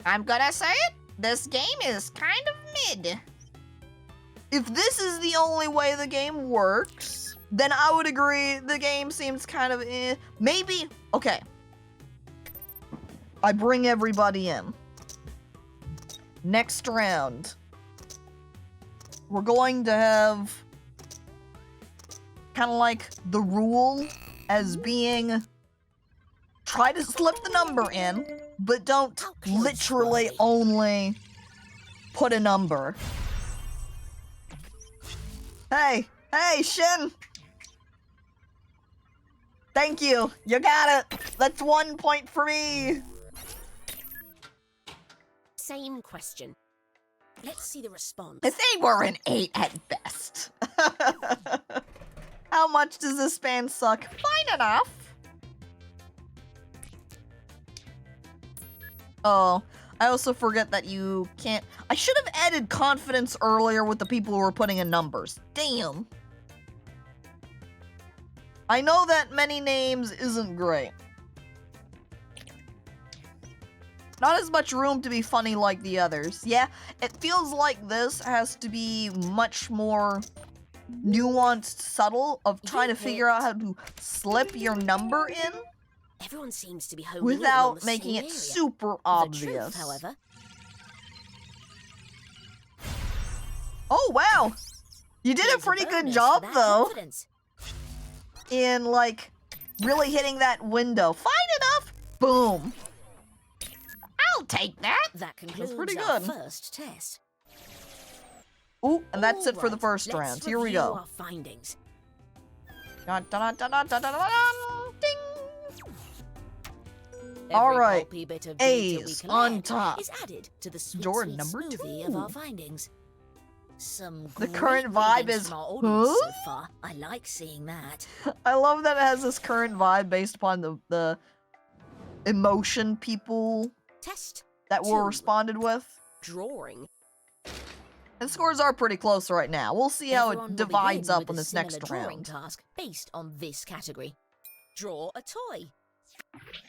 I'm gonna say it. This game is kind of mid. If this is the only way the game works, then I would agree the game seems kind of eh. Maybe, okay. I bring everybody in. Next round, we're going to have kind of like the rule as being try to slip the number in, but don't How close literally were they? only put a number. Hey, Shin! Thank you, you got it! That's 1 point for me! Same question. Let's see the response. If they were an 8 at best. How much does this band suck? Fine enough. Oh, I also forget that you can't... I should have added confidence earlier with the people who were putting in numbers. Damn. I know that many names isn't great. Not as much room to be funny like the others. Yeah, it feels like this has to be much more nuanced, subtle, of trying to figure out how to slip your number in Everyone seems to be homing in on without the making same it area. super The obvious. truth, however, Oh, wow! You did a here's pretty good bonus job, for that though, confidence. in, like, really hitting that window. Fine enough! Boom! I'll take that. That concludes pretty our good. first test. Ooh, and that's it for the Alright, first let's round. Here we review go. Our findings. Dun, dun, dun, dun, dun, dun, dun, dun, ding! Every Alright, pulpy bit of data we A's collect on top. is added to the sweet, Jordan, sweet number smoothie 2. of our findings. Some The great current vibe readings is, from our audience huh? so far. I like seeing that. I love that it has this current vibe based upon the emotion people Test that were 2. responded with. Drawing. And scores are pretty close right now. We'll see how Everyone it will divides begin up with in a this next similar drawing round. task based on this category. Draw a toy.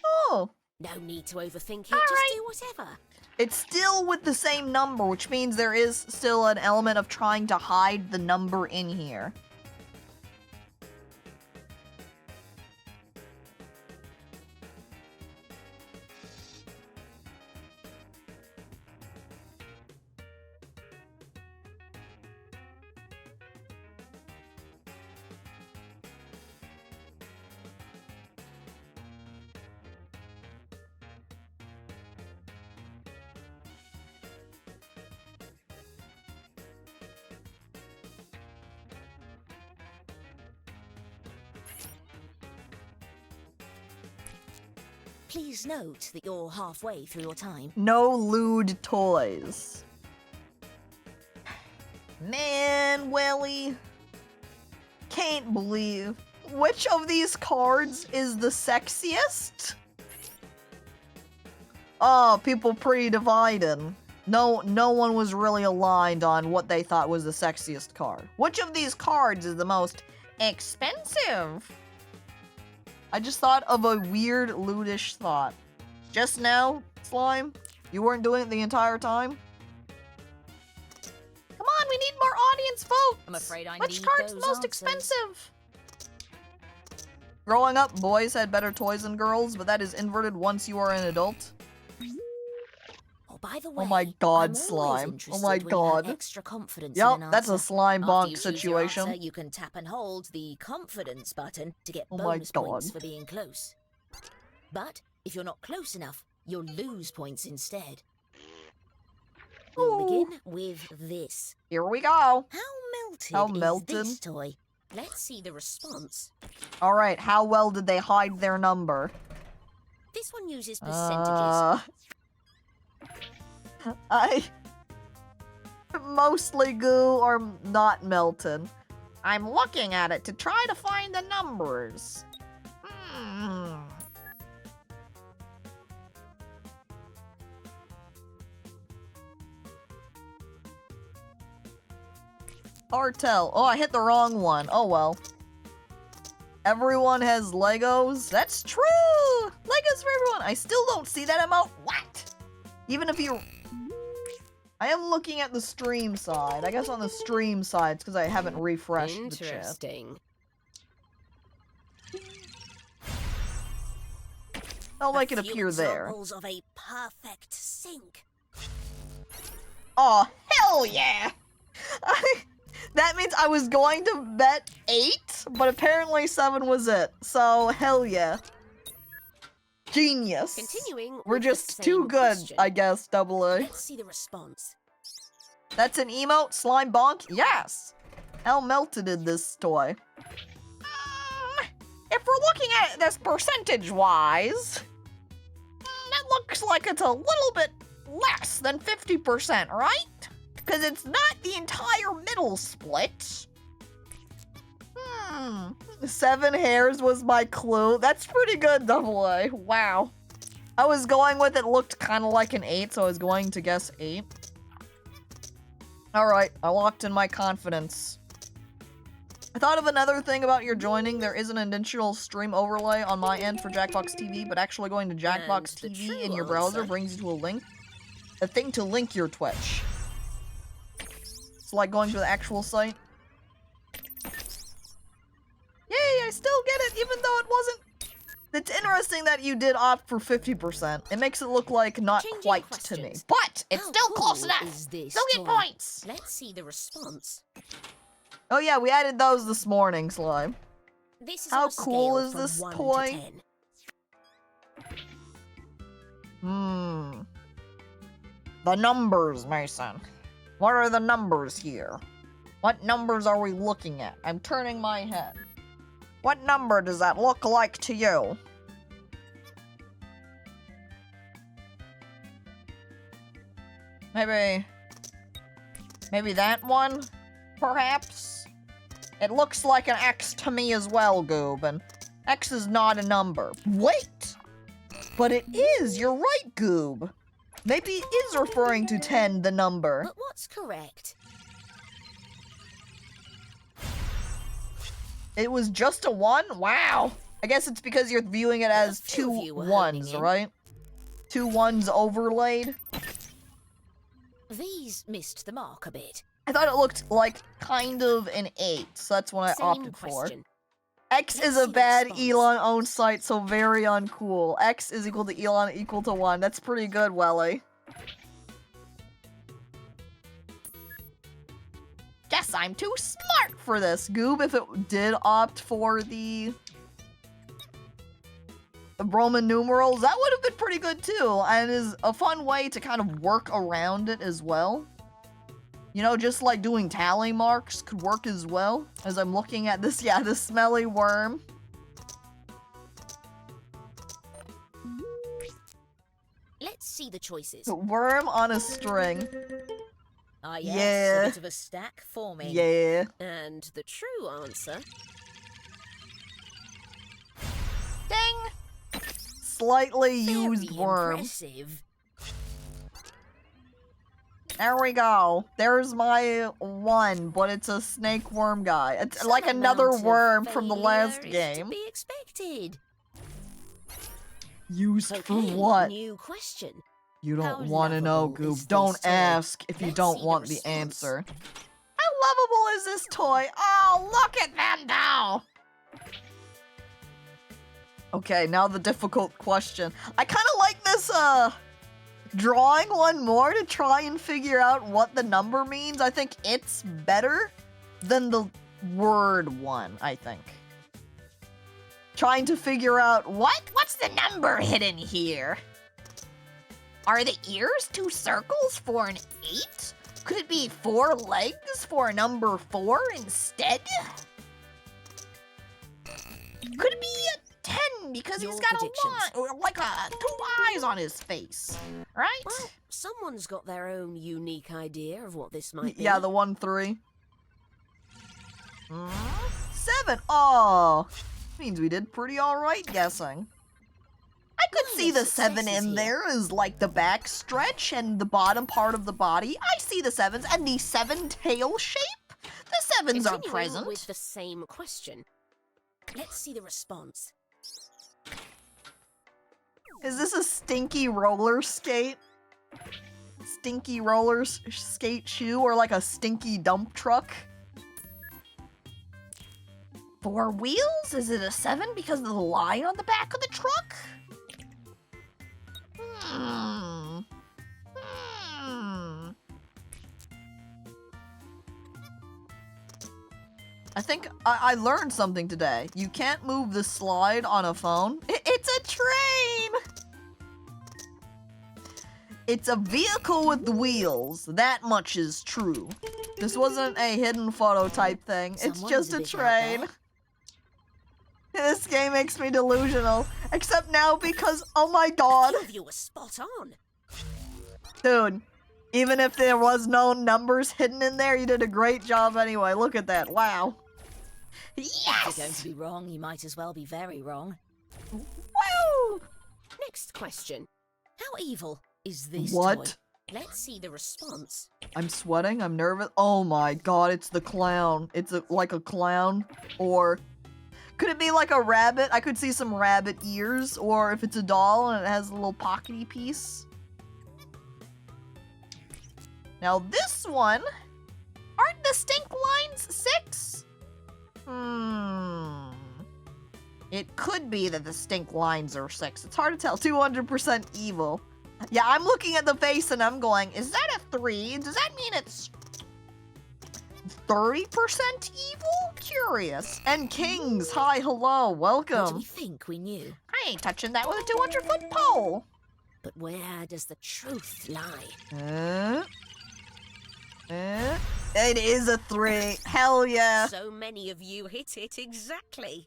Oh, No need to overthink it, All just right. do whatever. it's still with the same number, which means there is still an element of trying to hide the number in here. Please note that you're halfway through your time. No lewd toys. Man, Welly. Can't believe. Which of these cards is the sexiest? Oh, people pretty divided. No one was really aligned on what they thought was the sexiest card. Which of these cards is the most expensive? I just thought of a weird, lewdish thought. Just now, Slime? You weren't doing it the entire time? Come on, we need more audience votes! I'm afraid I Which need card's those most answers. expensive? Growing up, boys had better toys than girls, but that is inverted once you are an adult. Oh, by the way, Oh my god, I'm always Slime. Oh interested my when you have god. extra confidence Yep, in an that's a answer. slime After bonk you choose your situation. answer, you can tap and hold the confidence button to get Oh my bonus points God. for being close. But if you're not close enough, you'll lose points instead. We'll Ooh. begin with this. Here we go. How melted How is melted? this toy? Let's see the response. Alright, how well did they hide their number? This one uses percentages. I mostly goo or not melted. I'm looking at it to try to find the numbers. Artel. Oh, I hit the wrong one. Oh well. Everyone has Legos? That's true! Legos for everyone! I still don't see that amount. What? Even if you... I am looking at the stream side. I guess on the stream side, it's because I haven't refreshed the chat. Interesting. I'll make it A few appear there. examples of a perfect sync. Oh, hell yeah! That means I was going to bet 8, but apparently 7 was it. So, hell yeah. Genius. Continuing. We're with the just same too good, question. I guess, double A. Let's see the response. That's an emote? Slime bonk? Yes! How melted in this toy? If we're looking at this percentage-wise, that looks like it's a little bit less than 50%, right? Because it's not the entire middle split. 7 hairs was my clue. That's pretty good, double A. Wow. I was going with it looked kind of like an 8, so I was going to guess 8. Alright, I locked in my confidence. I thought of another thing about your joining. There is an additional stream overlay on my end for Jackbox TV, but actually going to Jackbox And the TV true in your browser answer. brings you to a link. A thing to link your Twitch. It's like going to the actual site. Yay, I still get it, even though it wasn't... It's interesting that you did opt for 50%. It makes it look like not Changing quite to me. questions. But it's How still close cool enough! is this Still get toy? points! Let's see the response. Oh yeah, we added those this morning, Slime. This is How on a cool scale is from this 1 toy? to 10. The numbers, Mason. What are the numbers here? What numbers are we looking at? I'm turning my head. What number does that look like to you? Maybe that one? Perhaps? It looks like an X to me as well, Goob, and X is not a number. Wait! But it is! You're right, Goob! Maybe it is referring to 10, the number. But what's correct? It was just a 1? Wow. I guess it's because you're viewing it as few two of you were ones, honing in. right? 2 1s overlaid. These missed the mark a bit. I thought it looked like kind of an 8, so that's what I Same opted for. question. X Let's is see a the bad response. Elon-owned site, so very uncool. X is equal to Elon equal to 1. That's pretty good, Welly. Guess I'm too smart for this. Goob, if it did opt for the Roman numerals, that would have been pretty good too, and is a fun way to kind of work around it as well. You know, just like doing tally marks could work as well. As I'm looking at this, yeah, the smelly worm. Let's see the choices. The worm on a string. Ah, yes, Yeah. a bit of a stack forming. Yeah. And the true answer. Ding! Slightly Very used worm. impressive. There we go. There's my 1, but it's a snake worm guy. It's Some like another amount of worm from the last failure is to game. be expected. Used for Okay, what? new question. You How don't want to know, lovable is Goob. Don't this toy? ask if you Let's don't see the want the response. answer. How lovable is this toy? Oh, look at them now! Okay, now the difficult question. I kind of like this, drawing one more to try and figure out what the number means. I think it's better than the word one, I think. Trying to figure out What's the number hidden here? Are the ears 2 circles for an 8? Could it be 4 legs for a number 4 instead? Could it be a 10 because Your he's got predictions. a 1 or like 2 eyes on his face, right? Well, someone's got their own unique idea of what this might be. yeah, the 1 3. 7. Oh, means we did pretty alright guessing. I could Line see of the 7 successes in here. there as like the back stretch and the bottom part of the body. I see the 7s and the 7 tail shape. The 7s are Continuing present. with the same question. Let's see the response. Is this a stinky roller skate? Stinky roller skate shoe or like a stinky dump truck? 4 wheels? Is it a 7 because of the line on the back of the truck? I think I learned something today. You can't move the slide on a phone. It's a train! It's a vehicle with wheels. That much is true. This wasn't a hidden photo type thing. It's Someone's just a a bit out train. This game makes me delusional. Except now because, oh my god. Two of you were spot on. Dude, even if there was no numbers hidden in there, you did a great job anyway. Look at that. Wow. If you're going to be wrong, you might as well be very wrong. Woo! Next question. How evil is this What? toy? Let's see the response. I'm sweating. I'm nervous. Oh my god, it's the clown. It's like a clown. Or could it be like a rabbit? I could see some rabbit ears. Or if it's a doll and it has a little pockety piece. Now this one, Aren't the stink lines 6? it could be that the stink lines are 6. It's hard to tell. 200% evil. Yeah, I'm looking at the face and I'm going, is that a 3? Does that mean it's 30% evil? Curious. And kings, hi, hello, What do welcome. we think we knew? I ain't touching that with a 200-foot pole. But where does the truth lie? It is a 3. Hell yeah. So many of you hit it exactly.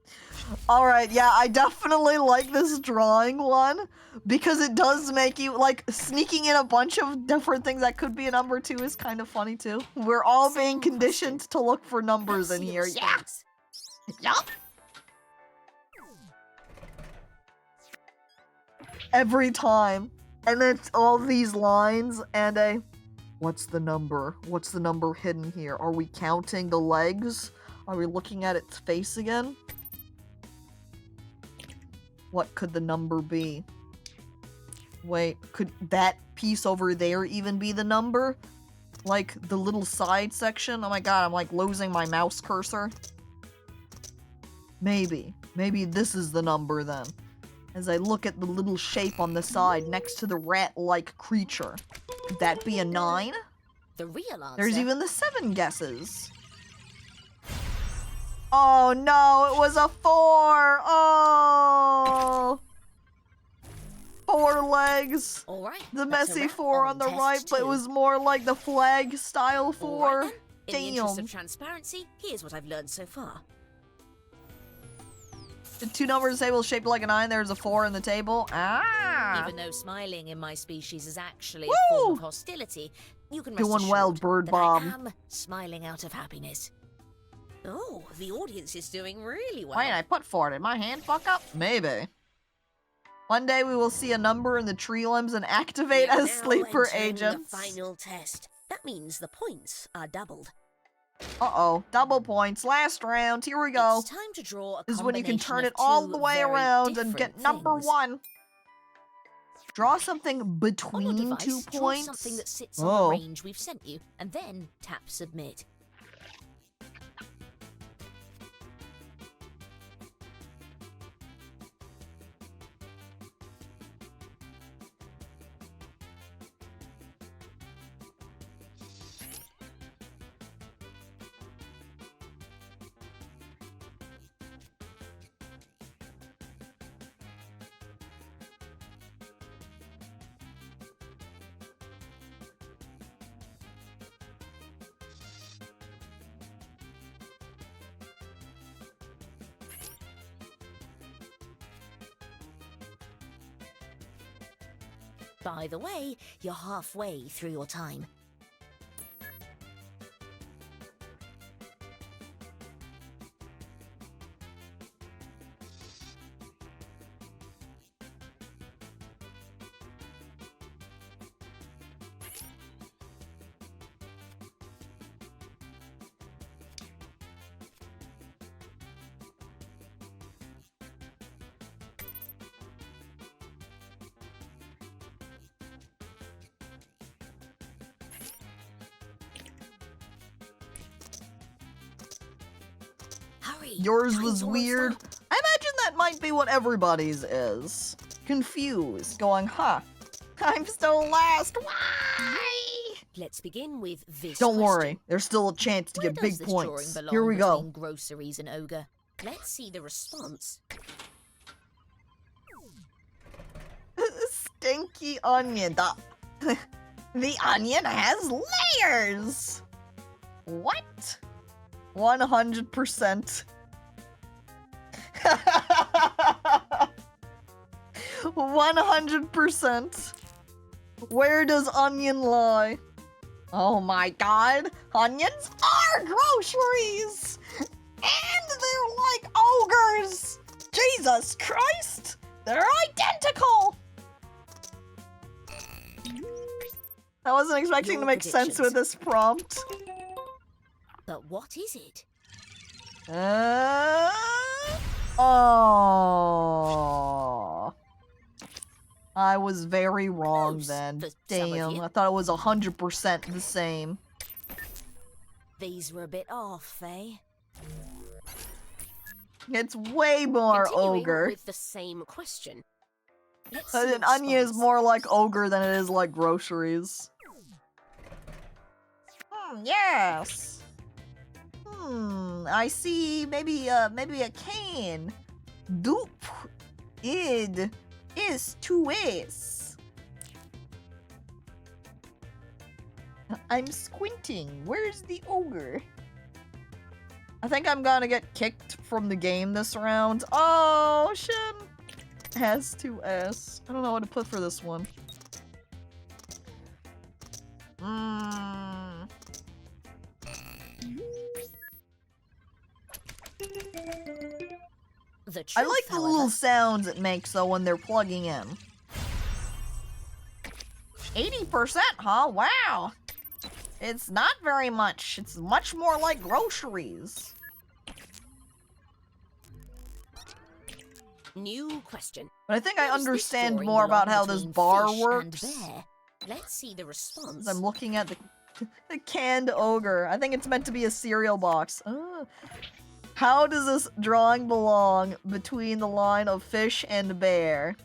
Alright, yeah, I definitely like this drawing one because it does make you, like, sneaking in a bunch of different things that could be a number 2 is kind of funny too. We're all being Same conditioned to look for numbers Let's in see the here. Yeah. response. Yup. Every time. And it's all these lines and a... What's the number? What's the number hidden here? Are we counting the legs? Are we looking at its face again? What could the number be? Wait, could that piece over there even be the number? Like, the little side section? Oh my god, I'm like losing my mouse cursor. Maybe. Maybe this is the number then. As I look at the little shape on the side next to the rat-like creature. Could that be a 9? The real answer. There's even the 7 guesses. Oh no, it was a 4! Oh! 4 legs. All right. The that's a messy wrap 4 on the test right, but it 2. was more like the flag style 4. All right, then. In the interest Damn. of transparency, here's what I've learned so far. The 2 numbers table shaped like a 9, there's a 4 in the table. Ah! Even though smiling in my species is actually Woo! a form of hostility, you can rest Doing assured well, Bird that Bomb. I am smiling out of happiness. Oh, the audience is doing really well. Wait, I put 4. Did my hand fuck up? Maybe. One day we will see a number in the tree limbs and activate We are as now sleeper entering agents. The final test. That means the points are doubled. Uh-oh. Double points. Last round. Here we go. It's time to draw a This is when you can combination turn of it all two the way very around and get different number things. 1. Draw something On your between device, 2 draw points. something that sits on Oh. the range we've sent you, and then tap submit. By the way, you're halfway through your time. Hurry! Yours time's was almost weird. up. I imagine that might be what everybody's is. Confused, going, huh, I'm still last, why? Let's begin with this Don't worry, question. there's still a chance to Where get does big this drawing points. belong Here we go. between groceries and ogre? Let's see the response. Stinky onion. The onion has layers! What? 100%. 100%. Where does onion lie? Oh my god, onions are groceries! And they're like ogres! Jesus Christ! They're identical! I wasn't expecting Your to make sense with this prompt. But what is it? Oh. I was very wrong Close then. for some of Damn, you. I thought it was 100% the same. These were a bit off, eh? It's way more Continuing ogre. with the same question. Let's see An the onion is response. more like ogre than it is like groceries. Yes. I see maybe a can. Dupe. Id. Is 2s. I'm squinting. Where's the ogre? I think I'm gonna get kicked from the game this round. Oh, shit. Has 2s. I don't know what to put for this one. The I truth, like the however, little sounds it makes though when they're plugging in. 80%, huh? Wow. It's not very much. It's much more like groceries. New question. But I think I What does this understand drawing more about belong how this between bar fish and works. bear? Let's see the response. I'm looking at the canned ogre. I think it's meant to be a cereal box. How does this drawing belong between the line of fish and bear?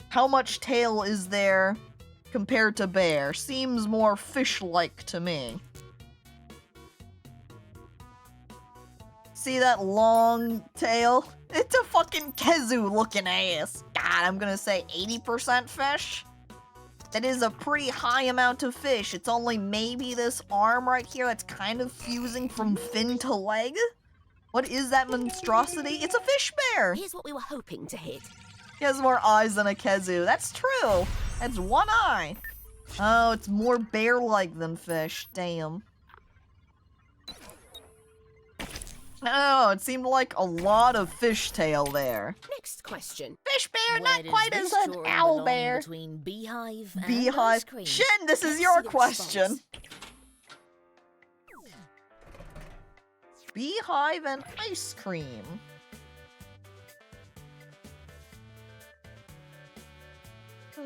How much tail is there compared to bear? Seems more fish-like to me. See that long tail? It's a fucking kazoo looking ass. God, I'm gonna say 80% fish? That is a pretty high amount of fish. It's only maybe this arm right here that's kind of fusing from fin to leg? What is that monstrosity? It's a fish bear! Here's what we were hoping to hit. He has more eyes than a kazoo. That's true! That's one eye! Oh, it's more bear-like than fish. Damn. Oh, it seemed like a lot of fishtail there. Next question. Fish bear, Where not does quite this as an drawing owl belong bear. between beehive and Beehive. ice cream? Shin, this is Let's your see the question. response. Beehive and ice cream.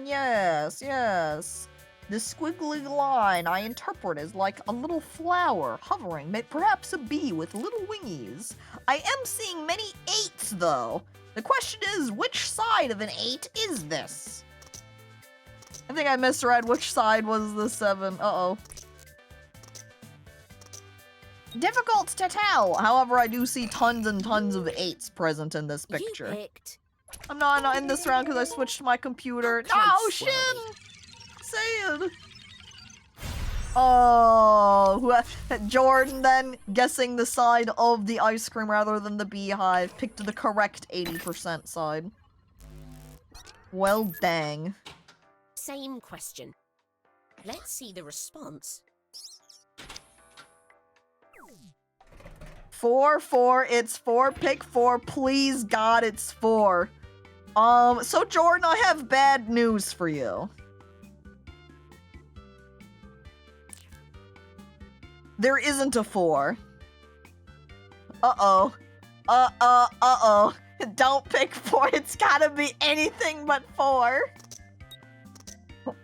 Yes, yes. The squiggly line I interpret as like a little flower hovering, perhaps a bee with little wingies. I am seeing many 8s though. The question is, which side of an 8 is this? I think I misread which side was the 7. Uh-oh. Difficult to tell. However, I do see tons and tons of 8s present in this picture. You picked. I'm not in this round because I switched to my computer. Quite No, slowly. Shin! Sad. Oh, Jordan then, guessing the side of the ice cream rather than the beehive, picked the correct 80% side. Well, dang. Same question. Let's see the response. 4, 4, it's 4, pick 4, please God, it's 4. So Jordan, I have bad news for you. There isn't a 4. Uh-oh. Uh-oh. Don't pick 4, it's gotta be anything but 4.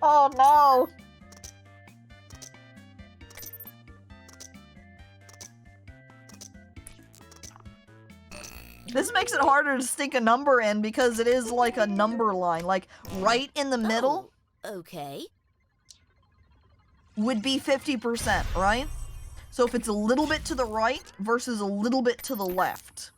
Oh no. This makes it harder to stick a number in because it is like a number line. Like, right in the middle Okay. would be 50%, right? So if it's a little bit to the right versus a little bit to the left.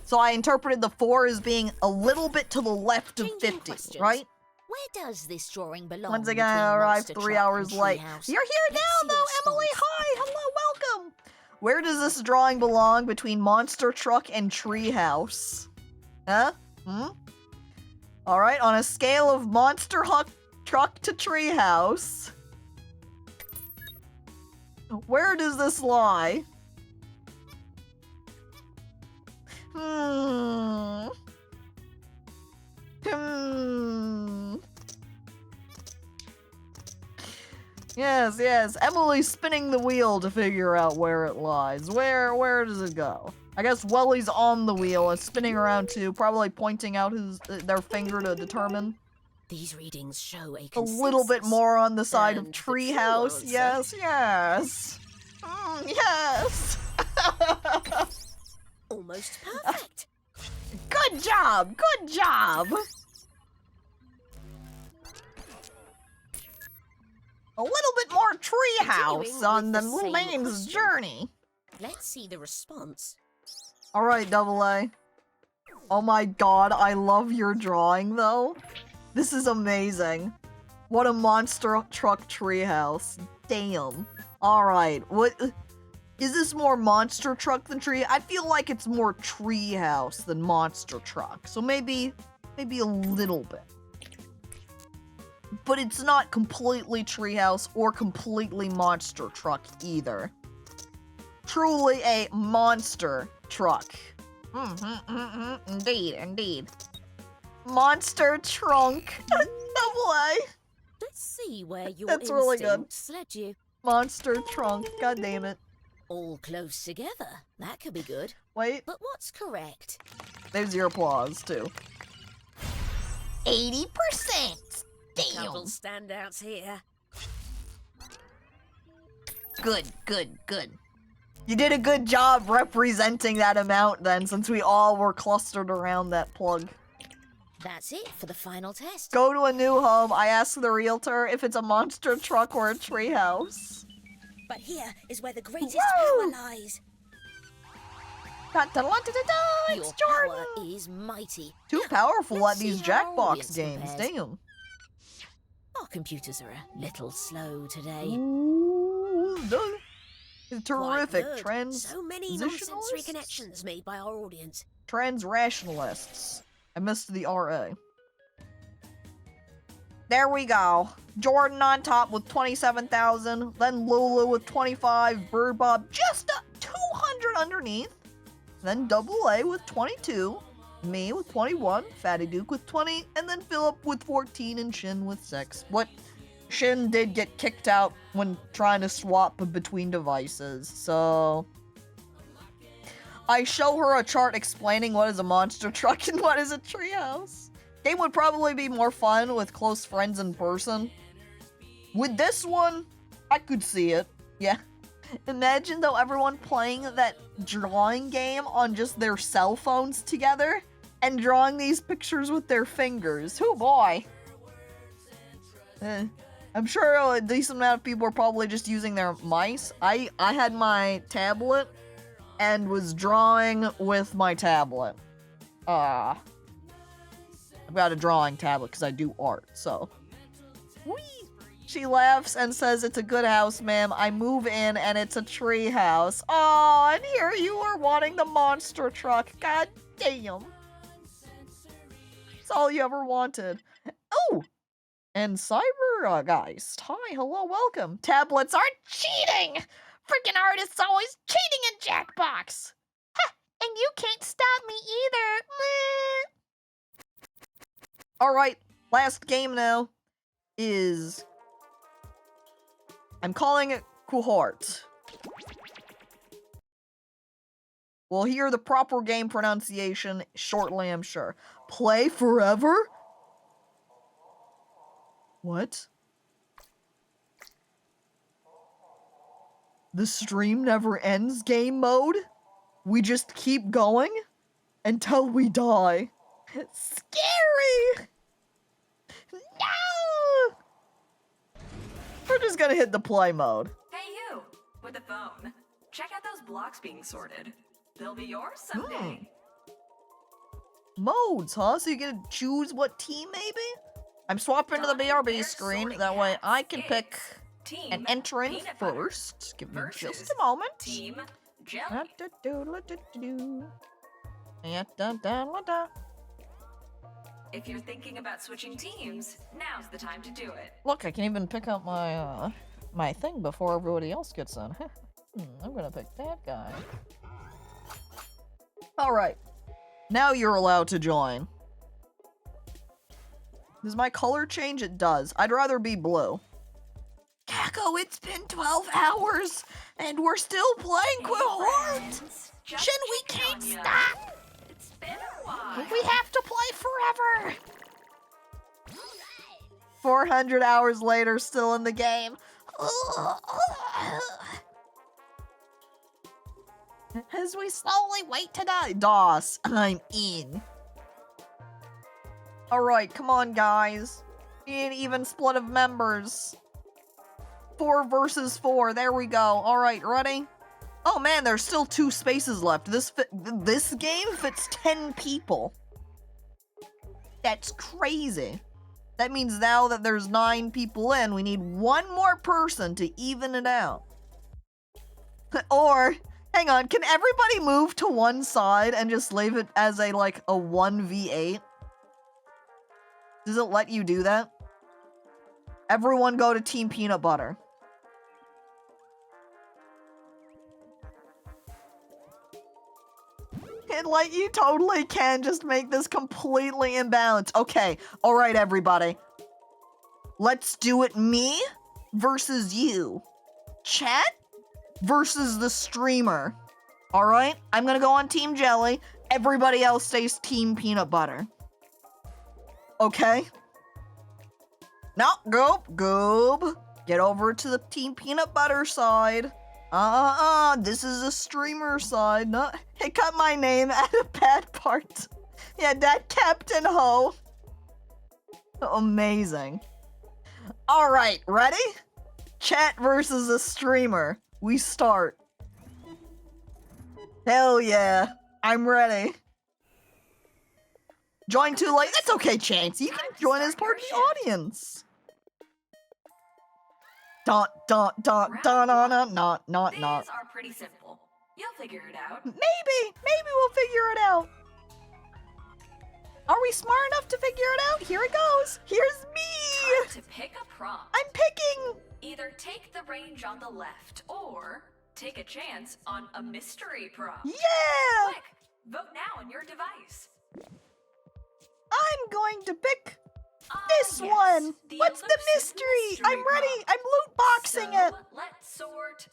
So I interpreted the 4 as being a little bit to the left of Changing 50, questions. right? Where does this drawing belong? Once again, between I arrived Monster 3 Truck hours and late. Treehouse? You're here Let's now, see the though, Emily. response. Hi, hello, welcome. Where does this drawing belong between Monster Truck and Treehouse? Huh? All right, on a scale of Monster Truck to Treehouse, where does this lie? Yes. Emily's spinning the wheel to figure out where it lies. Where does it go? I guess Welly's on the wheel and spinning around too, probably pointing out their finger to determine. These readings show A little bit more on the side of And the Treehouse. true answer. Yes. Yes. Almost perfect. Good job. A little bit more Treehouse Continuing on with the the same Lane's question. journey. Let's see the response. All right, Double A. Oh my God, I love your drawing though. This is amazing. What a monster truck treehouse. Damn. All right, what is this more monster truck than tree? I feel like it's more treehouse than monster truck. So maybe a little bit. But it's not completely treehouse or completely monster truck either. Truly a monster truck. Indeed. Monster trunk. Double A. Let's see where your That's really good. instincts led you. Monster trunk. God damn it. All close together. That could be good. Wait, But what's correct? there's your applause, too. 80%. Damn. Couple standouts here. Good, good, good. You did a good job representing that amount then, since we all were clustered around that plug. That's it for the final test. Go to a new home. I ask the realtor if it's a monster truck or a treehouse. But here is where the greatest Woo! power lies. Da-da-da-da-da-da, Your it's Jordan. power is mighty. Too powerful at Let's these see how our Jackbox audience games. compares. Damn. Our computers are a little slow today. Ooh, Quite terrific. good. So many nonsensory Transitionalists? connections made by our audience. Transrationalists. I missed the RA. There we go. Jordan on top with 27,000. Then Lulu with 25. Bird Bob just 200 underneath. Then Double A with 22. Me with 21. Fatty Duke with 20. And then Philip with 14 and Shin with 6. What? Shin did get kicked out when trying to swap between devices, so... I show her a chart explaining what is a monster truck and what is a treehouse. Game would probably be more fun with close friends in person. With this one, I could see it. Yeah. Imagine though everyone playing that drawing game on just their cell phones together and drawing these pictures with their fingers. Oh boy. I'm sure a decent amount of people are probably just using their mice. I had my tablet and was drawing with my tablet. I've got a drawing tablet because I do art, so. Whee! She laughs and says, "It's a good house, ma'am. I move in and it's a tree house." Aw, and here you are wanting the monster truck. God damn. It's all you ever wanted. Oh! And Cybergeist. Hi, hello, welcome. Tablets aren't cheating! Freaking artists always cheating in Jackbox. Ha! And you can't stop me either. Meh. Alright, last game now is... I'm calling it Cohort. We'll hear the proper game pronunciation shortly, I'm sure. Play forever? What? The stream never ends game mode? We just keep going? Until we die. Scary! No! We're just gonna hit the play mode. Hey you, with the phone. Check out those blocks being sorted. They'll be yours someday. Modes, huh? So you get to choose what team, maybe? I'm swapping to the BRB screen. That way I can pick an entrant first. Give me just a moment. Team Jelly. If you're thinking about switching teams, now's the time to do it. Look, I can even pick up my my thing before everybody else gets in. I'm gonna pick that guy. Alright. Now you're allowed to join. Does my color change? It does. I'd rather be blue. Caco, it's been 12 hours, and we're still playing Cohort! Shin, we can't stop! It's been a while. We have to play forever! 400 hours later, still in the game. As we slowly wait to die. DOS, I'm in. Alright, come on, guys. An even split of members. 4 versus 4. There we go. Alright, ready? Oh man, there's still 2 spaces left. This game fits 10 people. That's crazy. That means now that there's 9 people in, we need 1 more person to even it out. Or, hang on, can everybody move to one side and just leave it as a 1v8? Does it let you do that? Everyone go to Team Peanut Butter. And you totally can just make this completely imbalanced. Okay, alright everybody. Let's do it me versus you. Chat, versus the streamer. All right, I'm gonna go on Team Jelly. Everybody else stays Team Peanut Butter. Okay? Now, Goob. Get over to the Team Peanut Butter side. This is the streamer side. No, hey, cut my name at a bad part. Yeah, that Captain Ho. Amazing. All right, ready? Chat versus a streamer. We start. Hell yeah, I'm ready. Join too late. That's okay, Chance. You can join as part of the audience. Not. These are pretty simple. You'll figure it out. Maybe we'll figure it out. Are we smart enough to figure it out? Here it goes. Here's me. Time to pick a prompt. I'm picking. Either take the range on the left or take a chance on a mystery prompt. Yeah. Quick, vote now on your device. I'm going to pick this Yes, one. the What's the elusive mystery? I'm ready. prompt. I'm loot boxing it. Let's sort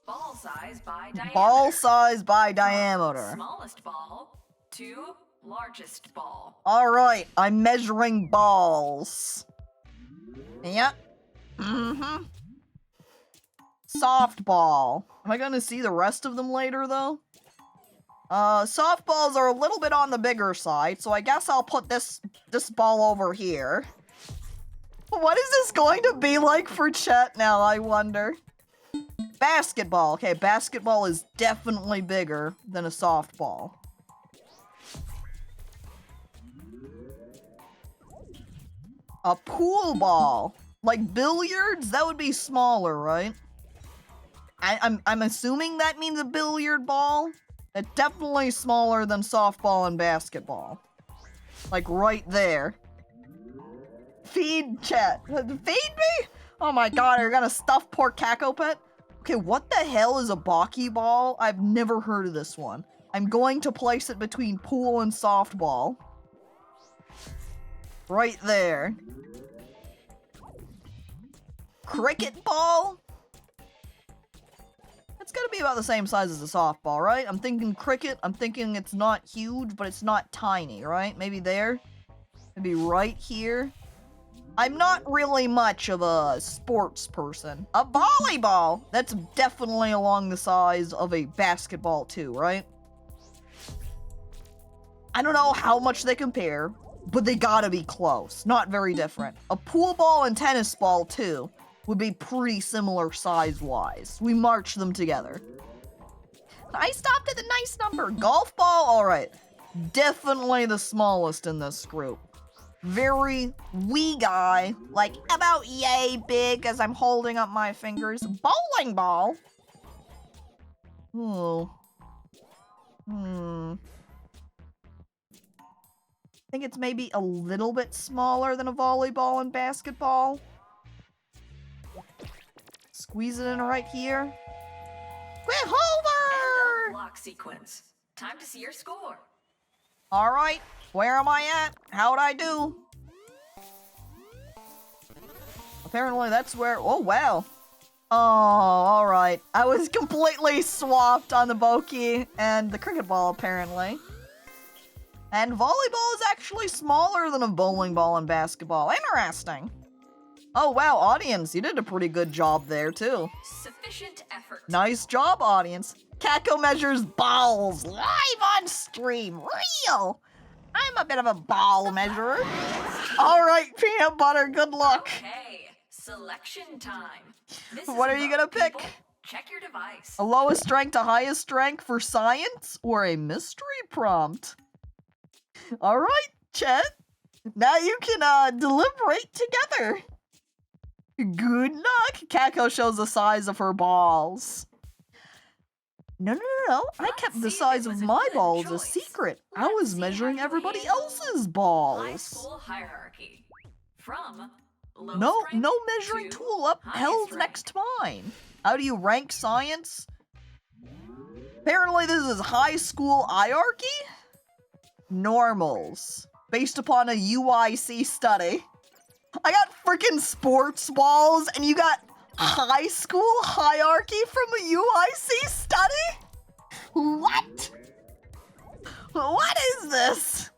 ball size by diameter. Ball size by From diameter. smallest ball to largest ball. All right, I'm measuring balls. Yep. Softball. Am I gonna see the rest of them later, though? Softballs are a little bit on the bigger side, so I guess I'll put this ball over here. What is this going to be like for chat now, I wonder? Basketball. Okay, basketball is definitely bigger than a softball. A pool ball. Like billiards? That would be smaller, right? I'm assuming that means a billiard ball. It's definitely smaller than softball and basketball. Like right there. Feed chat. Feed me? Oh my god, are you gonna stuff poor Cacopet? Okay, what the hell is a Baki ball? I've never heard of this one. I'm going to place it between pool and softball. Right there. Cricket ball? It's gonna be about the same size as a softball, right? I'm thinking cricket. I'm thinking it's not huge, but it's not tiny, right? Maybe there? Maybe right here? I'm not really much of a sports person. A volleyball! That's definitely along the size of a basketball too, right? I don't know how much they compare, but they gotta be close. Not very different. A pool ball and tennis ball too would be pretty similar size-wise. We march them together. I stopped at the nice number. Golf ball? Alright. Definitely the smallest in this group. Very wee guy. Like, about yay big as I'm holding up my fingers. Bowling ball? I think it's maybe a little bit smaller than a volleyball and basketball. Squeeze it in right here. Quit holder! Block sequence. Time to see your score. Alright, where am I at? How'd I do? Apparently that's where... Oh, wow. Oh, alright. I was completely swapped on the Boki and the cricket ball, apparently. And volleyball is actually smaller than a bowling ball and basketball. Interesting. Oh, wow, audience, you did a pretty good job there, too. Sufficient effort. Nice job, audience. Caco measures balls live on stream. Real. I'm a bit of a ball measurer. All right, Peanut Butter, good luck. Okay, selection time. What are you gonna pick? Check your device. A lowest rank to highest rank for science or a mystery prompt? All right, chat. Now you can deliberate together. Good luck. Caco shows the size of her balls. No. I kept the size of my balls a secret. I was measuring everybody else's High balls. school hierarchy. From No lowest rank measuring to tool up held highest next to mine. How do you rank science? Apparently this is high school hierarchy? Normals. Based upon a UIC study. I got freaking sports balls and you got high school hierarchy from a UIC study? What? What is this?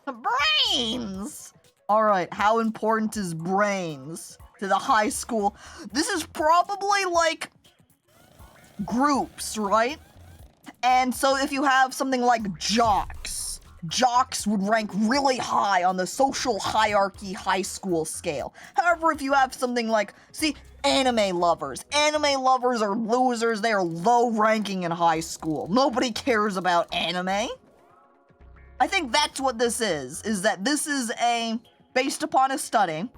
Brains! Alright, how important is brains to the high school? This is probably like groups, right? And so if you have something like jocks, jocks would rank really high on the social hierarchy high school scale. However, if you have something like, see, anime lovers are losers, they are low ranking in high school. Nobody cares about anime. I think that's what this is that this is based upon a study.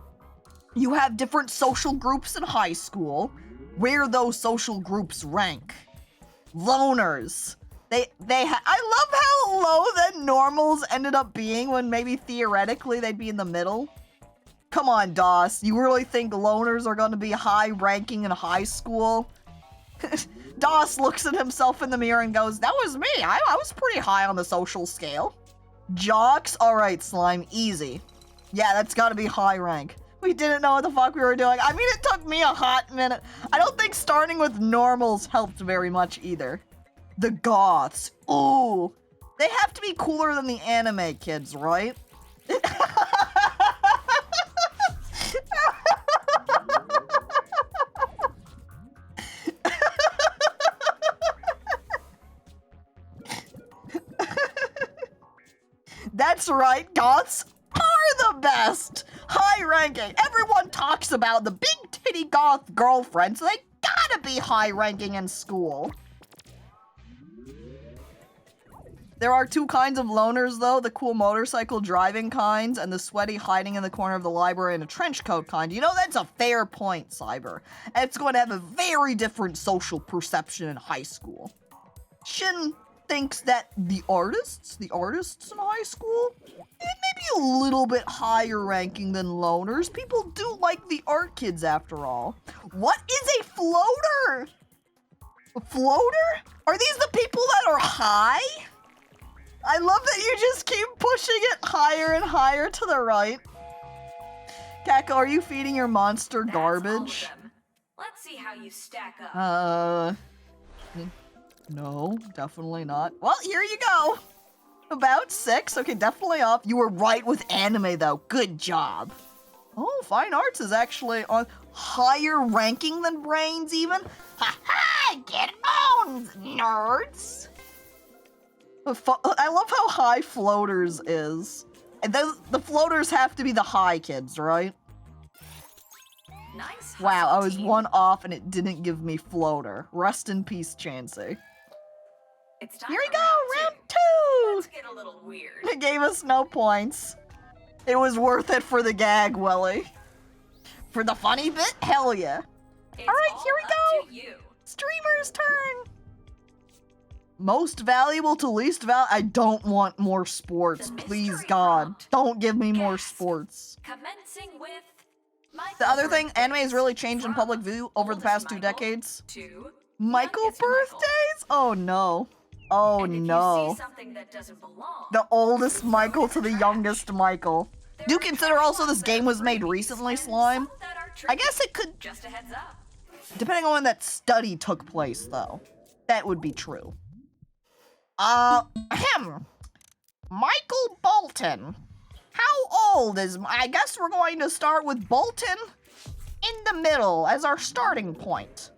You have different social groups in high school, where those social groups rank. Loners. I love how low the normals ended up being when maybe theoretically they'd be in the middle. Come on, DOS. You really think loners are going to be high ranking in high school? DOS looks at himself in the mirror and goes, that was me. I was pretty high on the social scale. Jocks? Alright, Slime. Easy. Yeah, that's got to be high rank. We didn't know what the fuck we were doing. I mean, it took me a hot minute. I don't think starting with normals helped very much either. The goths. Ooh. They have to be cooler than the anime kids, right? That's right, goths are the best! High ranking. Everyone talks about the big titty goth girlfriend, so they gotta be high ranking in school. There are two kinds of loners, though, the cool motorcycle driving kinds and the sweaty hiding in the corner of the library in a trench coat kind. You know, that's a fair point, Cyber. And it's going to have a very different social perception in high school. Shin thinks that the artists in high school, maybe a little bit higher ranking than loners. People do like the art kids after all. What is a floater? A floater? Are these the people that are high? I love that you just keep pushing it higher and higher to the right. Caco, are you feeding your monster garbage? Let's see how you stack up. No, definitely not. Well, here you go. About 6. Okay, definitely up. You were right with anime, though. Good job. Oh, fine arts is actually on higher ranking than brains, even. Ha ha! Get owned, nerds! I love how high floaters is. And then the floaters have to be the high kids, right? Nice. Wow, I was one off and it didn't give me floater. Rest in peace, Chansey. It's time Here we for go, round 2! Let's get a little weird. It gave us no points. It was worth it for the gag, Willie. For the funny bit? Hell yeah. Alright, here we go! Streamer's turn! Most valuable to least valuable? I don't want more sports, please God. Don't give me more sports. Commencing with the other thing, anime has really changed in public view over the past 2 decades. Michael birthdays? Oh no. Oh no. The oldest Michael to the youngest Michael. Do consider also this game was made recently, Slime. I guess it could... Just a heads up. Depending on when that study took place, though. That would be true. Michael Bolton. How old is... I guess we're going to start with Bolton in the middle as our starting point.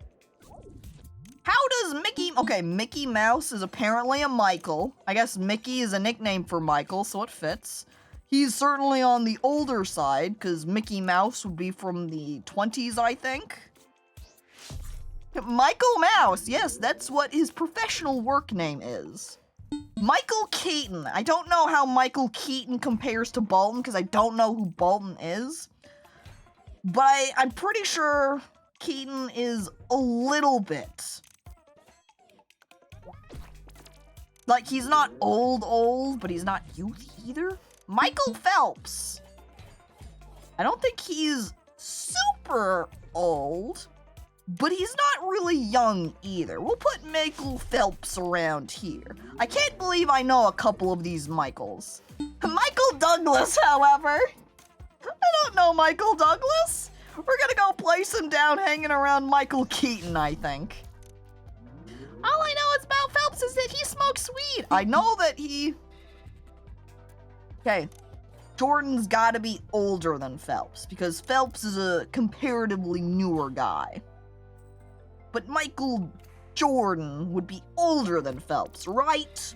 How does Mickey... Okay, Mickey Mouse is apparently a Michael. I guess Mickey is a nickname for Michael, so it fits. He's certainly on the older side, because Mickey Mouse would be from the 20s, I think. Michael Mouse, yes, that's what his professional work name is. Michael Keaton. I don't know how Michael Keaton compares to Bolton, because I don't know who Bolton is. But I'm pretty sure Keaton is a little bit. Like, he's not old, but he's not youth either. Michael Phelps. I don't think he's super old, but he's not really young either. We'll put Michael Phelps around here. I can't believe I know a couple of these Michaels. Michael Douglas, however. I don't know Michael Douglas. We're gonna go place him down hanging around Michael Keaton, I think. All I know about Phelps is that he smokes weed. I know that he... Okay. Jordan's gotta be older than Phelps, because Phelps is a comparatively newer guy. But Michael Jordan would be older than Phelps, right?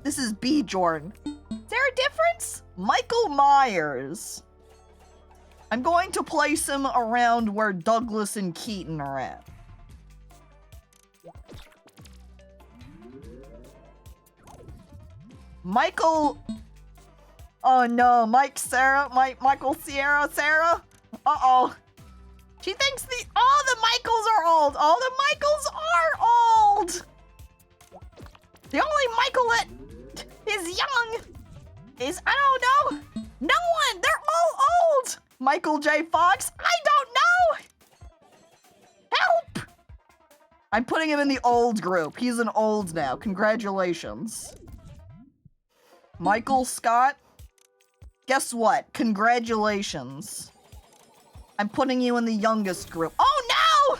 This is B. Jordan. Is there a difference? Michael Myers. I'm going to place him around where Douglas and Keaton are at. Michael... Oh no, Michael Sierra. Uh-oh. She thinks all the Michaels are old. All the Michaels are old. The only Michael that is young is, I don't know, no one. They're all old. Michael J. Fox, I don't know. Help. I'm putting him in the old group. He's an old now. Congratulations. Michael Scott, guess what? Congratulations. I'm putting you in the youngest group. Oh no!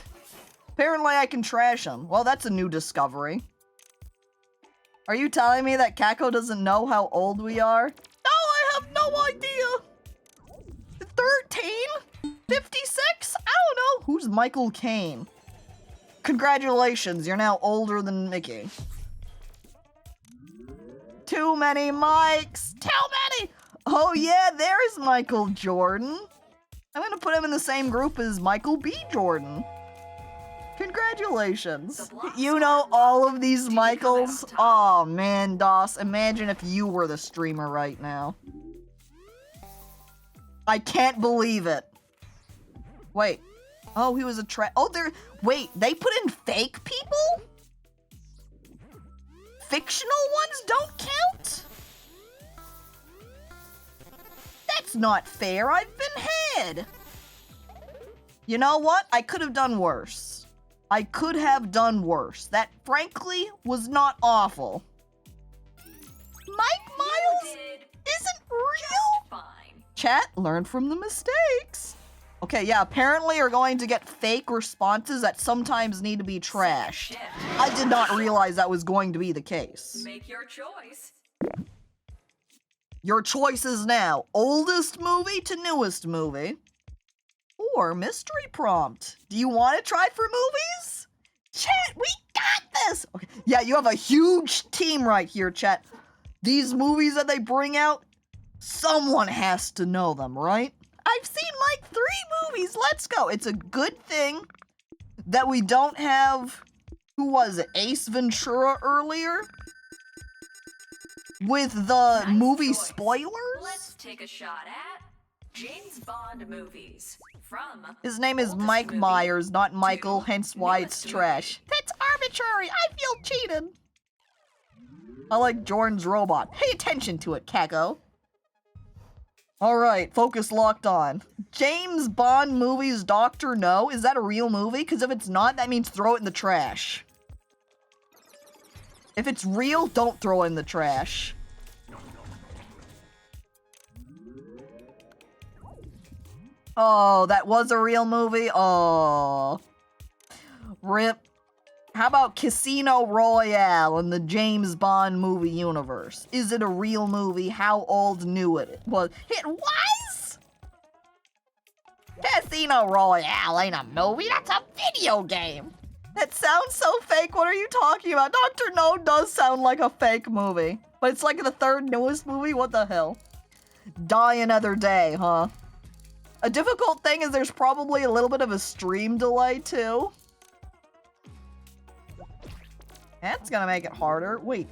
Apparently I can trash him. Well, that's a new discovery. Are you telling me that Caco doesn't know how old we are? No, I have no idea. 13? 56? I don't know. Who's Michael Caine? Congratulations, you're now older than Mickey. Too many mics. Too many. Oh yeah, there's Michael Jordan. I'm gonna put him in the same group as Michael B. Jordan. Congratulations. You know all of these Michaels? Oh man, Doss, imagine if you were the streamer right now. I can't believe it. Wait. Oh, he was a wait, they put in fake people? Fictional ones don't count? That's not fair. I've been had. You know what? I could have done worse. I could have done worse. That, frankly, was not awful. Mike Miles isn't real? Fine. Chat, learn from the mistakes. Okay, yeah, apparently you're going to get fake responses that sometimes need to be trashed. I did not realize that was going to be the case. Make your choice. Your choices now. Oldest movie to newest movie. Or mystery prompt. Do you want to try for movies? Chat, we got this! Okay. Yeah, you have a huge team right here, chat. These movies that they bring out, someone has to know them, right? I've seen like 3 movies. Let's go. It's a good thing that we don't have, who was it, Ace Ventura earlier? With the movie spoilers? Let's take a shot at James Bond movies. From His name is Mike Myers, not Michael, hence why it's trash. That's arbitrary. I feel cheated. I like Jordan's robot. Pay attention to it, Caco. Alright, focus locked on. James Bond movies Dr. No? Is that a real movie? Because if it's not, that means throw it in the trash. If it's real, don't throw it in the trash. Oh, that was a real movie? Oh. RIP. How about Casino Royale in the James Bond movie universe? Is it a real movie? How old knew it was? It was? Casino Royale ain't a movie, that's a video game. That sounds so fake, what are you talking about? Dr. No does sound like a fake movie. But it's like the 3rd newest movie? What the hell? Die Another Day, huh? A difficult thing is there's probably a little bit of a stream delay, too. That's gonna make it harder. Wait,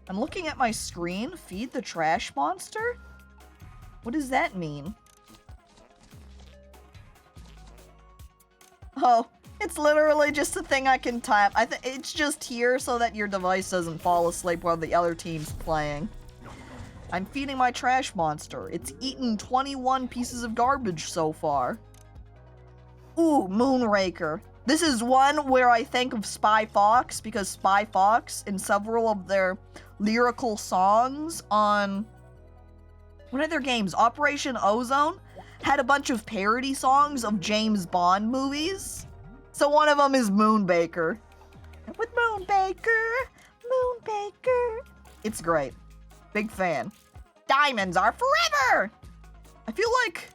I'm looking at my screen. Feed the trash monster? What does that mean? Oh, it's literally just a thing I can tap. It's just here so that your device doesn't fall asleep while the other team's playing. I'm feeding my trash monster. It's eaten 21 pieces of garbage so far. Ooh, Moonraker. This is one where I think of Spy Fox, because Spy Fox, in several of their lyrical songs on one of their games, Operation Ozone, had a bunch of parody songs of James Bond movies. So one of them is Moonbaker. With Moonbaker, Moonbaker. It's great. Big fan. Diamonds are forever! I feel like...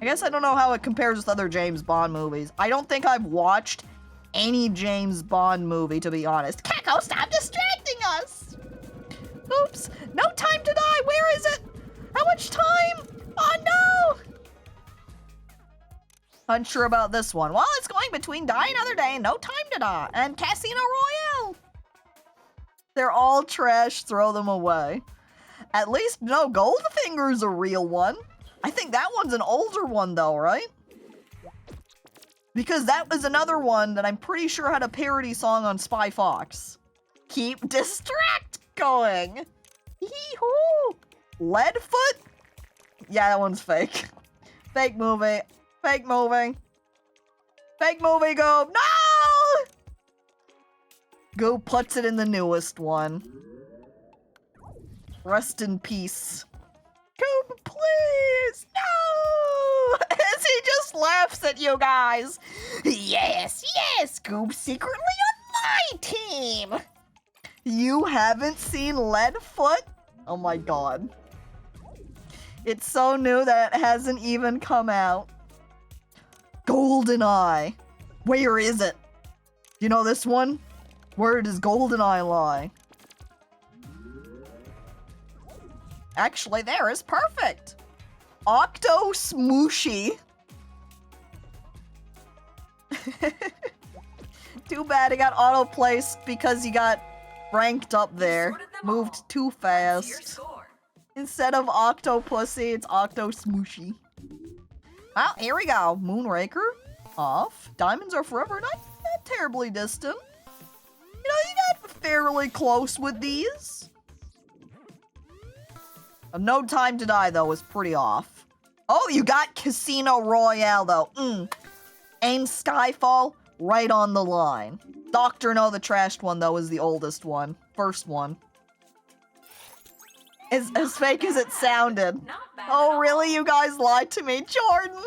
I guess I don't know how it compares with other James Bond movies. I don't think I've watched any James Bond movie, to be honest. Caco, stop distracting us! Oops. No time to die. Where is it? How much time? Oh, no! Unsure about this one. Well, it's going between Die Another Day, No Time to Die, and Casino Royale. They're all trash. Throw them away. At least, no, Goldfinger's a real one. I think that one's an older one, though, right? Because that was another one that I'm pretty sure had a parody song on Spy Fox. Keep distract going. Hee-hoo. Leadfoot? Yeah, that one's fake. Fake movie. Fake movie. Fake movie, Goob. No! Goob puts it in the newest one. Rest in peace. Goob, please! No! As he just laughs at you guys. Yes, yes, Goob's secretly on my team. You haven't seen Leadfoot? Oh my god. It's so new that it hasn't even come out. GoldenEye. Where is it? You know this one? Where does GoldenEye lie? Actually, there is perfect. Octo Smooshy. Too bad it got auto-placed because you got ranked up there. Moved too fast. Instead of Octopussy, it's Octo Smooshy. Well, here we go. Moonraker. Off. Diamonds are forever. Not terribly distant. You know, you got fairly close with these. No Time to Die, though, is pretty off. Oh, you got Casino Royale, though. And Skyfall, right on the line. Doctor No, the trashed one, though, is the oldest one. First one. As fake as it sounded. Oh, really? You guys lied to me, Jordan?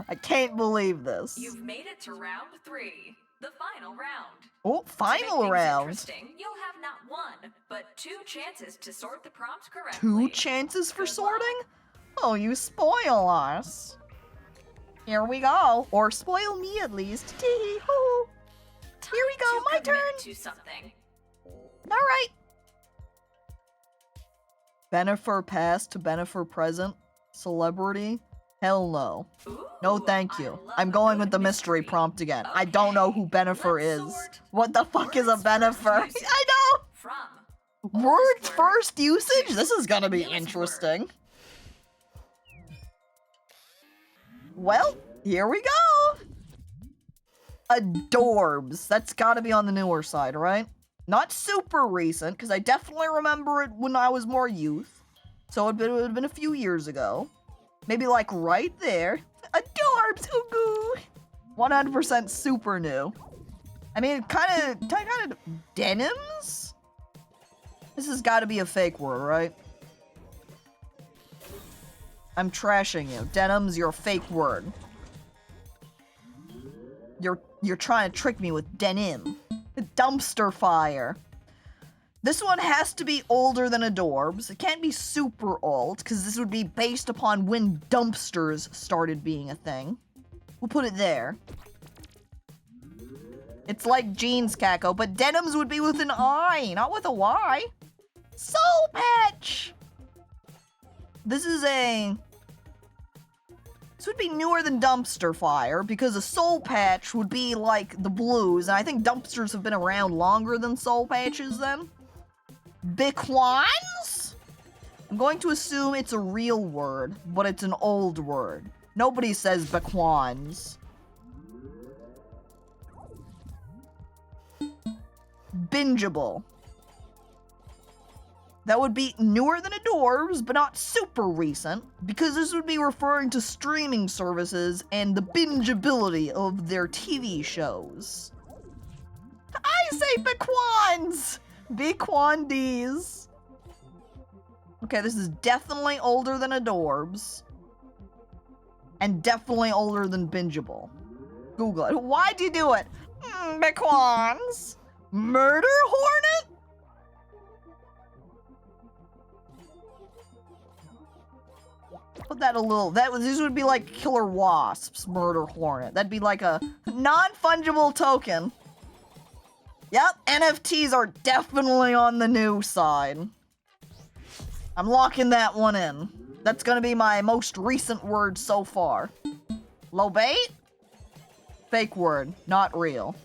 I can't believe this. You've made it to round 3, the final round. Oh, final round. Interesting, you'll have not one, but 2 chances to sort the prompts correctly. 2 chances for sorting? Oh, you spoil us. Here we go. Or spoil me at least. Tee-hoo. Here we go, my turn. To something. All right. Benefer past to Benefer present. Celebrity. Hell no. Ooh, no, thank you. I'm going with the mystery prompt again. Okay. I don't know who Benefer is. What the fuck is a Benefer? I know! From Word first usage? This is gonna be interesting. Well, here we go! Adorbs. That's gotta be on the newer side, right? Not super recent, because I definitely remember it when I was more youth. So it would have been a few years ago. Maybe like right there. Adorbs, ooh, 100% super new. I mean, kind of denims? This has got to be a fake word, right? I'm trashing you. Denims, you're a fake word. You're trying to trick me with denim. Dumpster fire. This one has to be older than Adorbs. It can't be super old, because this would be based upon when dumpsters started being a thing. We'll put it there. It's like jeans, Caco, but denims would be with an I, not with a Y. Soul Patch! This would be newer than Dumpster Fire, because a Soul Patch would be like the blues, and I think dumpsters have been around longer than Soul Patches then. Biquans? I'm going to assume it's a real word, but it's an old word. Nobody says Biquans. Bingeable. That would be newer than Adorbs, but not super recent, because this would be referring to streaming services and the bingeability of their TV shows. I say Biquans! Biquandies. Okay, this is definitely older than Adorbs. And definitely older than Bingeable. Google it. Why'd you do it? Bequans. Murder Hornet? Put that a little. These would be like Killer Wasps, Murder Hornet. That'd be like a non-fungible token. Yep, NFTs are definitely on the new side. I'm locking that one in. That's gonna be my most recent word so far. Lobate? Fake word, not real.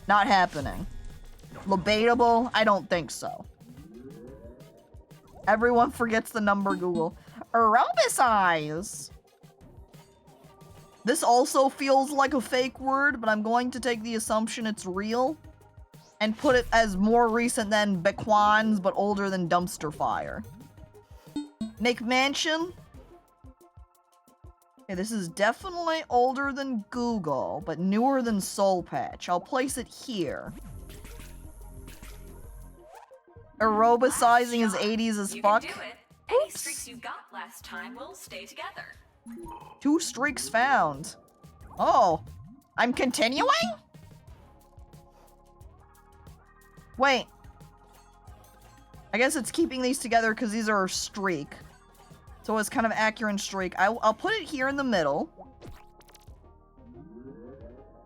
Not happening. Lobatable? I don't think so. Everyone forgets the number, Google. Aerobicize! This also feels like a fake word, but I'm going to take the assumption it's real and put it as more recent than Bequans, but older than Dumpster Fire. McMansion? Okay, this is definitely older than Google, but newer than Soul Patch. I'll place it here. Aerobicizing is 80s as fuck. You can do it. Any streaks you got last time will stay together. 2 streaks found. Oh, I'm continuing? Wait. I guess it's keeping these together because these are a streak. So it's kind of accurate streak. I'll put it here in the middle.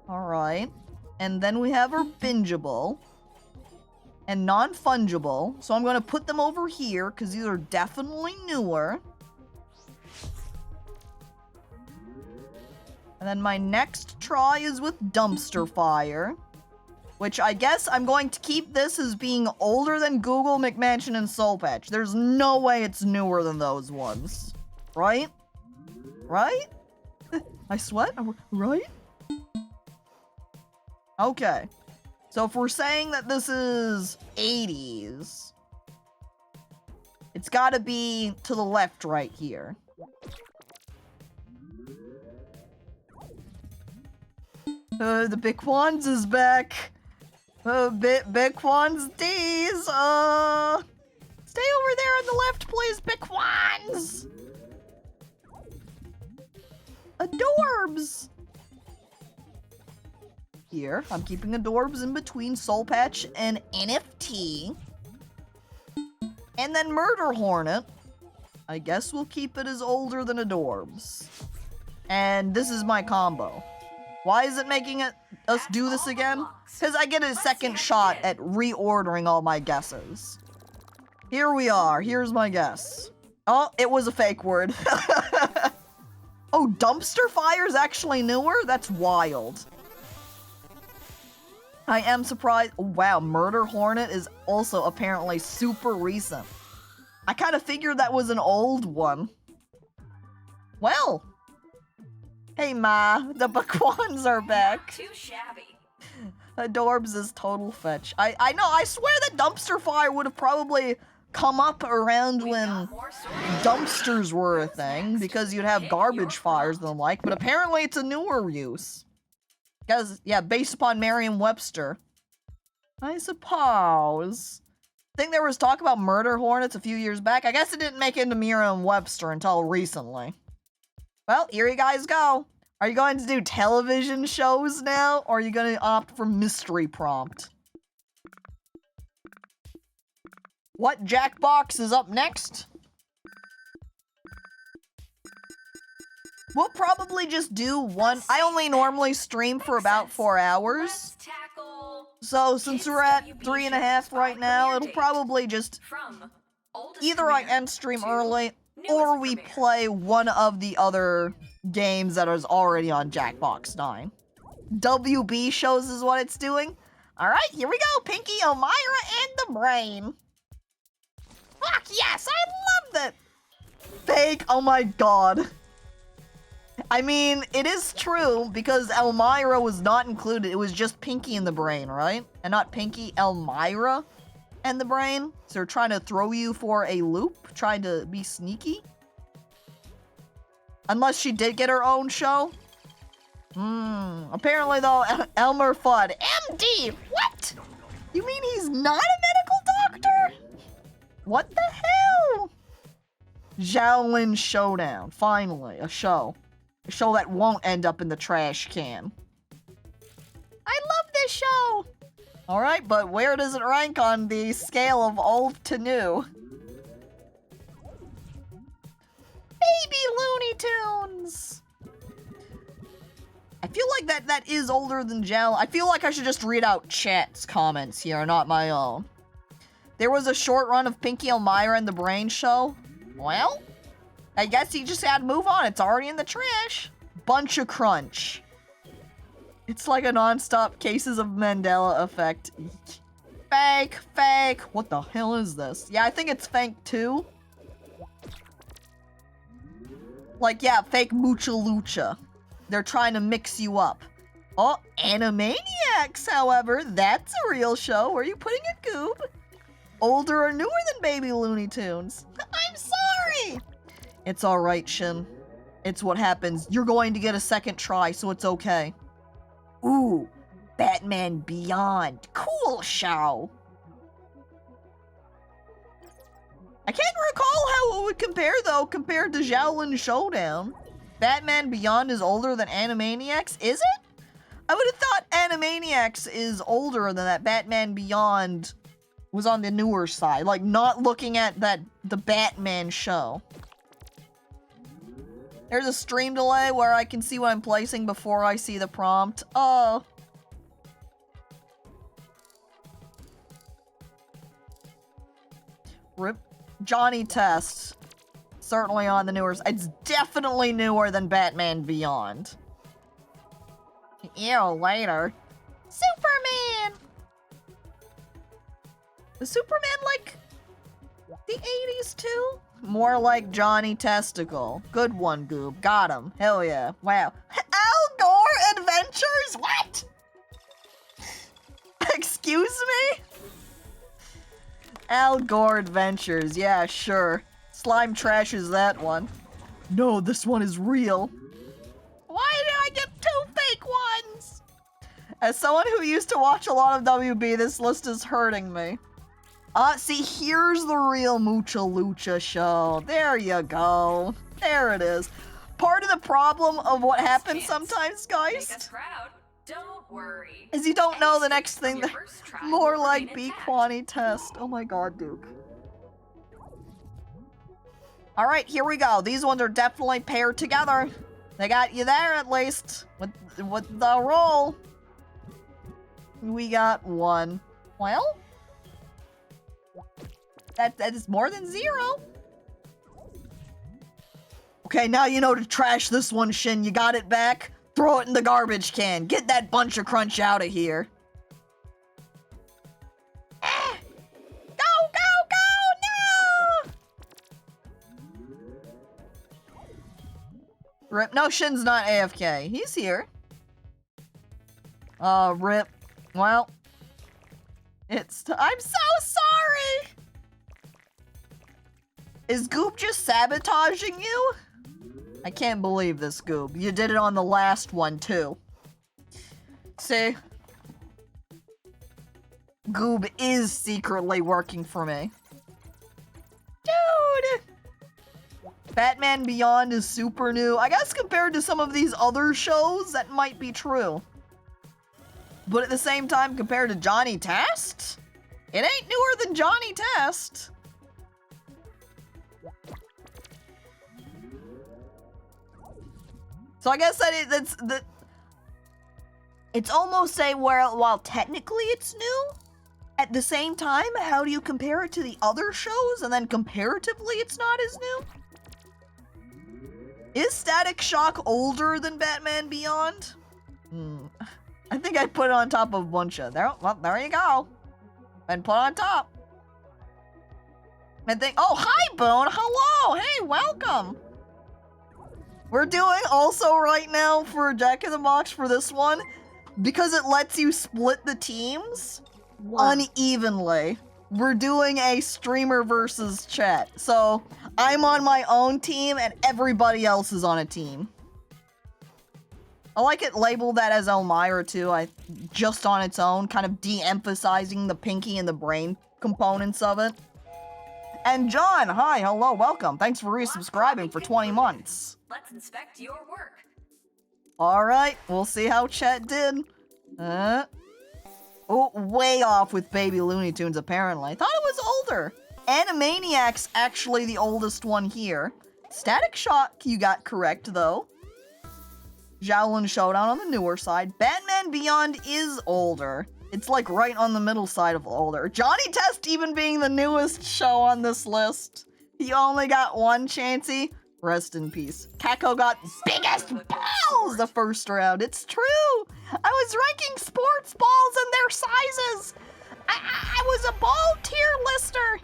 Alright. And then we have our bingeable. And non-fungible. So I'm going to put them over here because these are definitely newer. And then my next try is with Dumpster Fire. Which I guess I'm going to keep this as being older than Google, McMansion, and Soul Patch. There's no way it's newer than those ones. Right? Right? I sweat? Right? Okay. So if we're saying that this is 80s, it's gotta be to the left right here. The Bequans is back. Bequans D's. Stay over there on the left, please, Bequans. Adorbs. Here, I'm keeping Adorbs in between Soul Patch and NFT. And then Murder Hornet. I guess we'll keep it as older than Adorbs. And this is my combo. Why is it making us do this again? Because I get a second shot at reordering all my guesses. Here we are. Here's my guess. Oh, it was a fake word. Oh, Dumpster Fire is actually newer? That's wild. I am surprised. Oh, wow, Murder Hornet is also apparently super recent. I kind of figured that was an old one. Well. Hey, Ma, the Bequans are back. Not too shabby. Adorbs is total fetch. I know, I swear that Dumpster Fire would have probably come up around when dumpsters were a thing, because you'd have garbage fires and the like, but apparently it's a newer use. Because, yeah, based upon Merriam-Webster. I suppose. I think there was talk about Murder Hornets a few years back. I guess it didn't make it into Merriam-Webster until recently. Well, here you guys go. Are you going to do television shows now, or are you going to opt for mystery prompt? What Jackbox is up next? We'll probably just do one. I only normally stream for about 4 hours. So since we're at 3.5 right now, it'll probably just either I end stream early or we play one of the other games that is already on Jackbox 9. WB shows is what it's doing. Alright, here we go. Pinky, Elmira, and the Brain. Fuck yes, I love that. Fake, oh my god. I mean, it is true, because Elmira was not included. It was just Pinky and the Brain, right? And not Pinky, Elmira and the Brain. So they're trying to throw you for a loop, trying to be sneaky. Unless she did get her own show. Apparently, though, Elmer Fudd. MD! What? You mean he's not a medical doctor? What the hell? Xiaolin Showdown. Finally, a show. A show that won't end up in the trash can. I love this show! Alright, but where does it rank on the scale of old to new? Baby Looney Tunes! I feel like that is older than Xiaolin. I feel like I should just read out chat's comments here, not my own. There was a short run of Pinky Elmira and the Brain Show. Well, I guess you just gotta move on. It's already in the trash. Bunch of Crunch. It's like a non-stop Cases of Mandela effect. Fake, fake. What the hell is this? Yeah, I think it's fake too. Like, yeah, fake Mucha Lucha. They're trying to mix you up. Oh, Animaniacs, however, that's a real show. Where are you putting it, Goob? Older or newer than Baby Looney Tunes? I'm sorry! It's alright, Shin. It's what happens. You're going to get a second try, so it's okay. Ooh, Batman Beyond. Cool show. I can't recall how it would compare, though, compared to Xiaolin Showdown. Batman Beyond is older than Animaniacs, is it? I would have thought Animaniacs is older than that. Batman Beyond was on the newer side. Like, not looking at the Batman show. There's a stream delay where I can see what I'm placing before I see the prompt. Oh. Rip. Johnny Test. Certainly on the newer side. It's definitely newer than Batman Beyond. Ew, later. Superman! Was Superman like the 80s too? More like Johnny Testicle. Good one, Goob. Got him. Hell yeah. Wow. Al Gore Adventures? What? Excuse me? Al Gore Adventures. Yeah, sure. Slime trashes that one. No, this one is real. Why did I get two fake ones? As someone who used to watch a lot of WB, this list is hurting me. See, here's the real Mucha Lucha show. There you go. There it is. Part of the problem of what happens sometimes, guys, Don't worry. is you don't know the next thing. More like B-Quani Test. Oh my god, Duke. Alright, here we go. These ones are definitely paired together. They got you there, at least. With the roll. We got one. Well? That is more than 0. Okay, now you know to trash this one, Shin. You got it back? Throw it in the garbage can. Get that bunch of crunch out of here. Go, go, go! No! Rip. No, Shin's not AFK. He's here. Rip. Well. I'm so sorry! Is Goop just sabotaging you? I can't believe this, Goob. You did it on the last one, too. See? Goob is secretly working for me. Dude! Batman Beyond is super new. I guess compared to some of these other shows, that might be true. But at the same time, compared to Johnny Test, it ain't newer than Johnny Test. So I guess it's almost say while technically it's new, at the same time, how do you compare it to the other shows and then comparatively it's not as new? Is Static Shock older than Batman Beyond? I think I put it on top of Buncha. There you go. And put on top. And think, oh, hi, Boone. Hello. Hey, welcome. We're doing also right now for Jack in the Box for this one, because it lets you split the teams unevenly. We're doing a streamer versus chat. So I'm on my own team and everybody else is on a team. I like it labeled that as Elmira too, just on its own, kind of de-emphasizing the Pinky and the Brain components of it. And John, hi, hello, welcome. Thanks for resubscribing for 20 months. Let's inspect your work. Alright, we'll see how Chet did. Oh, way off with Baby Looney Tunes, apparently. I thought it was older. Animaniacs actually the oldest one here. Static Shock, you got correct, though. Shaolin Showdown on the newer side. Batman Beyond is older. It's like right on the middle side of older. Johnny Test even being the newest show on this list. He only got one Chansey. Rest in peace. Caco got biggest balls the first round. It's true. I was ranking sports balls and their sizes. I was a ball tier lister.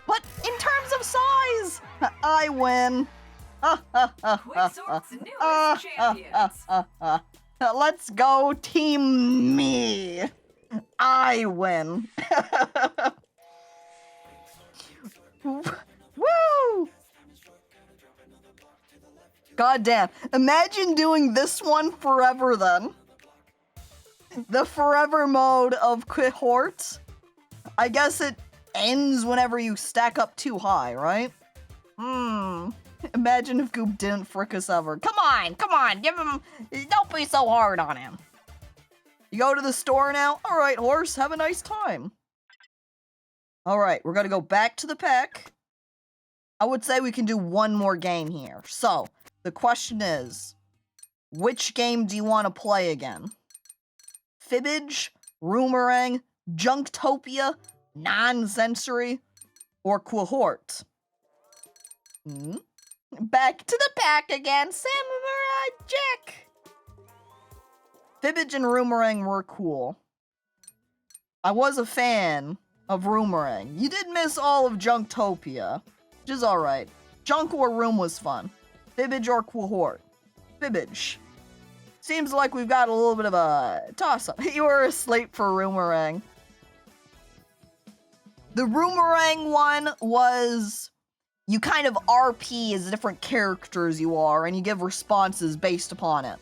But in terms of size, I win. Quicksort's newest champions. Let's go, team me. I win. Woo! God damn. Imagine doing this one forever then. The forever mode of cohort. I guess it ends whenever you stack up too high, right? Imagine if Goop didn't frick us ever. Come on, give him, don't be so hard on him. You go to the store now? Alright, horse, have a nice time. Alright, we're gonna go back to the pack. I would say we can do one more game here. So, the question is, which game do you want to play again? Fibbage, Roomerang, Junktopia, Non-Sensory, or Cohort? Back to the pack again, Samurai Jack! Fibbage and Roomerang were cool. I was a fan of Roomerang. You did miss all of Junktopia, which is alright. Junk or Room was fun. Fibbage or Cohort? Fibbage. Seems like we've got a little bit of a toss-up. You were asleep for Roomerang. The Roomerang one was... you kind of RP as different characters you are, and you give responses based upon it.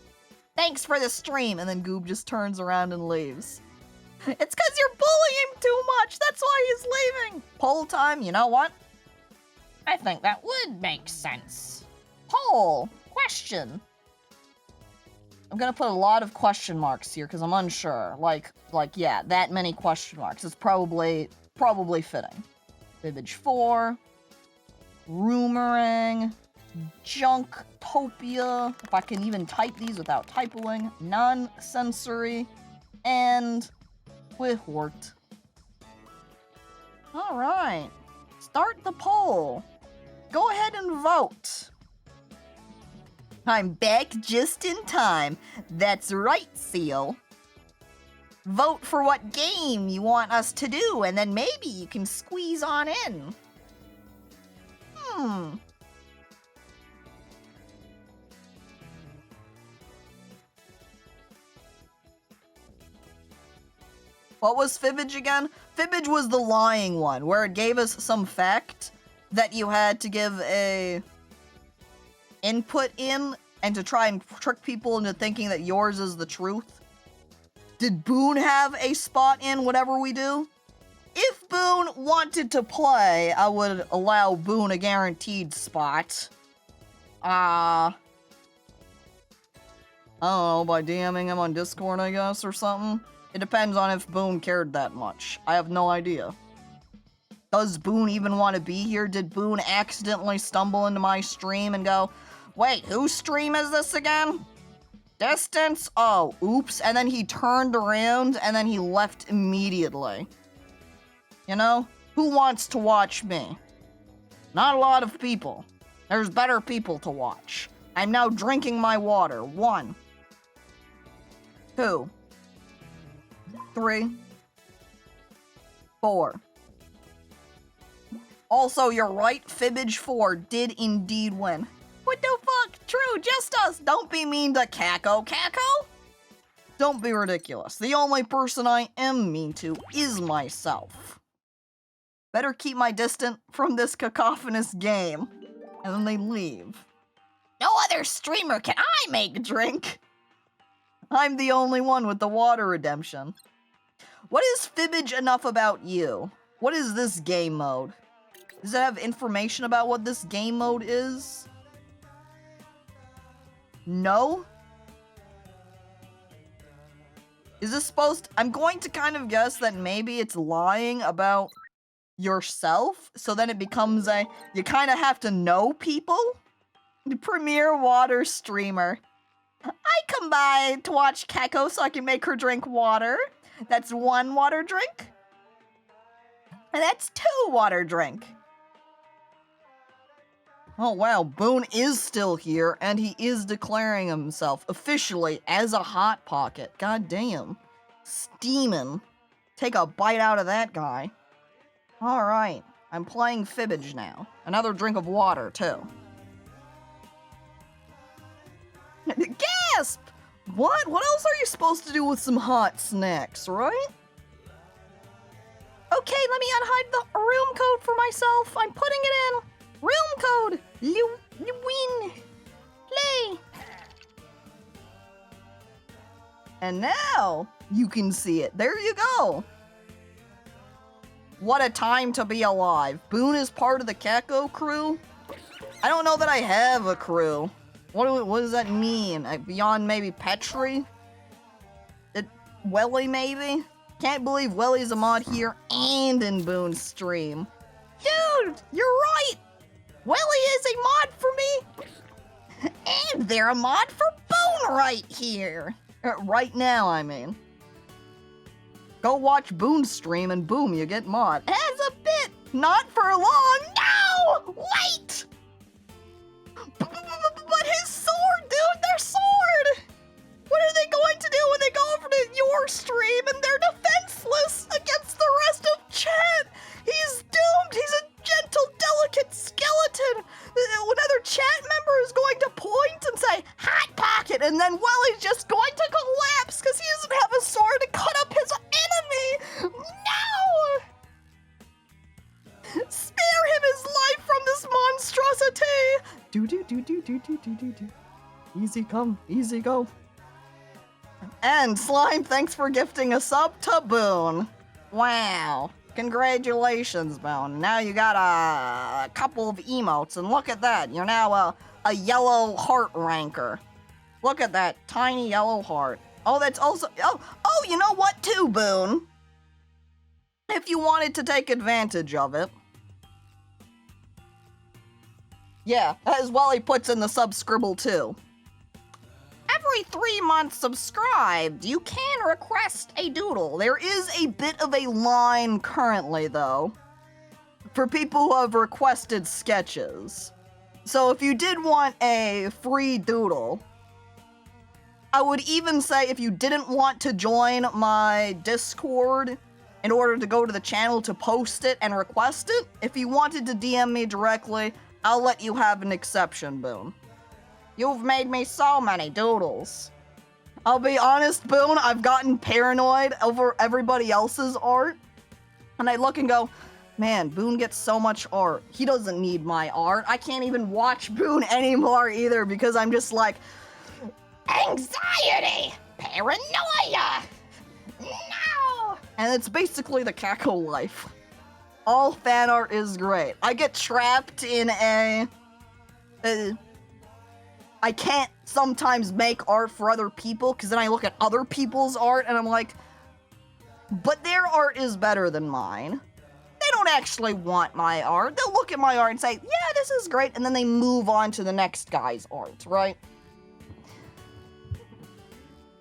Thanks for the stream, and then Goob just turns around and leaves. It's because you're bullying him too much, that's why he's leaving! Poll time, you know what? I think that would make sense. Poll, question. I'm gonna put a lot of question marks here, because I'm unsure. Like, yeah, that many question marks. It's probably fitting. Fibbage 4. Roomerang, Junktopia, if I can even type these without typoing, Non-Sensory, and Cohort. Alright, start the poll. Go ahead and vote. I'm back just in time. That's right, Seal. Vote for what game you want us to do, and then maybe you can squeeze on in. What was Fibbage again? Fibbage was the lying one, where it gave us some fact that you had to give a input in, and to try and trick people into thinking that yours is the truth. Did Boone have a spot in whatever we do? If Boone wanted to play, I would allow Boone a guaranteed spot. I don't know, by DMing him on Discord, I guess, or something. It depends on if Boone cared that much. I have no idea. Does Boone even want to be here? Did Boone accidentally stumble into my stream and go, wait, whose stream is this again? Distance? Oh, oops. And then he turned around and then he left immediately. You know? Who wants to watch me? Not a lot of people. There's better people to watch. I'm now drinking my water. 1, 2, 3, 4. Also, you're right, Fibbage 4 did indeed win. What the fuck? True, just us. Don't be mean to Caco. Caco? Don't be ridiculous. The only person I am mean to is myself. Better keep my distance from this cacophonous game. And then they leave. No other streamer can I make drink. I'm the only one with the water redemption. What is Fibbage enough about you? What is this game mode? Does it have information about what this game mode is? No? Is this supposed... I'm going to kind of guess that maybe it's lying about yourself, so then it becomes a... You kind of have to know people? Premier water streamer. I come by to watch Caco so I can make her drink water. That's 1 water drink. And that's 2 water drink. Oh wow, Boone is still here, and he is declaring himself officially as a Hot Pocket. God damn. Steamin'. Take a bite out of that guy. Alright, I'm playing Fibbage now. Another drink of water, too. Gasp! What? What else are you supposed to do with some hot snacks, right? Okay, let me unhide the room code for myself. I'm putting it in. Room code! Win! Play! And now, you can see it. There you go! What a time to be alive. Boone is part of the Caco crew? I don't know that I have a crew. What does that mean? Beyond maybe Petri? Welly, maybe? Can't believe Welly's a mod here and in Boone's stream. Dude, you're right! Welly is a mod for me! And they're a mod for Boone right here! Right now, I mean. Go watch Boone's stream and boom, you get mod. As a bit! Not for long! No! Wait! But his sword, dude! Their sword! What are they going to do when they go over to your stream and they're defenseless against the rest of chat? He's doomed! He's a gentle, delicate skeleton! Another chat member is going to point and say, Hot Pocket! And then Welly's just going to collapse because he doesn't have a sword to cut up his enemy! No! Spare him his life from this monstrosity! Do. Easy come, easy go. And Slime, thanks for gifting a sub to Boone. Wow. Congratulations, Boone. Now you got a couple of emotes, and look at that. You're now a yellow heart ranker. Look at that tiny yellow heart. Oh, that's also... Oh, you know what too, Boone? If you wanted to take advantage of it. Yeah, as well he puts in the sub-scribble too. Every 3 months subscribed, you can request a doodle. There is a bit of a line currently, though, for people who have requested sketches. So if you did want a free doodle, I would even say if you didn't want to join my Discord in order to go to the channel to post it and request it, if you wanted to DM me directly, I'll let you have an exception, Boone. You've made me so many doodles. I'll be honest, Boone, I've gotten paranoid over everybody else's art. And I look and go, man, Boone gets so much art. He doesn't need my art. I can't even watch Boone anymore either because I'm just like, anxiety, paranoia, no. And it's basically the Caco life. All fan art is great. I get trapped in I can't sometimes make art for other people because then I look at other people's art and I'm like, but their art is better than mine. They don't actually want my art. They'll look at my art and say, yeah, this is great, and then they move on to the next guy's art, right?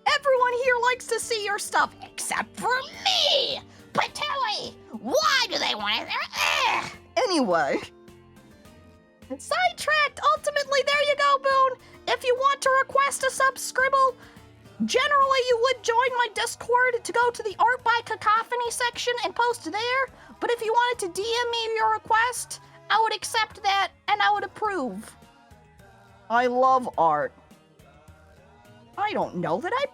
Everyone here likes to see your stuff, except for me! Patooey! Why do they want it? Anyway. Sidetracked! Ultimately, there you go, Boone! If you want to request a sub-scribble, generally you would join my Discord to go to the Art by Cacophony section and post there, but if you wanted to DM me your request, I would accept that and I would approve. I love art. I don't know that I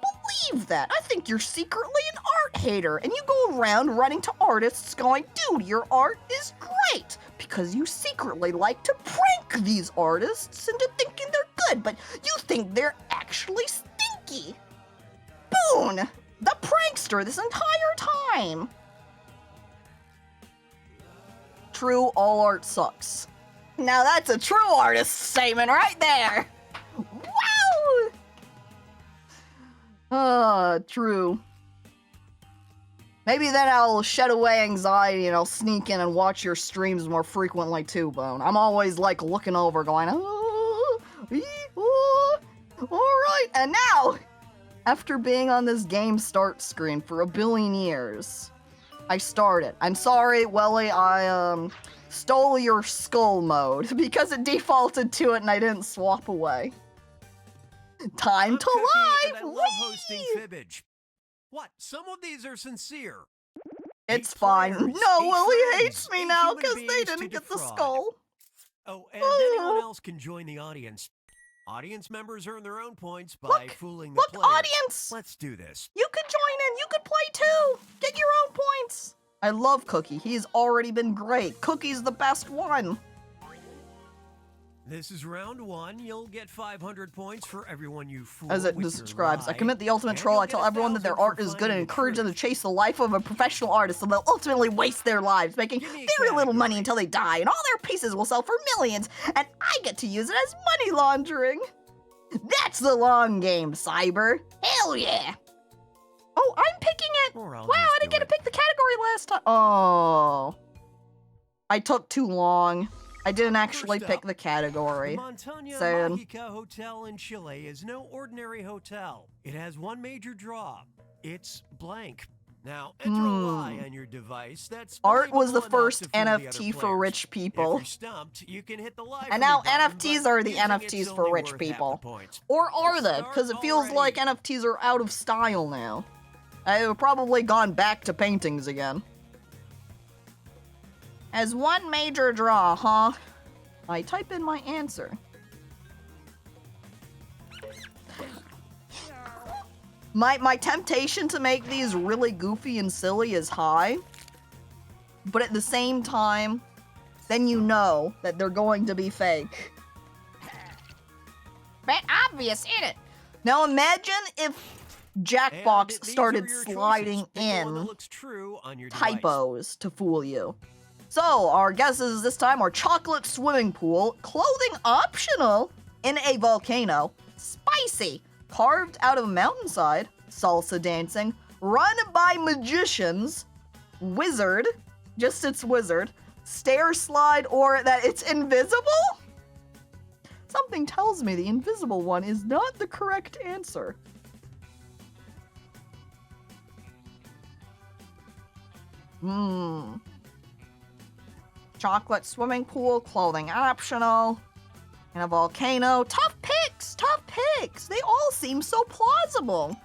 believe that. I think you're secretly an art hater, and you go around running to artists going, dude, your art is great, because you secretly like to prank these artists into thinking they're good, but you think they're actually stinky. Boone, the prankster this entire time. true, all art sucks. Now that's a true artist statement right there. Wow! True. Maybe then I'll shed away anxiety and I'll sneak in and watch your streams more frequently too, Bone. I'm always like looking over going, alright, and now, after being on this game start screen for a billion years, I started. I'm sorry, Welly, I stole your skull mode because it defaulted to it and I didn't swap away. Time to live! And I love hosting Fibbage. What? Some of these are sincere. It's 8 fine. players, No, 8 Willie friends, hates me 8 now human because they beings didn't to get the defraud. skull. Oh, and anyone else can join the audience. Audience members earn their own points by fooling the players. Audience! Let's do this. You could join in. You could play too. Get your own points. I love Cookie. He's already been great. Cookie's the best one. This is round 1. You'll get 500 points for everyone you fool As it with your describes, I lie. commit the ultimate And troll. you'll I tell get everyone that their 1,000 art for is good and finding encourage them to truth. chase the life of a professional artist, so they'll ultimately waste their lives, making Give me a very little money category. until they die, and all their pieces will sell for millions, and I get to use it as money laundering. That's the long game, Cyber. Hell yeah. Oh, I'm picking it. Or I'll Wow, just I didn't do get to it. pick the category last time. Oh. I took too long. I didn't actually First pick up, the category. The Montaña Sad. Mágica Hotel in Chile is no ordinary hotel. It has one major draw. It's blank. Now, enter a lie on your device that's Art was the believable enough first to fool the other NFT for players. rich people. If you're stumped, you can hit the lie And for now me button, NFTs but are the using NFTs it's for only rich worth half the people. points. Or are they? Start Because it feels already. like NFTs are out of style now. They've probably gone back to paintings again. As one major draw, huh? I type in my answer. My temptation to make these really goofy and silly is high. But at the same time, then you know that they're going to be fake. But obvious, isn't it? Now imagine if And Jackbox these are started your sliding choices. Pick the one that in looks true on your device. typos to fool you. So, our guesses this time are chocolate swimming pool, clothing optional in a volcano, spicy, carved out of a mountainside, salsa dancing, run by magicians, wizard, just it's wizard, stair slide, or that it's invisible? Something tells me the invisible one is not the correct answer. Chocolate swimming pool, clothing optional, and a volcano. Tough picks! Tough picks! They all seem so plausible.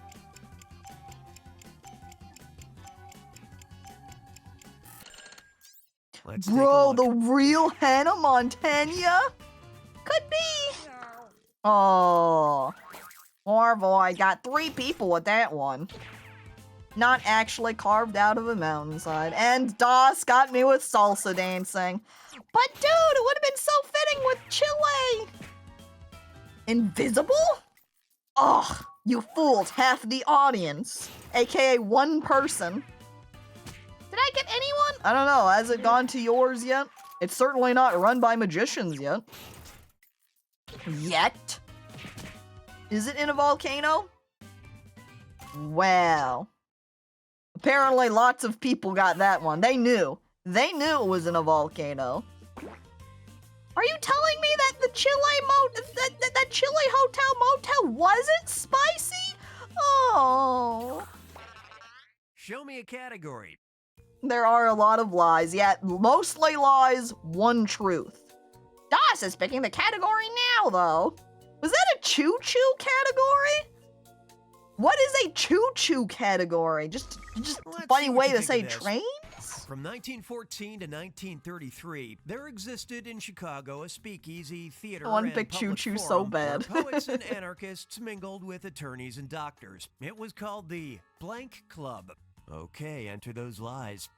Let's take a Bro, look. the real Hannah Montana? Could be. Oh. Poor boy, got 3 people with that one. Not actually carved out of a mountainside. And DOS got me with salsa dancing. But dude, it would have been so fitting with Chile. Invisible? Ugh, you fooled half the audience. AKA one person. Did I get anyone? I don't know, has it gone to yours yet? It's certainly not run by magicians yet. Yet? Is it in a volcano? Well. Apparently lots of people got that one. They knew. They knew it was in a volcano. Are you telling me that the that Chile Hotel Motel wasn't spicy? Oh. Show me a category. There are a lot of lies. Yet mostly lies, one truth. DOS is picking the category now, though. Was that a choo-choo category? What is a choo-choo category? Just Let's a funny see what way you to think say of this. trains? From 1914 to 1933, there existed in Chicago a speakeasy, theater, I wanna and pick public choo-choo so forum bad. where poets and anarchists mingled with attorneys and doctors. It was called the Blank Club. Okay, enter those lies.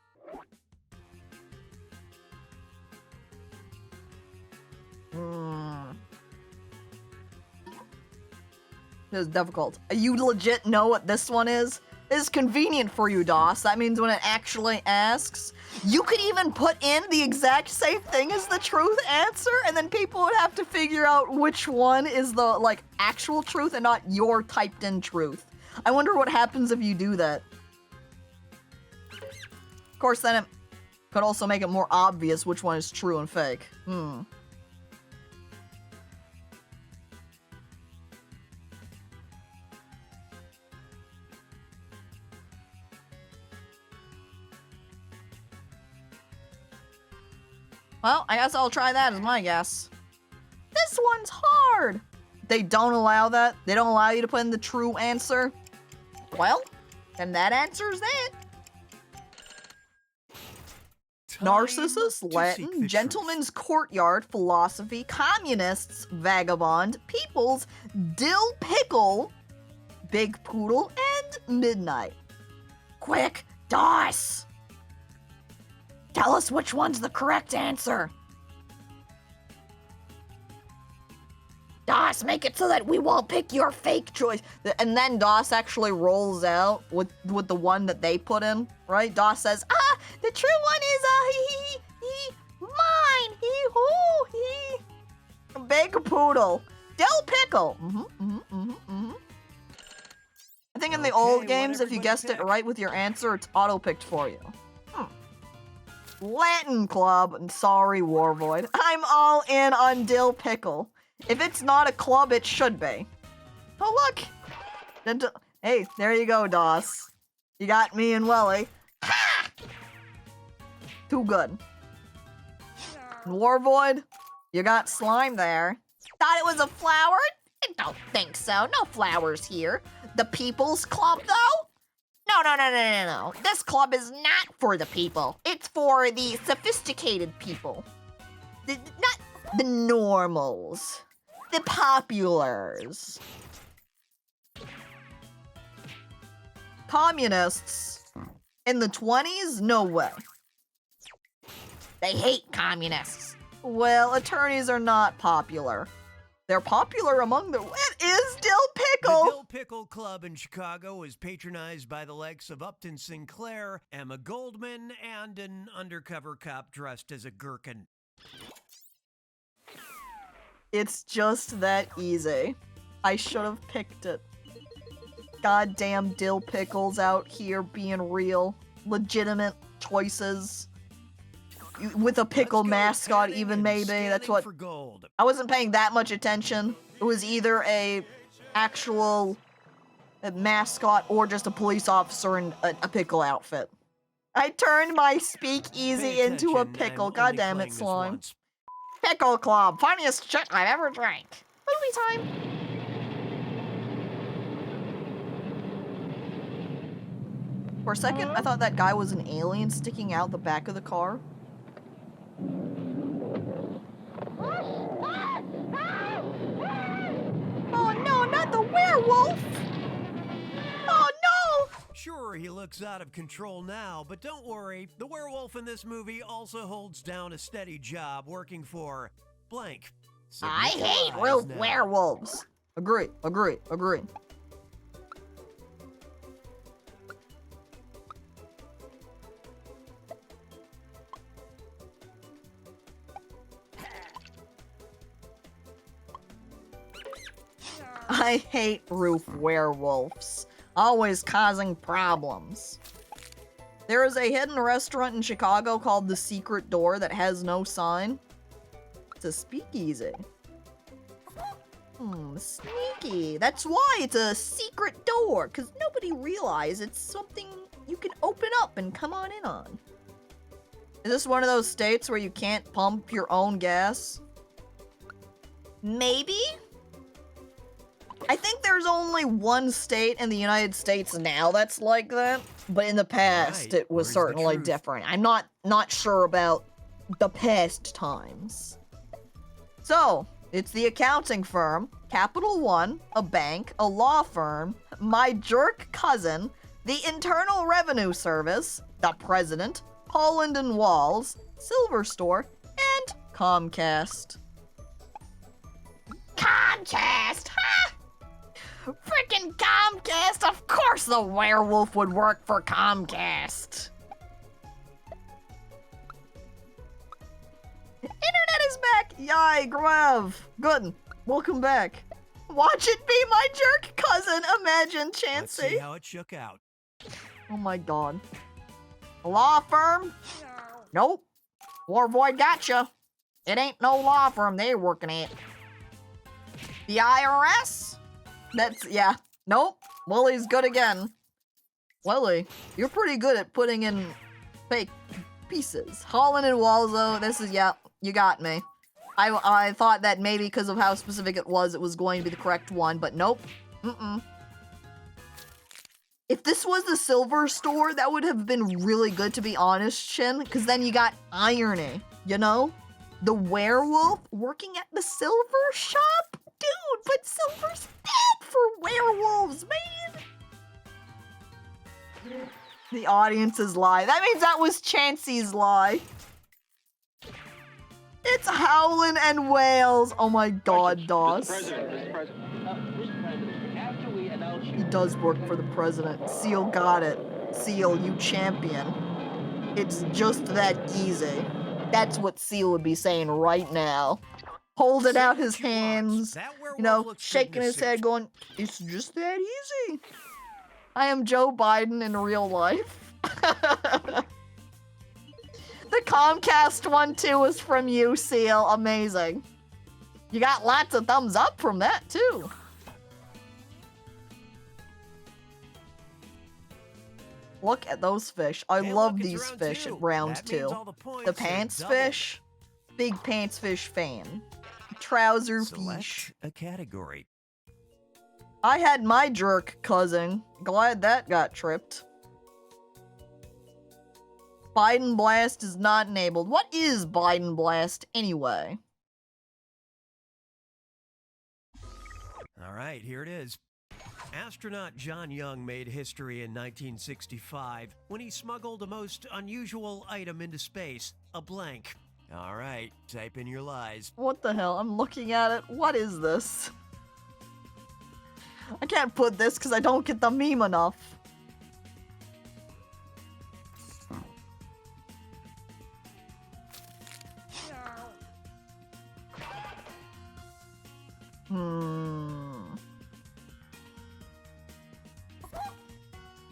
This is difficult. You legit know what this one is? is convenient for you, DOS. That means when it actually asks, you could even put in the exact same thing as the truth answer, and then people would have to figure out which one is the, like, actual truth and not your typed in truth. I wonder what happens if you do that. Of course, then it could also make it more obvious which one is true and fake. Well, I guess I'll try that as my guess. This one's hard! They don't allow that? They don't allow you to put in the true answer? Well, then that answers it. Narcissus, Latin, Gentleman's Courtyard, Philosophy, Communists, Vagabond, Peoples, Dill Pickle, Big Poodle, and Midnight. Quick, DOS! Tell us which one's the correct answer. DOS, make it so that we won't pick your fake choice. And then DOS actually rolls out with the one that they put in, right? DOS says, the true one is, mine, Big Poodle. Dill Pickle. I think in the old games, if you guessed it right with your answer, it's auto-picked for you. Latin Club, and sorry, Warvoid. I'm all in on Dill Pickle. If it's not a club, it should be. Oh, look! Hey, there you go, DOS. You got me and Welly. Ha! Too good. Warvoid, you got slime there. Thought it was a flower? I don't think so. No flowers here. The People's Club, though? No. This club is not for the people. It's for the sophisticated people. Not the normals. The populars. Communists in the 20s? No way. They hate communists. Well, attorneys are not popular. They're popular among the... It is Dill Pickle! The Dill Pickle Club in Chicago is patronized by the likes of Upton Sinclair, Emma Goldman, and an undercover cop dressed as a gherkin. It's just that easy. I should have picked it. Goddamn Dill Pickles out here being real. Legitimate choices. With a pickle mascot even, maybe. That's what... I wasn't paying that much attention. It was either a actual mascot or just a police officer in a pickle outfit. I turned my speakeasy into a pickle. God damn it, slime. Pickle Club. Funniest shit I've ever drank. Movie time. For a second, I thought that guy was an alien sticking out the back of the car. Oh no, not the werewolf! Oh no! Sure, he looks out of control now, but don't worry. The werewolf in this movie also holds down a steady job working for blank. I hate werewolves. Agree. I hate roof werewolves. Always causing problems. There is a hidden restaurant in Chicago called The Secret Door that has no sign. It's a speakeasy. Sneaky. That's why it's a secret door, because nobody realizes it's something you can open up and come on in on. Is this one of those states where you can't pump your own gas? Maybe? I think there's only one state in the United States now that's like that, but in the past it was certainly different. I'm not sure about the past times. So, it's the accounting firm, Capital One, a bank, a law firm, my jerk cousin, the Internal Revenue Service, the President, Holland and Walls, Silver Store, and Comcast. Comcast! Ha! Frickin' freaking Comcast! Of course the werewolf would work for Comcast! Internet is back! Yay, Grav! Good. Welcome back. Watch it be my jerk cousin, imagine Let's Chansey. see how it shook out. Oh my god. A law firm? Nope. War Void gotcha. It ain't no law firm they're working at. The IRS? That's, yeah. Nope. Willie's good again. Willie, you're pretty good at putting in fake pieces. Holland and Walzo, this is, yeah, you got me. I thought that maybe because of how specific it was going to be the correct one, but nope. Mm-mm. If this was the silver store, that would have been really good, to be honest, Shin, because then you got irony, you know? The werewolf working at the silver shop? Dude, but silver's dead for werewolves, man! The audience's lie. That means that was Chansey's lie. It's Howlin' and Wales. Oh my god, Doss. He does work for the president. Seal got it. Seal, you champion. It's just that easy. That's what Seal would be saying right now. Holding out his hands, you know, shaking his head going, it's just that easy. I am Joe Biden in real life. The Comcast one too is from you, Seal. Amazing. You got lots of thumbs up from that too. Look at those fish. I love these fish at round 2. The pants fish. Big pants fish fan. Trouser fish. A category. I had my jerk cousin. Glad that got tripped. Biden Blast is not enabled. What is Biden Blast anyway? All right, here it is. Astronaut John Young made history in 1965 when he smuggled a most unusual item into space, a blank. All right, type in your lies. What the hell? I'm looking at it. What is this? I can't put this because I don't get the meme enough.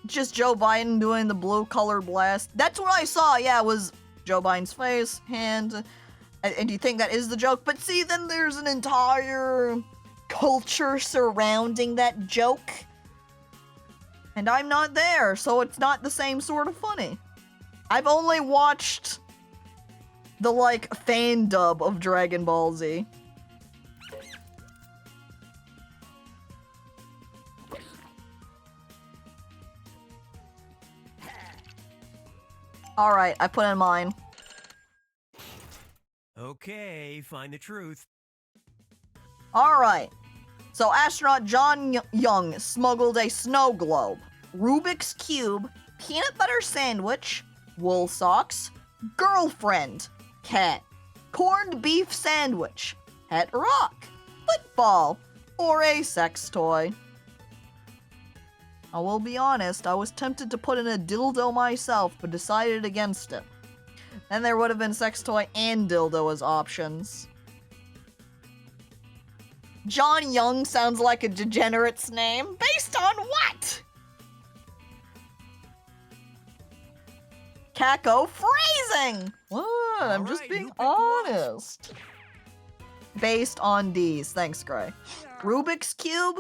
Just Joe Biden doing the blue color blast. That's what I saw. Yeah, it was Joe Biden's face, hand. And you think that is the joke? But see, then there's an entire culture surrounding that joke. And I'm not there, so it's not the same sort of funny. I've only watched the, like, fan dub of Dragon Ball Z. Alright, I put in mine. Okay, find the truth. Alright. So astronaut John Young smuggled a snow globe, Rubik's Cube, peanut butter sandwich, wool socks, girlfriend, cat, corned beef sandwich, pet rock, football, or a sex toy. I will be honest, I was tempted to put in a dildo myself, but decided against it. Then there would have been sex toy and dildo as options. John Young sounds like a degenerate's name. Based on what? Caco phrasing! What? I'm just being honest. Based on these. Thanks, Gray. Rubik's Cube?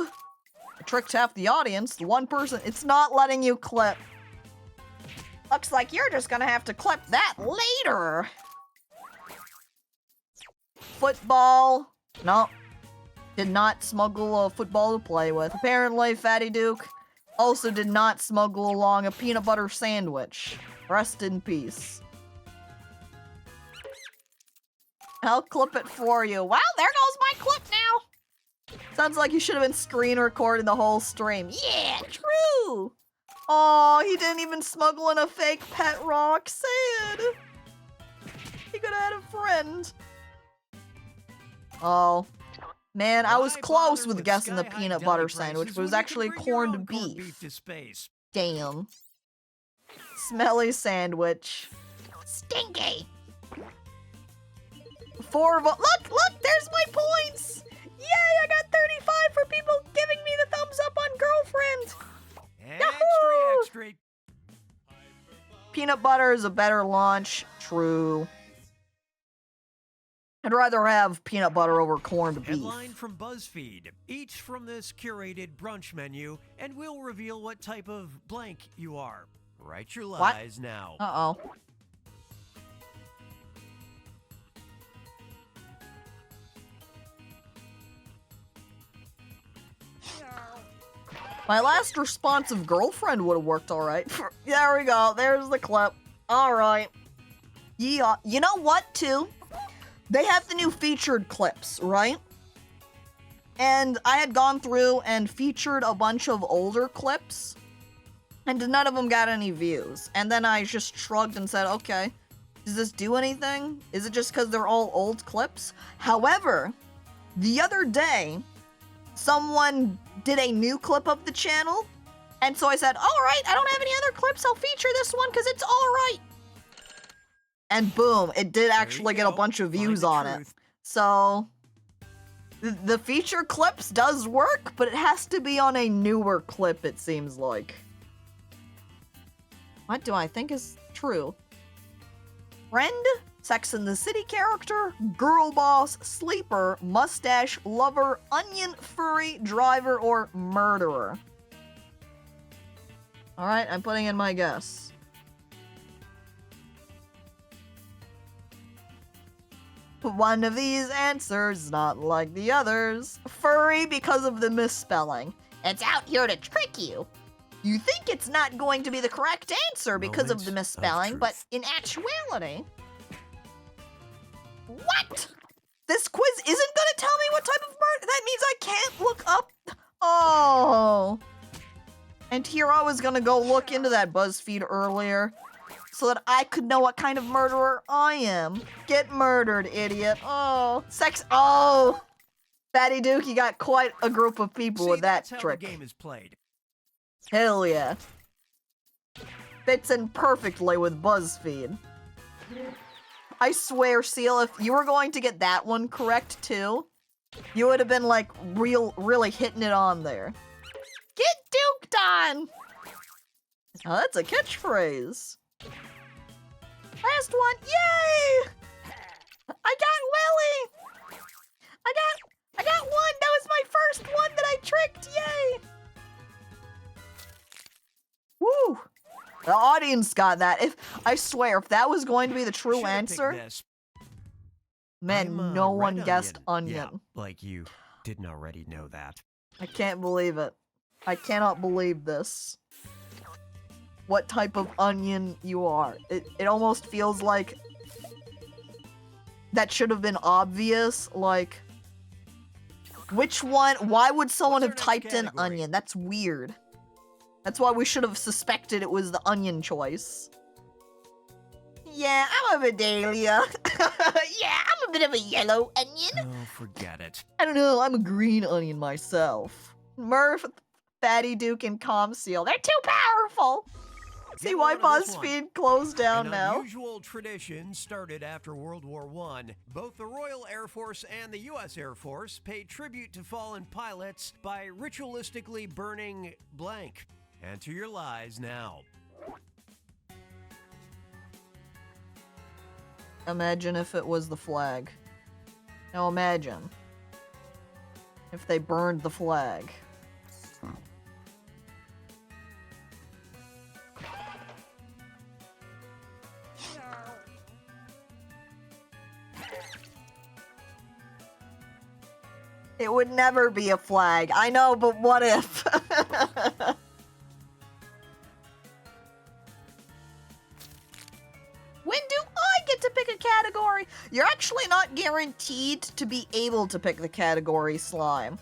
I tricked half the audience. The one person. It's not letting you clip. Looks like you're just gonna have to clip that later. Football? No. Did not smuggle a football to play with. Apparently, Fatty Duke also did not smuggle along a peanut butter sandwich. Rest in peace. I'll clip it for you. Wow, there goes my clip now! Sounds like you should have been screen recording the whole stream. Yeah, true! Oh, he didn't even smuggle in a fake pet rock. Sad. He could have had a friend. Oh. Man, I was Why close bother with with guessing the sky-high peanut deli butter prices sandwich, but it when was you can actually bring your own corned corned beef. to space? Damn. Smelly sandwich. Stinky. Look, there's my points! Yay, I got 35 for people giving me the thumbs up on girlfriend! Yahoo! Extra. Peanut butter is a better launch. True. I'd rather have peanut butter over corned beef. Headline from BuzzFeed. Eat from this curated brunch menu, and we'll reveal what type of blank you are. Write your lies now. Uh-oh. My last responsive girlfriend would have worked alright. There we go. There's the clip. Alright. Yeah. You know what, too? They have the new featured clips, right? And I had gone through and featured a bunch of older clips, and none of them got any views. And then I just shrugged and said, okay, does this do anything? Is it just because they're all old clips? However, the other day, someone did a new clip of the channel, and so I said, alright, I don't have any other clips, I'll feature this one because it's alright. And boom, it did actually get a bunch of views on it. So, the feature clips does work, but it has to be on a newer clip, it seems like. What do I think is true? Friend, Sex and the City character, girl boss, sleeper, mustache, lover, onion, furry, driver, or murderer. Alright, I'm putting in my guess. One of these answers not like the others. Furry because of the misspelling. It's out here to trick you. You think it's not going to be the correct answer because of the Moments of misspelling, but truth. in actuality... What? This quiz isn't gonna tell me what type of murder. That means I can't look up. Oh. And here I was gonna go look into that BuzzFeed earlier so that I could know what kind of murderer I am. Get murdered, idiot. Oh. Sex. Oh. Fatty Duke, you got quite a group of people See, with that that's how trick. the game is played. Hell yeah. Fits in perfectly with BuzzFeed. I swear, Seal, if you were going to get that one correct too, you would have been like really hitting it on there. Get duked on! Oh, that's a catchphrase. Last one, yay! I got Willy! I got one, that was my first one that I tricked, yay! Woo! The audience got that. I swear, if that was going to be the true Should've picked answer, this. man, I'm, no red one guessed onion. Yeah, like you didn't already know that. I can't believe it. I cannot believe this. What type of onion you are. It almost feels like that should have been obvious. Like, which one? Why would someone What's have our next typed in category? onion? That's weird. That's why we should have suspected it was the onion choice. Yeah, I'm a Vidalia. Yeah, I'm a bit of a yellow onion. Oh, forget it. I don't know, I'm a green onion myself. Murph, Fatty Duke, and Comseal, they're too powerful! See Get why one on this one. BuzzFeed closed down An now? unusual tradition started after World War I. Both the Royal Air Force and the U.S. Air Force paid tribute to fallen pilots by ritualistically burning blank. Answer your lies now. Imagine if it was the flag. Now imagine if they burned the flag. It would never be a flag. I know, but what if? When do I get to pick a category? You're actually not guaranteed to be able to pick the category, Slime.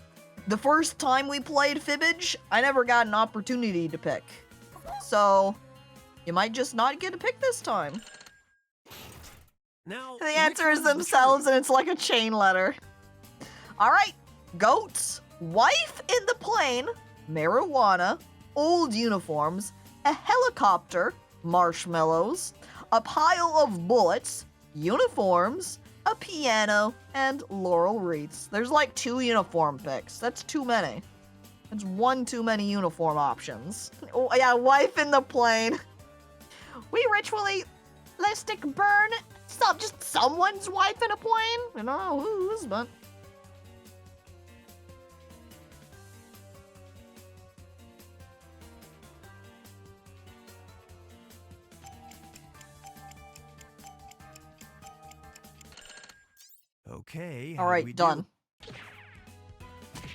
The first time we played Fibbage, I never got an opportunity to pick. So, you might just not get to pick this time. Now, The which answer is one's the themselves, truth? and it's like a chain letter. Alright, goats, wife in the plane, marijuana, old uniforms, a helicopter, marshmallows, a pile of bullets, uniforms, a piano, and laurel wreaths. There's like 2 uniform picks. That's too many. That's 1 too many uniform options. Oh, yeah, wife in the plane. We ritualistic burn just someone's wife in a plane? I don't know whose, but... Okay. All right, done.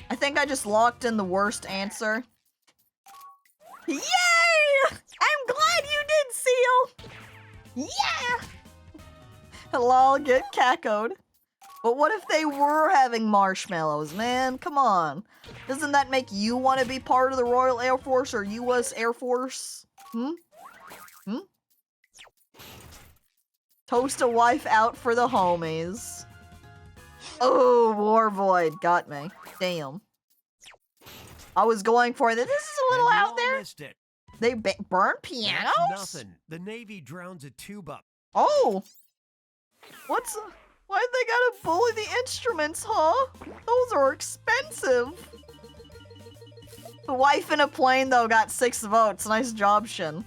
I think I just locked in the worst answer. Yay! I'm glad you did, Seal! Yeah! Lol, get cacoed. But what if they were having marshmallows, man? Come on. Doesn't that make you want to be part of the Royal Air Force or U.S. Air Force? Toast a wife out for the homies. Oh, War Void got me. Damn. I was going for that. This is a little out there. Missed it. They burn pianos? That's nothing. The Navy drowns a tuba. Oh. Why'd they gotta bully the instruments, huh? Those are expensive. The wife in a plane, though, got 6 votes. Nice job, Shin.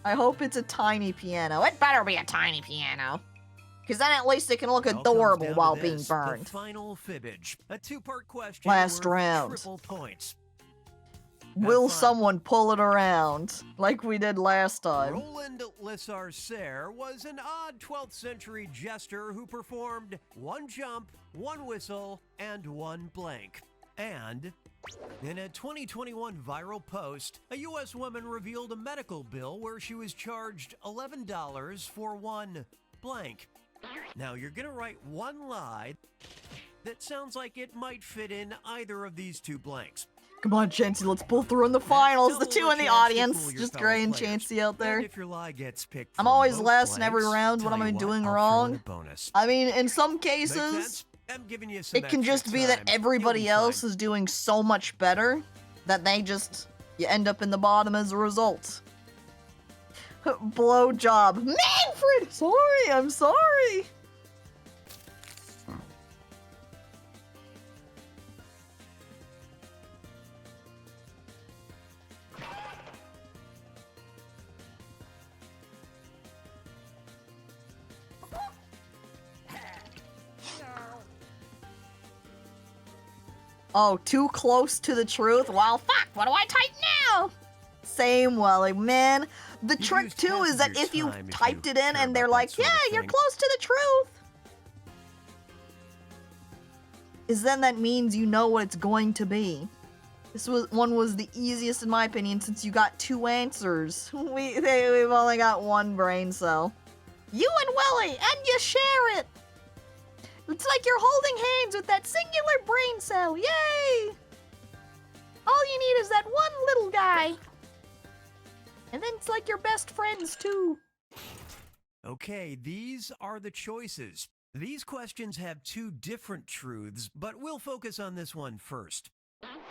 I hope it's a tiny piano. It better be a tiny piano. Because then at least it can look adorable while being burned. The final fibbage. A 2-part question. Last round. Triple points. Will someone pull it around like we did last time? Roland Lessarcer was an odd 12th century jester who performed 1 jump, 1 whistle, and 1 blank. And in a 2021 viral post, a U.S. woman revealed a medical bill where she was charged $11 for 1 blank. Now you're gonna write 1 lie that sounds like it might fit in either of these 2 blanks. Come on, Chansey, let's pull through in the finals. The 2 in the audience. Just Gray and Chansey out there. If your lie gets picked I'm always last in every round. What am I doing wrong? I mean, in some cases, I'm giving you some it can just be that everybody else is doing so much better that you end up in the bottom as a result. Blowjob. Manfred! Sorry, I'm sorry. Oh, too close to the truth? Well, fuck, what do I type now? Same, Welly. Man, the trick, too, is that if you typed it in and they're like, yeah, you're close to the truth, then that means you know what it's going to be. This one was the easiest, in my opinion, since you got 2 answers. We've only got 1 brain cell. You and Welly, and you share it! It's like you're holding hands with that singular brain cell. Yay! All you need is that one little guy. And then it's like you're best friends, too. Okay, these are the choices. These questions have 2 different truths, but we'll focus on this one first.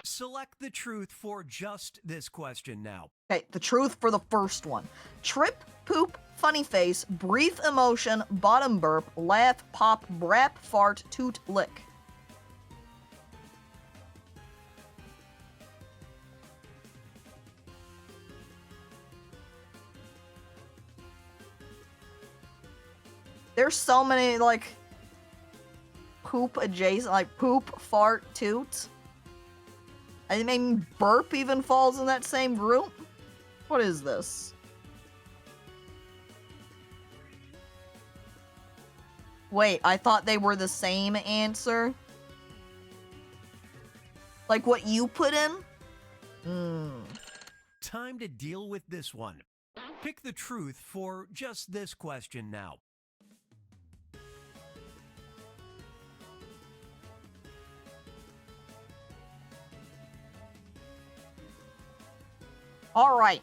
Select the truth for just this question now. Okay, the truth for the first one. Trip, poop, funny face, brief emotion, bottom burp, laugh, pop, brap, fart, toot, lick. There's so many, like, poop adjacent, like poop, fart, toot. I mean, burp even falls in that same group. What is this? Wait, I thought they were the same answer? Like what you put in? Time to deal with this one. Pick the truth for just this question now. Alright.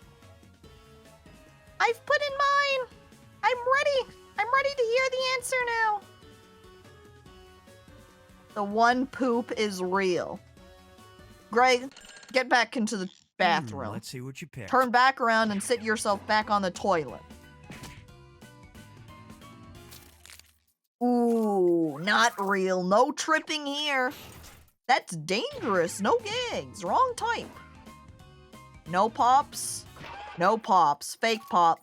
I've put in mine. I'm ready. I'm ready to hear the answer now. The one poop is real. Greg, get back into the bathroom. Let's see what you picked. Turn back around and sit yourself back on the toilet. Ooh, not real. No tripping here. That's dangerous. No gags. Wrong type. No pops. No pops. Fake pop.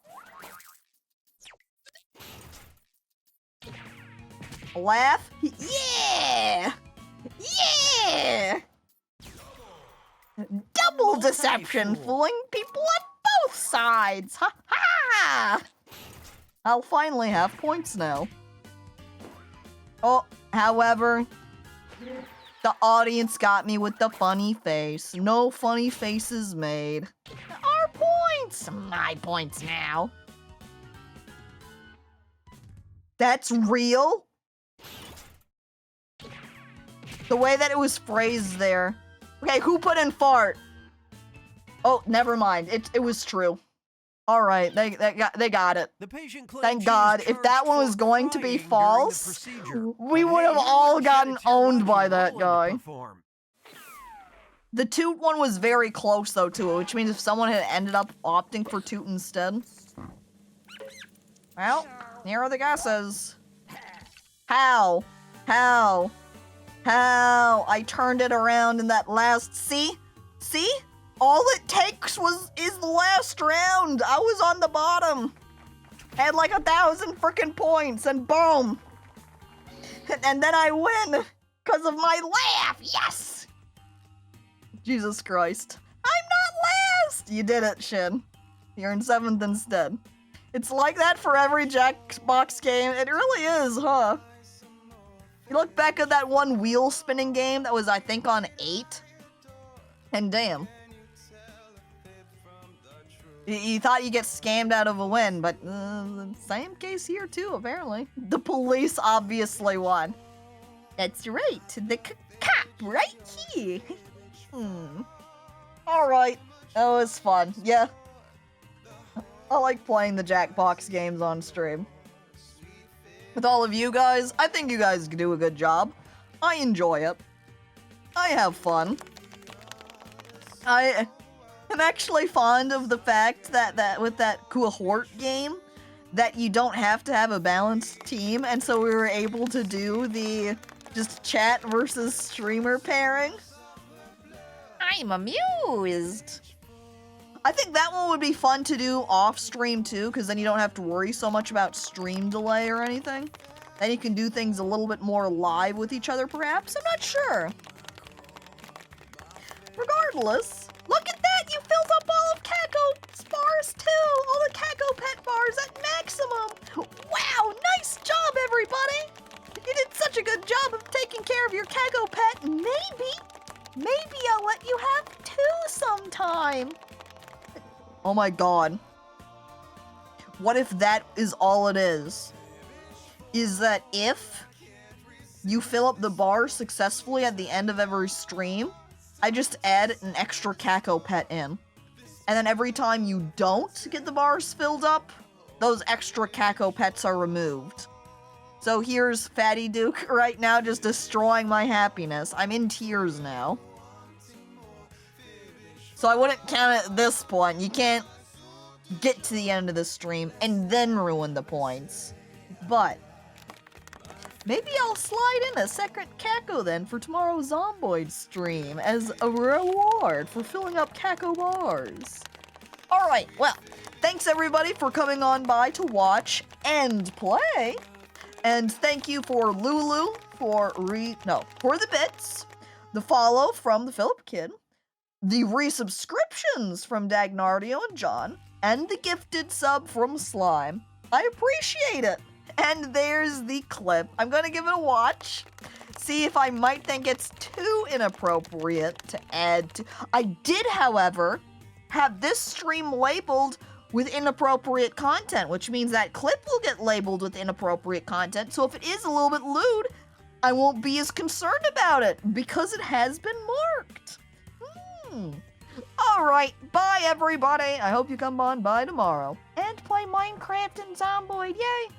Laugh. Yeah! Yeah! Double deception, fooling people on both sides. Ha ha! I'll finally have points now. Oh, however, the audience got me with the funny face. No funny faces made. Our points! My points now. That's real? The way that it was phrased there. Okay, who put in fart? Oh, never mind. It was true. All right, they got it. Thank God. If that one was going to be false, we would have all gotten owned by that guy. The toot one was very close though to it, which means if someone had ended up opting for toot instead. Well, here are the guesses. How? How? How? I turned it around in that last... See? See? All it takes is the last round. I was on the bottom. Had like 1,000 freaking points and boom. And then I win because of my laugh. Yes! Jesus Christ. I'm not last! You did it, Shin. You're in 7th instead. It's like that for every Jackbox game. It really is, huh? You look back at that one wheel spinning game that was, I think, on 8. And damn. You thought you'd get scammed out of a win, but same case here too, apparently. The police obviously won. That's right, the cop right here. Alright, that was fun, yeah. I like playing the Jackbox games on stream. With all of you guys, I think you guys do a good job. I enjoy it. I have fun. I'm actually fond of the fact that with that cohort game, that you don't have to have a balanced team, and so we were able to do the just chat versus streamer pairing. I'm amused. I think that one would be fun to do off stream too, because then you don't have to worry so much about stream delay or anything. Then you can do things a little bit more live with each other, perhaps? I'm not sure. Regardless, look at that! You filled up all of Caco's bars too! All the Caco pet bars at maximum! Wow, nice job, everybody! You did such a good job of taking care of your Caco pet. Maybe I'll let you have 2 sometime. Oh my god. What if that is all it is? Is that if you fill up the bar successfully at the end of every stream, I just add an extra Caco pet in. And then every time you don't get the bars filled up, those extra Caco pets are removed. So here's Fatty Duke right now just destroying my happiness. I'm in tears now. So I wouldn't count it at this point. You can't get to the end of the stream and then ruin the points. But maybe I'll slide in a second Caco then for tomorrow's Zomboid stream as a reward for filling up Caco bars. Alright, well, thanks everybody for coming on by to watch and play. And thank you for Lulu for the bits, the follow from the Philip Kid, the resubscriptions from Dagnardio and John, and the gifted sub from Slime. I appreciate it. And there's the clip. I'm gonna give it a watch. See if I might think it's too inappropriate to add to. I did, however, have this stream labeled with inappropriate content, which means that clip will get labeled with inappropriate content. So if it is a little bit lewd, I won't be as concerned about it because it has been marked. Alright, bye everybody. I hope you come on by tomorrow. And play Minecraft and Zomboid, yay!